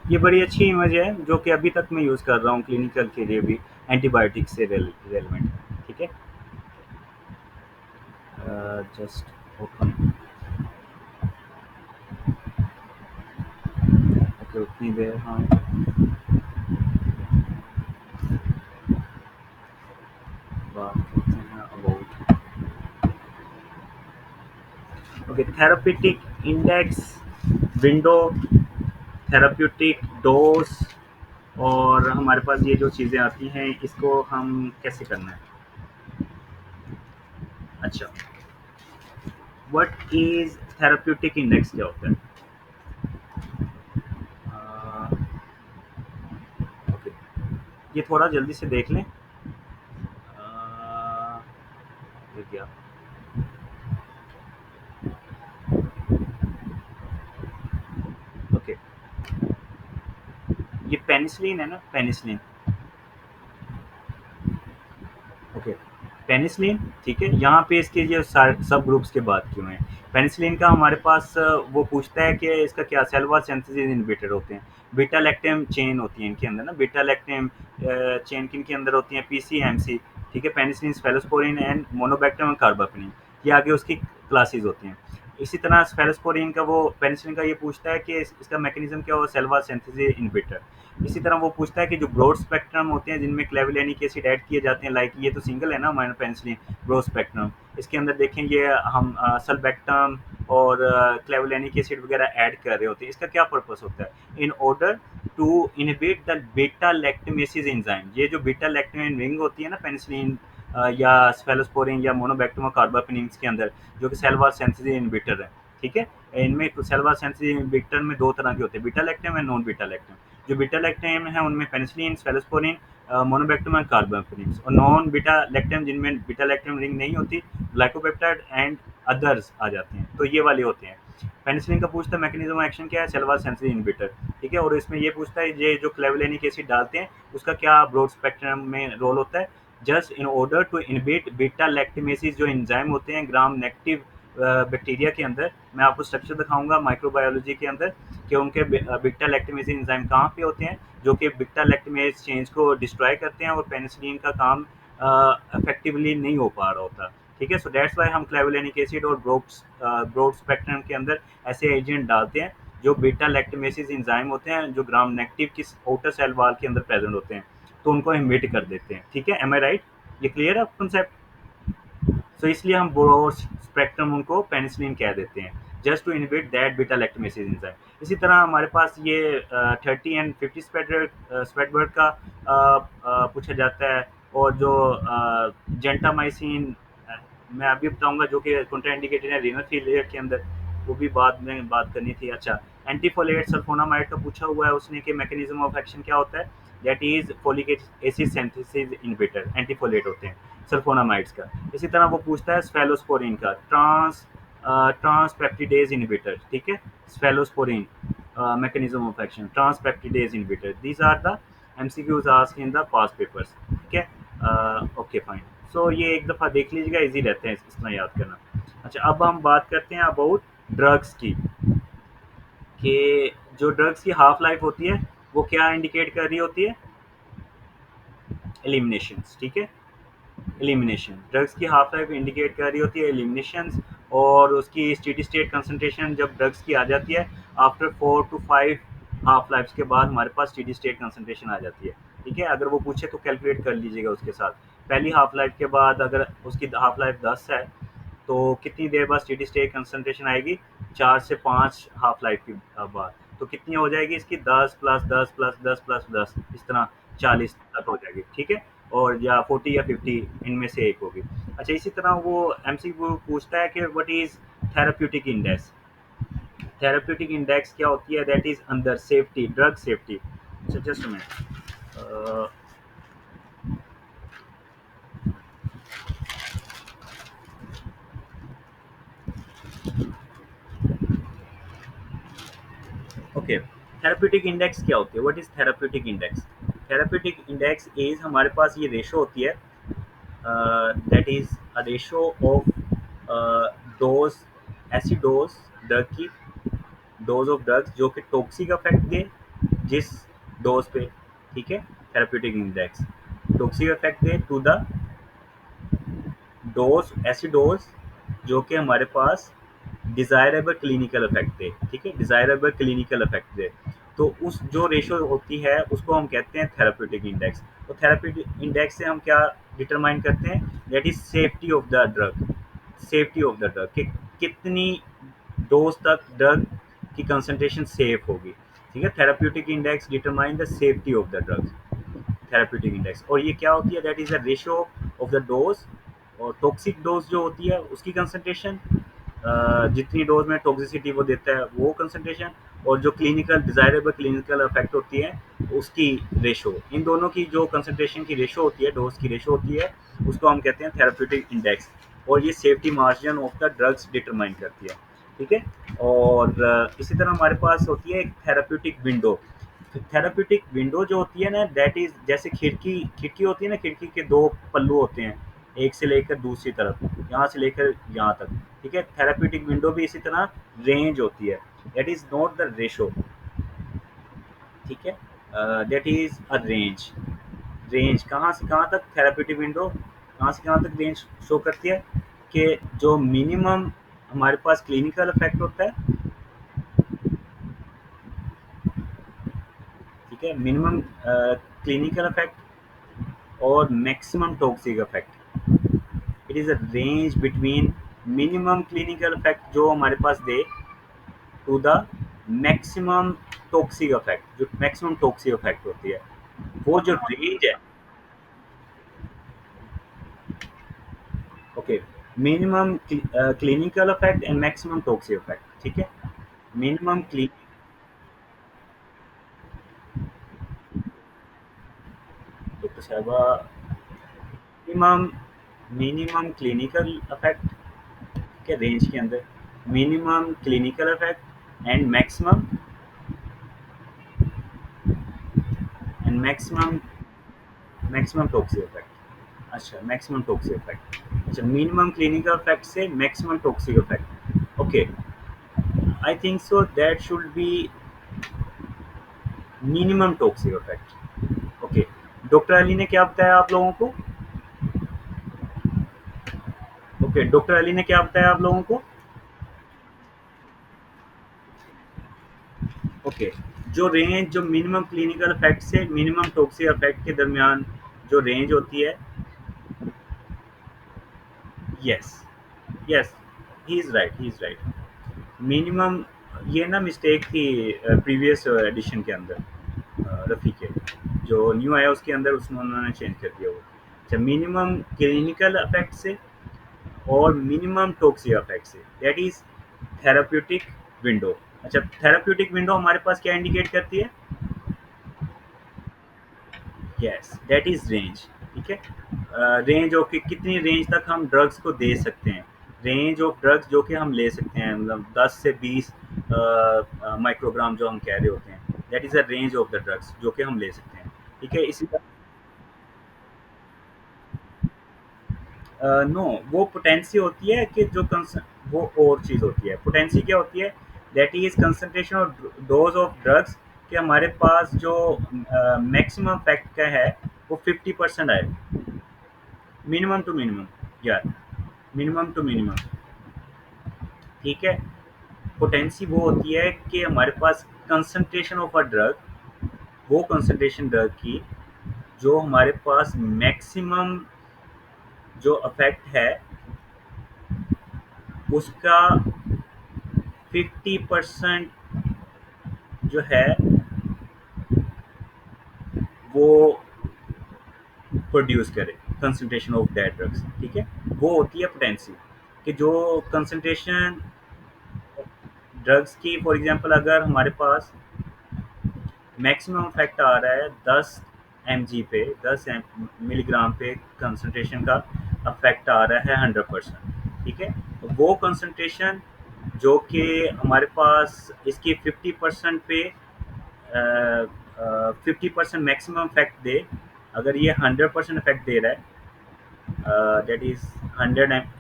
ये बड़ी अच्छी इमेज है, जो कि अभी तक मैं यूज़ कर रहा हूँ क्लिनिकल के लिए भी, एंटीबायोटिक से रेलिवेंट है, ठीक है, जस्ट ओपन, ओके, उतनी देर, हाँ, बात करते हैं about, okay, therapeutic index, window, therapeutic dose, और हमारे पास ये जो चीज़ें आती हैं, इसको हम कैसे करना है? अच्छा, व्हाट इज थेराप्यूटिक इंडेक्स, क्या होता है? ओके, ये थोड़ा जल्दी से देख लें, ये क्या, ओके, ये पेनिसिलिन है ना, पेनिसिलिन, ओके, पेनिसिलिन, ठीक है, यहाँ पे इसके ये सब ग्रुप्स की बात क्यों है। पेनिसिलिन का हमारे पास वो पूछता है कि इसका क्या सेलुलर सिंथेसिस इनहिबिटर होते हैं। बीटा लैक्टम चेन होती है इनके अंदर ना, बीटा लैक्टम चेन किन के अंदर होती है, पीसीएमसी, ठीक है, पेनिसिलिन, स्फेलोस्पोरिन एंड मोनोबैक्टीरियम और कार्बापेनिन, ये आगे उसकी क्लासेस होती हैं। इसी तरह स्फेलोस्पोरिन का वो पेनिसिलिन का ये पूछता है कि इसका मैकेनिज्म क्या हो, सेलुलर सिंथेसिस इनहिबिटर। इसी तरह वो पूछता है कि जो ब्रॉड स्पेक्ट्रम होते हैं जिनमें क्लेवुलेनिक एसिड ऐड किए जाते हैं, लाइक ये तो सिंगल है ना हमारा पेनिसिलिन ब्रॉड स्पेक्ट्रम, इसके अंदर देखें ये हम सल्बेक्टम और क्लेवुलेनिक एसिड वगैरह ऐड कर रहे होते हैं। इसका क्या पर्पस होता है, in order to inhibit the beta lactamase enzyme. ये जो बीटा लैक्टम रिंग होती है ना पेनिसिलिन या स्फेलोस्पोरिन या मोनोबैक्टीरियम कार्बापेनिन के अंदर, जो कि सेल वॉल सिंथेसिस इनहिबिटर है, ठीक है। इनमें सेल वॉल सिंथेसिस इनहिबिटर में दो तरह के होते हैं, beta lactam and non beta lactam. जो बीटा लैक्टम है उनमें पेनिसिलिन, स्फेलोस्पोरिन, मोनोबैक्टीरियम और कार्बापेनिन, और नॉन बीटा लैक्टम जिनमें बीटा लैक्टम रिंग नहीं होती, ग्लाइकोपेप्टाइड एंड अदर्स आ जाते हैं, तो ये वाले होते हैं। पेनिसिलिन का पूछता है मैकेनिज्म ऑफ एक्शन क्या है, सेल वॉल सिंथेसिस इनहिबिटर, ठीक है। और इसमें ये पूछता है ये जो क्लेवुलेनिक एसिड डालते हैं उसका क्या ब्रॉड स्पेक्ट्रम में रोल होता है, just in order to inhibit beta lactamases, जो एंजाइम होते हैं ग्राम नेगेटिव बैक्टीरिया के अंदर। मैं आपको स्ट्रक्चर दिखाऊंगा माइक्रोबायोलॉजी के अंदर कि उनके बीटा लैक्टेमेस एंजाइम कहाँ पे होते हैं, जो कि बीटा लैक्टेमेस चेंज को डिस्ट्रॉय करते हैं और पेनिसिलिन का काम इफेक्टिवली नहीं हो पा रहा होता, ठीक है। सो दैट्स वाई हम क्लेवुलेनिक एसिड और ब्रॉड स्पेक्ट्रम के अंदर ऐसे एजेंट डालते हैं जो बीटा लैक्टेमेसेस एंजाइम होते हैं, जो ग्राम नेगेटिव की आउटर सेल वॉल के अंदर प्रेजेंट होते हैं, तो उनको इनहिबिट कर देते हैं, ठीक है। एम आई राइट, ये क्लियर है कॉन्सेप्ट। सो इसलिए हम ब्रॉड स्पेक्ट्रम उनको पेनिसिलिन कह देते हैं, just to inhibit that beta lactamase enzyme. इसी तरह हमारे पास ये 30 एंड 50 स्वेटबर्ड का पूछा जाता है, और जो जेंटामाइसिन मैं अभी बताऊंगा जो कि कॉन्ट्राइंडिकेटेड है रीनल फेलियर के अंदर, वो भी बाद में बात करनी थी। अच्छा, एंटीफोलेट सल्फोनामाइड का पूछा हुआ है उसने कि मैकेनिज्म ऑफ एक्शन क्या होता है, that is folic acid synthesis inhibitor, antifolate होते हैं सल्फोनामाइड्स का। इसी तरह वो पूछता है स्फेलोस्पोरिन का ट्रांसपेप्टिडेज इनहिबिटर, ठीक है, cephalosporin mechanism of action transpeptidase inhibitor, these are the MCQs asked in the past papers, ठीक है। ओके फाइन, सो ये एक दफ़ा देख लीजिएगा, इजी रहते हैं इतना याद करना। अच्छा, अब हम बात करते हैं अबाउट ड्रग्स की, कि जो ड्रग्स की हाफ लाइफ होती है वो क्या इंडिकेट कर रही होती है, एलिमिनेशन, ठीक है। एलिमिनेशन, ड्रग्स की हाफ लाइफ इंडिकेट कर रही होती है एलिमिनेशन, और उसकी स्टेडी स्टेट कंसंट्रेशन जब ड्रग्स की आ जाती है आफ्टर 4 to 5 हाफ लाइफ के बाद हमारे पास स्टेडी स्टेट कंसंट्रेशन आ जाती है, ठीक है। अगर वो पूछे तो कैलकुलेट कर लीजिएगा उसके साथ, पहली हाफ लाइफ के बाद अगर उसकी हाफ लाइफ 10 है तो कितनी देर बाद स्टेडी स्टेट कंसंट्रेशन आएगी, 4 से 5 हाफ लाइफ के बाद, तो कितनी हो जाएगी इसकी 10 + 10 + 10 + 10, इस तरह 40 तक हो जाएगी, ठीक है। और या 40 या 50 इनमें से एक होगी। अच्छा, इसी तरह वो एमसीक्यू पूछता है कि what is therapeutic index. Therapeutic index क्या होती है, that is under safety, drug safety. अच्छा, just minute, okay, therapeutic index क्या होती है, what is therapeutic index. Therapeutic index is हमारे पास ये रेशो होती है, that is a ratio of dose, ऐसी डोज ड्रग की, डोज ऑफ ड्रग्स जो कि टॉक्सिक इफेक्ट दे जिस डोज पे, ठीक है। थेराप्यूटिक इंडेक्स टॉक्सिक इफेक्ट दे टू द डोज, ऐसी डोज जो कि हमारे पास डिज़ायरेबल क्लिनिकल इफेक्ट दे, ठीक है, डिज़ायरेबल क्लिनिकल इफेक्ट दे, तो उस जो रेशो होती है उसको हम कहते हैं थेराप्यूटिक इंडेक्स। तो थेराप्यूटिक इंडेक्स से हम क्या डिटरमाइन करते हैं, that is safety of the drug, safety of the drug कि कितनी डोज तक ड्रग की कंसंट्रेशन सेफ होगी, ठीक है। Therapeutic index determine the safety of the drugs, therapeutic index. और ये क्या होती है, that is the ratio of the dose, और टॉक्सिक डोज जो होती है उसकी कंसंट्रेशन, जितनी डोज में टॉक्सिसिटी वो देता है वो कंसंट्रेशन, और जो क्लिनिकल डिज़ायरेबल क्लिनिकल इफेक्ट होती है उसकी रेशो, इन दोनों की जो कंसंट्रेशन की रेशो होती है, डोज की रेशो होती है, उसको हम कहते हैं थेराप्यूटिक इंडेक्स। और ये safety margin of the drugs determine करती है, ठीक है। और इसी तरह हमारे पास होती है एक थेराप्यूटिक विंडो। थेराप्यूटिक विंडो जो होती है ना, दैट इज जैसे खिड़की, खिड़की होती है ना, खिड़की के दो पल्लू होते हैं, एक से लेकर दूसरी तरफ, यहाँ से लेकर यहाँ तक। ठीक है, थेराप्यूटिक विंडो भी इसी तरह रेंज होती है, that is not the ratio. ठीक है, that is a range. Range कहाँ से कहाँ तक, थेराप्यूटिक विंडो कहाँ से कहाँ तक रेंज शो करती है कि जो मिनिमम हमारे पास क्लिनिकल इफेक्ट होता है। ठीक है, मिनिमम क्लिनिकल इफेक्ट और maximum toxic effect. It is a range between minimum clinical effect जो हमारे पास दे to the maximum toxic effect, जो मैक्सिमम टॉक्सिक इफेक्ट होती है, वो जो रेंज है। Okay, minimum clinical effect and maximum toxic effect. ठीक है, मिनिमम डॉक्टर साहबा, मिनिमम मिनिमम क्लिनिकल इफेक्ट के रेंज के अंदर, minimum clinical effect and maximum maximum toxic effect. अच्छा, मैक्सिमम टॉक्सिक इफेक्ट। अच्छा, मिनिमम क्लिनिकल इफेक्ट से maximum toxic effect. Okay, I think so that should be minimum toxic effect. Okay, doctor Ali ने क्या बताया आप लोगों को? ओके, डॉक्टर अली ने क्या बताया आप लोगों को? ओके, जो रेंज, जो मिनिमम क्लिनिकल इफेक्ट से मिनिमम टॉक्सिक इफेक्ट के दरमियान जो रेंज होती है। Yes, yes, he is right, he is right. Minimum, ये ना मिस्टेक थी प्रीवियस एडिशन के अंदर, रफ़ी के, जो न्यू आया उसके अंदर उसमें उन्होंने चेंज कर दिया वो। अच्छा, मिनिमम क्लिनिकल इफेक्ट से और मिनिमम टॉक्सिक इफेक्ट से, दैट इज थेराप्यूटिक विंडो। अच्छा, थेराप्यूटिक विंडो हमारे पास क्या इंडिकेट करती है? Yes, that is range. ठीक है, रेंज ऑफ कि कितनी रेंज तक हम ड्रग्स को दे सकते हैं, रेंज ऑफ ड्रग्स जो कि हम ले सकते हैं, मतलब 10 से 20 माइक्रोग्राम जो हम कह रहे होते हैं, that is a range of the drugs जो कि हम ले सकते हैं। ठीक है, इसी तरह नो, वो पोटेंसी होती है कि जो वो और चीज़ होती है। पोटेंसी क्या होती है? दैट इज कंसंट्रेशन और डोज ऑफ ड्रग्स कि हमारे पास जो मैक्सिमम इफेक्ट का है वो 50% आए, मिनिमम टू मिनिमम, यार, मिनिमम टू मिनिमम। ठीक है, पोटेंसी वो होती है कि हमारे पास कंसंट्रेशन ऑफ अ ड्रग, वो कंसंट्रेशन ड्रग की जो हमारे पास मैक्सिमम जो इफेक्ट है उसका 50% जो है वो प्रोड्यूस करे, कंसंट्रेशन ऑफ दैट ड्रग्स। ठीक है, वो होती है पोटेंसी कि जो कंसंट्रेशन ड्रग्स की, फॉर एग्जांपल अगर हमारे पास मैक्सिमम इफेक्ट आ रहा है 10 mg पे, 10 मिलीग्राम पे कंसंट्रेशन का इफेक्ट आ रहा है 100%। ठीक है, तो वो कंसंट्रेशन जो कि हमारे पास इसकी 50% पे 50% मैक्सिमम इफेक्ट दे, अगर ये 100% इफेक्ट दे रहा है, दैट इज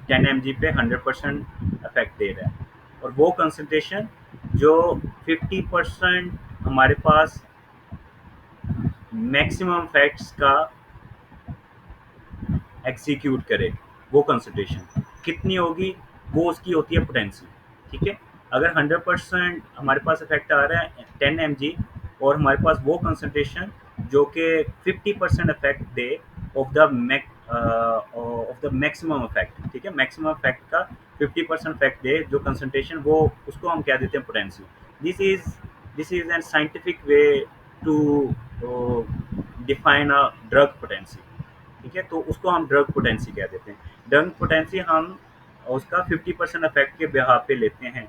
10 mg पे 100% इफेक्ट दे रहा है, और वो कंसंट्रेशन जो 50% हमारे पास मैक्सिमम फैक्ट्स का एग्जीक्यूट करे, वो कंसंट्रेशन कितनी होगी, वो उसकी होती है पोटेंसी। ठीक है, अगर 100% हमारे पास इफेक्ट आ रहा है 10 mg, और हमारे पास वो कंसंट्रेशन जो कि 50% effect they of the maximum effect. ठीक है, मैक्सिमम इफेक्ट का 50% इफेक्ट दे जो कंसंट्रेशन, वो उसको हम क्या देते हैं, potency. This is this is an scientific way to define a drug potency. ठीक है, तो उसको हम ड्रग पोटेंसी कह देते हैं। ड्रग पोटेंसी हम उसका 50% इफेक्ट के बिहाफ पे लेते हैं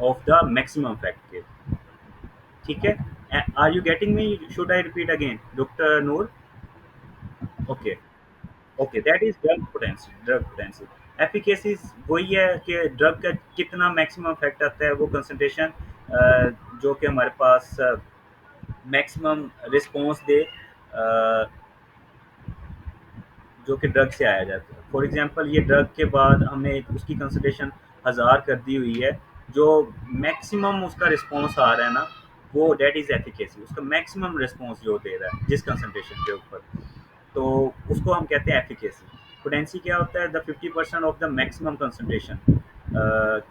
ऑफ द मैक्सिमम इफेक्ट के। ठीक है, are you getting me? Should I repeat again, doctor Noor? Okay, okay, that is drug potency. Drug potency efficacy वही है कि ड्रग का कितना मैक्सिमम इफेक्ट आता है, वो कंसंट्रेशन जो कि हमारे पास मैक्सिमम रिस्पॉन्स दे जो कि ड्रग से आया जाता है। फॉर एग्जांपल ये ड्रग के बाद हमने उसकी कंसंट्रेशन 1000 कर दी हुई है, जो मैक्सिमम उसका रिस्पॉन्स आ रहा है ना, वो दैट इज़ एफिकेसी। उसका मैक्सिमम रिस्पॉन्स जो दे रहा है जिस कंसंट्रेशन के ऊपर, तो उसको हम कहते हैं एफिकेसी। पोटेंसी क्या होता है? The 50% of the maximum concentration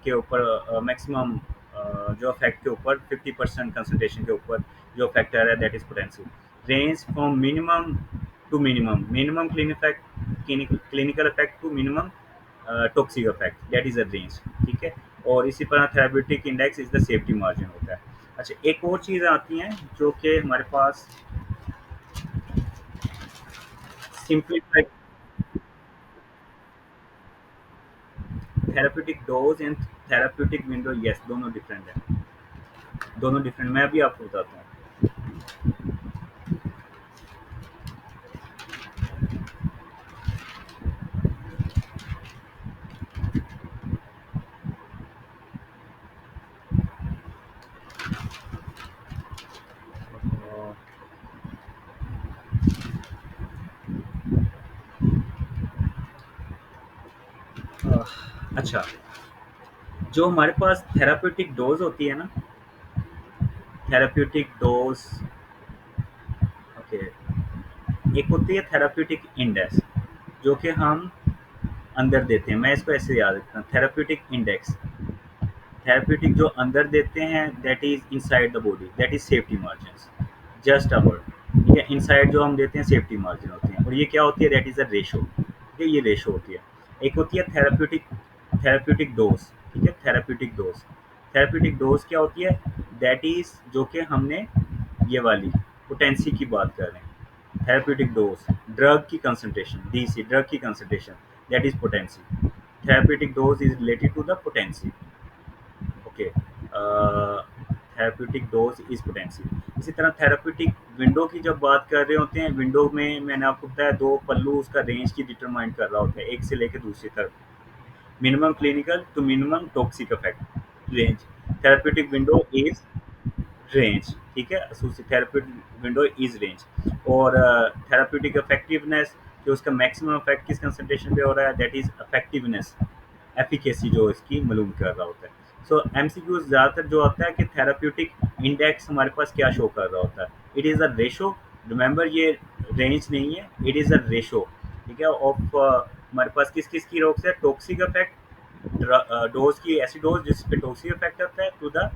के ऊपर, मैक्सिमम जो इफेक्ट के ऊपर 50% कंसंट्रेशन के ऊपर जो फैक्टर है, that is potency. Range from minimum to minimum, minimum clinical effect to minimum toxic effect, that is a range. ठीक है। और इसी तरह therapeutic index is the safety margin होता है। अच्छा, एक और चीज़ आती हैं जो कि हमारे पास simplify, therapeutic dose and therapeutic window, yes दोनों डिफरेंट है, दोनों डिफरेंट। मैं भी आपको बताता हूँ। अच्छा, जो हमारे पास थेराप्यूटिक डोज होती है ना, थेराप्यूटिक डोज, ओके, एक होती है थेराप्यूटिक इंडेक्स, जो कि हम अंदर देते हैं। मैं इसको ऐसे याद रखता हूँ, थेराप्यूटिक इंडेक्स, थेराप्यूटिक जो अंदर देते हैं, that is inside the body, that is safety margin, just a word. ठीक है, इनसाइड जो हम देते हैं सेफ्टी मार्जिन होती है, और ये क्या होती है? That is a ratio. ठीक है, ये रेशो होती है। एक होती है थेराप्यूटिक, थेराप्यूटिक डोज। ठीक है, थेराप्यूटिक डोज, थेराप्यूटिक डोज क्या होती है? दैट इज जो कि हमने ये वाली पोटेंसी की बात कर रहे हैं। थेराप्यूटिक डोज, ड्रग की कंसंट्रेशन, डीसी ड्रग की concentration, that is potency. Therapeutic dose is related to the potency. Okay, therapeutic dose is potency. इसी तरह थेराप्यूटिक विंडो की जब बात कर रहे होते हैं, विंडो में मैंने आपको बताया दो पल्लू उसका रेंज की डिटरमाइन कर रहा होता है, एक से लेकर दूसरी तरफ। Minimum clinical to minimum toxic effect range, therapeutic window is range. ठीक है, थेराप्यूटिक विंडो इज रेंज। और थेराप्यूटिक इफेक्टिवनेस, जो उसका मैक्सिमम इफेक्ट किस कंसंट्रेशन पे हो रहा है, दैट इज इफेक्टिवनेस, एफिकेसी जो इसकी मालूम कर रहा होता है। सो एमसीक्यू ज़्यादातर जो होता है कि थेराप्यूटिक इंडेक्स हमारे पास क्या शो कर रहा होता है? It is a ratio. Remember, ये रेंज नहीं है, इट इज़ अ रेशो। ठीक है, ऑफ हमारे पास किस किस की रोक से टॉक्सिक इफेक्ट, डोज की, ऐसी डोज जिस पे टॉक्सिक इफेक्ट होता है, टू द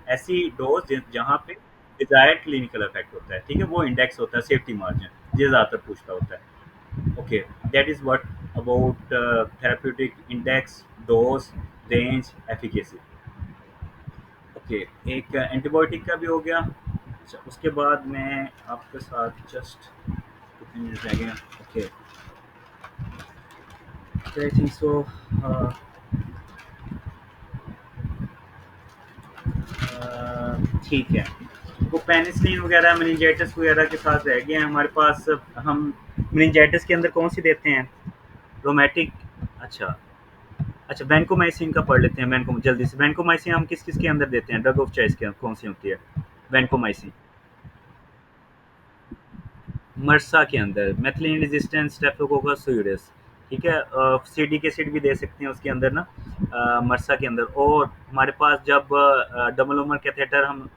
ऐसी डोज जहाँ पे डिजायर्ड क्लिनिकल इफेक्ट होता है। ठीक है, वो इंडेक्स होता है सेफ्टी मार्जिन, ये ज़्यादातर पूछता होता है। Okay, that is what about therapeutic index, dose, range, efficacy. Okay, एक एंटीबायोटिक का भी हो गया। अच्छा, उसके बाद मैं आपके साथ जस्ट कितने मिनट रह गए? ओके, आई थिंक सो। ठीक है, वो पेनिसिलिन वगैरह मेनिंजाइटिस वगैरह के साथ रह गए हैं हमारे पास। हम मेनिंजाइटिस के अंदर कौन सी देते हैं? रोमेटिक। अच्छा, अच्छा, वैनकोमाइसिन का पढ़ लेते हैं। वैनको जल्दी से, वैनकोमाइसिन हम किस किस के अंदर देते हैं? ड्रग ऑफ चॉइस के कौन सी होती है वैनकोमाइसिन? मर्सा के अंदर मेथिलीन रेजिस्टेंस स्टेफिलोकोकस सूडोस। ठीक है, सिडिक एसिड भी दे सकते हैं उसके अंदर ना, मर्सा के अंदर। और हमारे पास जब डबल उमर कैथेटर हम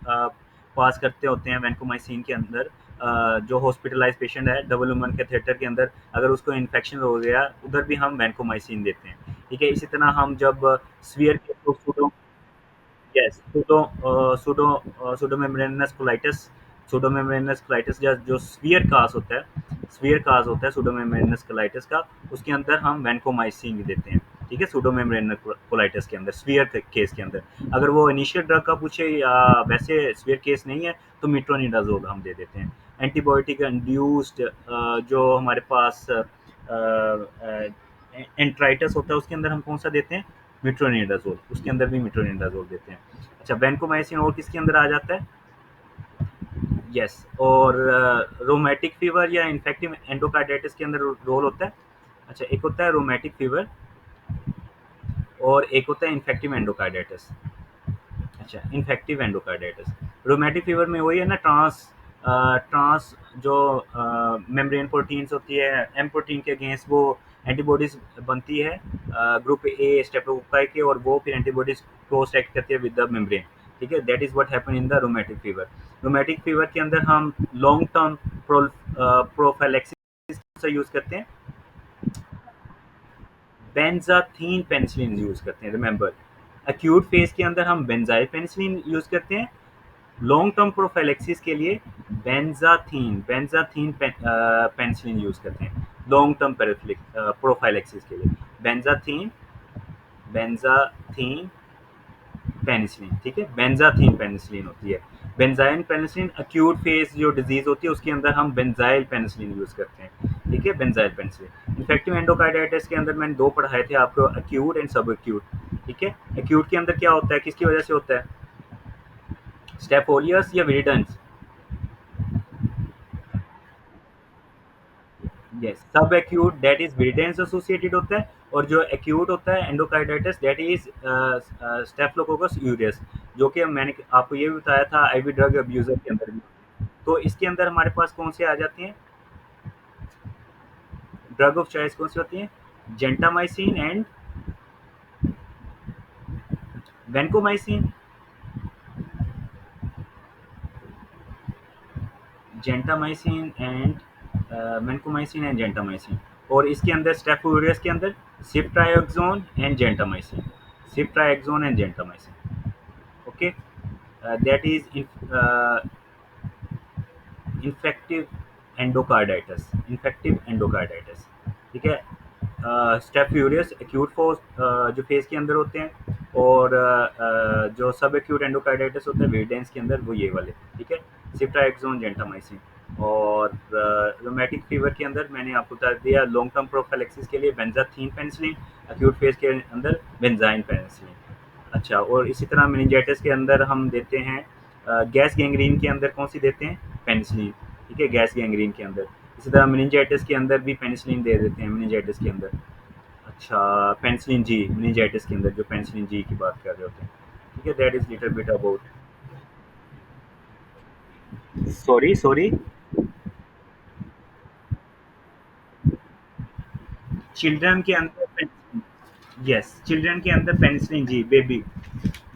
पास करते होते हैं वैनकोमाइसिन के अंदर, जो हॉस्पिटलाइज पेशेंट है डबल उमर कैथेटर के अंदर, अगर उसको इन्फेक्शन हो गया उधर भी हम वैनकोमाइसिन देते हैं। ठीक है, इसी तरह हम जब स्वीयर के yes, Pseudomonas colitis, Pseudomonas colitis जो स्फीयर काज होता है, स्फीयर काज होता है सूडोमोनास कोलाइटिस का, उसके अंदर हम वैनकोमाइसिन भी देते हैं। ठीक है, सूडोमोनास कोलाइटिस के अंदर, स्फीयर केस के अंदर। अगर वो इनिशियल ड्रग का पूछे या वैसे स्फीयर केस नहीं है, तो मेट्रोनिडाजोल हम दे देते हैं। एंटीबायोटिक इंड्यूस्ड जो हमारे पास एंट्राइटिस होता है, उसके अंदर हम कौन सा देते हैं? मेट्रोनिडाजोल, उसके अंदर भी मेट्रोनिडाजोल देते हैं। अच्छा, वैनकोमाइसिन और किसके अंदर आ जाता है? यस, और रोमैटिक फीवर या इन्फेक्टिव एंडोकार्डाइटिस के अंदर रोल होता है। अच्छा, एक होता है रोमैटिक फीवर और एक होता है इन्फेक्टिव एंडोकार्डाइटिस। अच्छा, इन्फेक्टिव एंडोकार्डाइटिस, रोमैटिक फीवर में वही है ना, ट्रांस ट्रांस जो मेम्ब्रेन प्रोटीन्स होती है, एम प्रोटीन के अगेंस्ट वो एंटीबॉडीज बनती है ग्रुप ए स्टेप्टोकोकाई के, और वो फिर एंटीबॉडीज क्रॉस एक्ट करती है विद द मेम्ब्रेन। ठीक है, that is what happen in the rheumatic fever. Rheumatic fever के अंदर हम लॉन्ग टर्म प्रोफाइलैक्सिस से यूज करते हैं, बेंजाथीन पेनिसिलिन यूज करते हैं। रिमेंबर, एक्यूट फेज के अंदर हम बेंजाइल पेनिसिलिन यूज करते हैं, लॉन्ग टर्म प्रोफाइलैक्सिस के लिए बेंजाथीन पेनिसिलिन यूज करते हैं, लॉन्ग टर्म प्रोफाइलैक्सिस के लिए बेंजाथीन बेंजाथीन पेनिसिलिन। ठीक है, बेंजाथीन पेनिसिलिन होती है। बेंजाइन पेनिसिलिन एक्यूट फेज जो डिजीज होती है उसके अंदर हम बेंजाइल पेनिसिलिन यूज करते हैं। ठीक है, बेंजाइल पेनिसिलिन। इन्फेक्टिव एंडोकार्डाइटिस के अंदर मैंने दो पढ़ाए थे आपको, एक्यूट एंड सब एक्यूट। ठीक है, एक्यूट के अंदर क्या होता है, किसकी वजह से होता है, स्टेफोलियस या विरिडेंस? यस, सब acute that is viridans associated होता है, और जो एक्यूट होता है endocarditis that is staphylococcus urease, जो कि मैंने आपको ये भी बताया था आईवी ड्रग अब्यूजर के अंदर भी। तो इसके अंदर हमारे पास कौन से आ जाती हैं, ड्रग ऑफ चॉइस कौन सी होती हैं, gentamicin and vancomycin. Gentamicin and vancomycin and gentamicin. और इसके अंदर स्टेफोरियस के अंदर ceftriaxone and gentamicin, ceftriaxone and gentamicin. Okay, that is infective endocarditis, infective endocarditis. ठीक है, स्टेफोरियस एक्यूट फोर्स जो फेज के अंदर होते हैं, और जो सब एक्यूट एंडोकार्डाइटिस होता है वेरिडेंस के अंदर, वो ये वाले। ठीक है, सिप्राएक्सोन, जेंटामाइसिन। और रोमेटिक फीवर के अंदर मैंने आपको बता दिया, लॉन्ग टर्म प्रोफाइलैक्सिस के लिए बेंजाथीन पेनिसिलिन, एक्यूट फेज के अंदर बेंजाइन पेनिसिलिन। अच्छा, और इसी तरह मेनिंजाइटिस के अंदर हम देते हैं गैस गैंग्रीन के अंदर कौन सी देते हैं, पेनिसिलिन। ठीक है, गैस गैंग्रीन के अंदर। इसी तरह मेनिंजाइटिस के अंदर भी पेनिसिलिन दे देते हैं, मेनिंजाइटिस के अंदर। अच्छा, पेनिसिलिन जी, मेनिंजाइटिस के अंदर जो पेनिसिलिन जी की बात कर रहे होते हैं। ठीक है, that is little bit about. Sorry sorry, children के अंदर, यस, चिल्ड्रन के अंदर penicillin G, baby,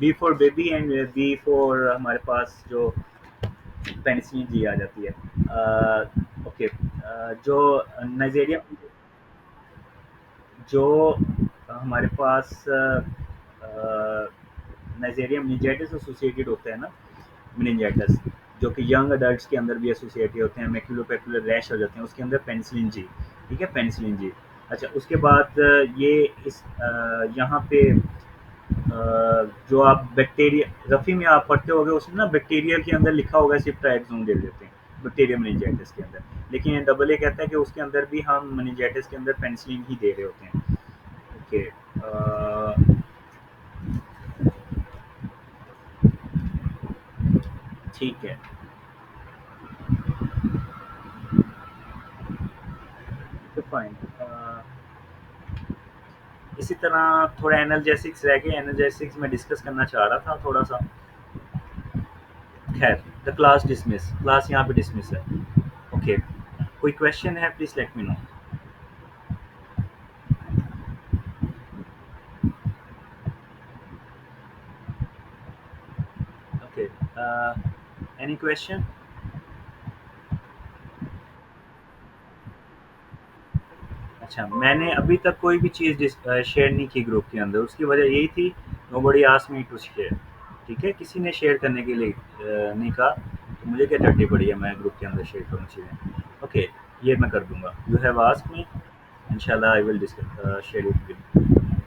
B for baby and B for हमारे पास जो पेनिसिलिन जी आ जाती है। ओके, जो नाइजेरिया, जो हमारे पास नाइजेरिया मेनिंजाइटिस एसोसिएटेड होता है ना, मेनिंजाइटिस जो कि यंग अडल्ट्स के अंदर भी एसोसिएटेड होते हैं, मैक्यूलोपैपुलर रैश हो जाते हैं, उसके अंदर पेनिसिलिन जी। ठीक है, पेनिसिलिन जी। अच्छा, उसके बाद ये इस यहाँ पे जो आप बैक्टीरिया रफ़ी में आप पढ़ते होगे, उसमें ना बैक्टीरियल के अंदर लिखा होगा सिर्फ ट्राइक्सोन दे देते हैं बैक्टीरिया मेनिंजाइटिस के अंदर, लेकिन डबल ए कहता है कि उसके अंदर भी हम मेनिंजाइटिस के अंदर पेनिसिलिन ही दे रहे होते हैं। ओके, ठीक है, तो फाइन। इसी तरह थोड़ा एनाल्जेसिक्स रह गए, एनाल्जेसिक्स में डिस्कस करना चाह रहा था थोड़ा सा। खैर, द क्लास डिसमिस, क्लास यहाँ पे डिसमिस है। ओके, कोई क्वेश्चन है, please let me know. Okay, any question? अच्छा, मैंने अभी तक कोई भी चीज़ शेयर नहीं की ग्रुप के अंदर, उसकी वजह यही थी, nobody asked me to share. ठीक है, किसी ने शेयर करने के लिए नहीं कहा, तो मुझे क्या झट्टी पड़ी है मैं ग्रुप के अंदर शेयर करूँ चीज़ें। ओके, ये मैं कर दूंगा, यू हैव आस्क्ड मी, इंशाल्लाह I will share it with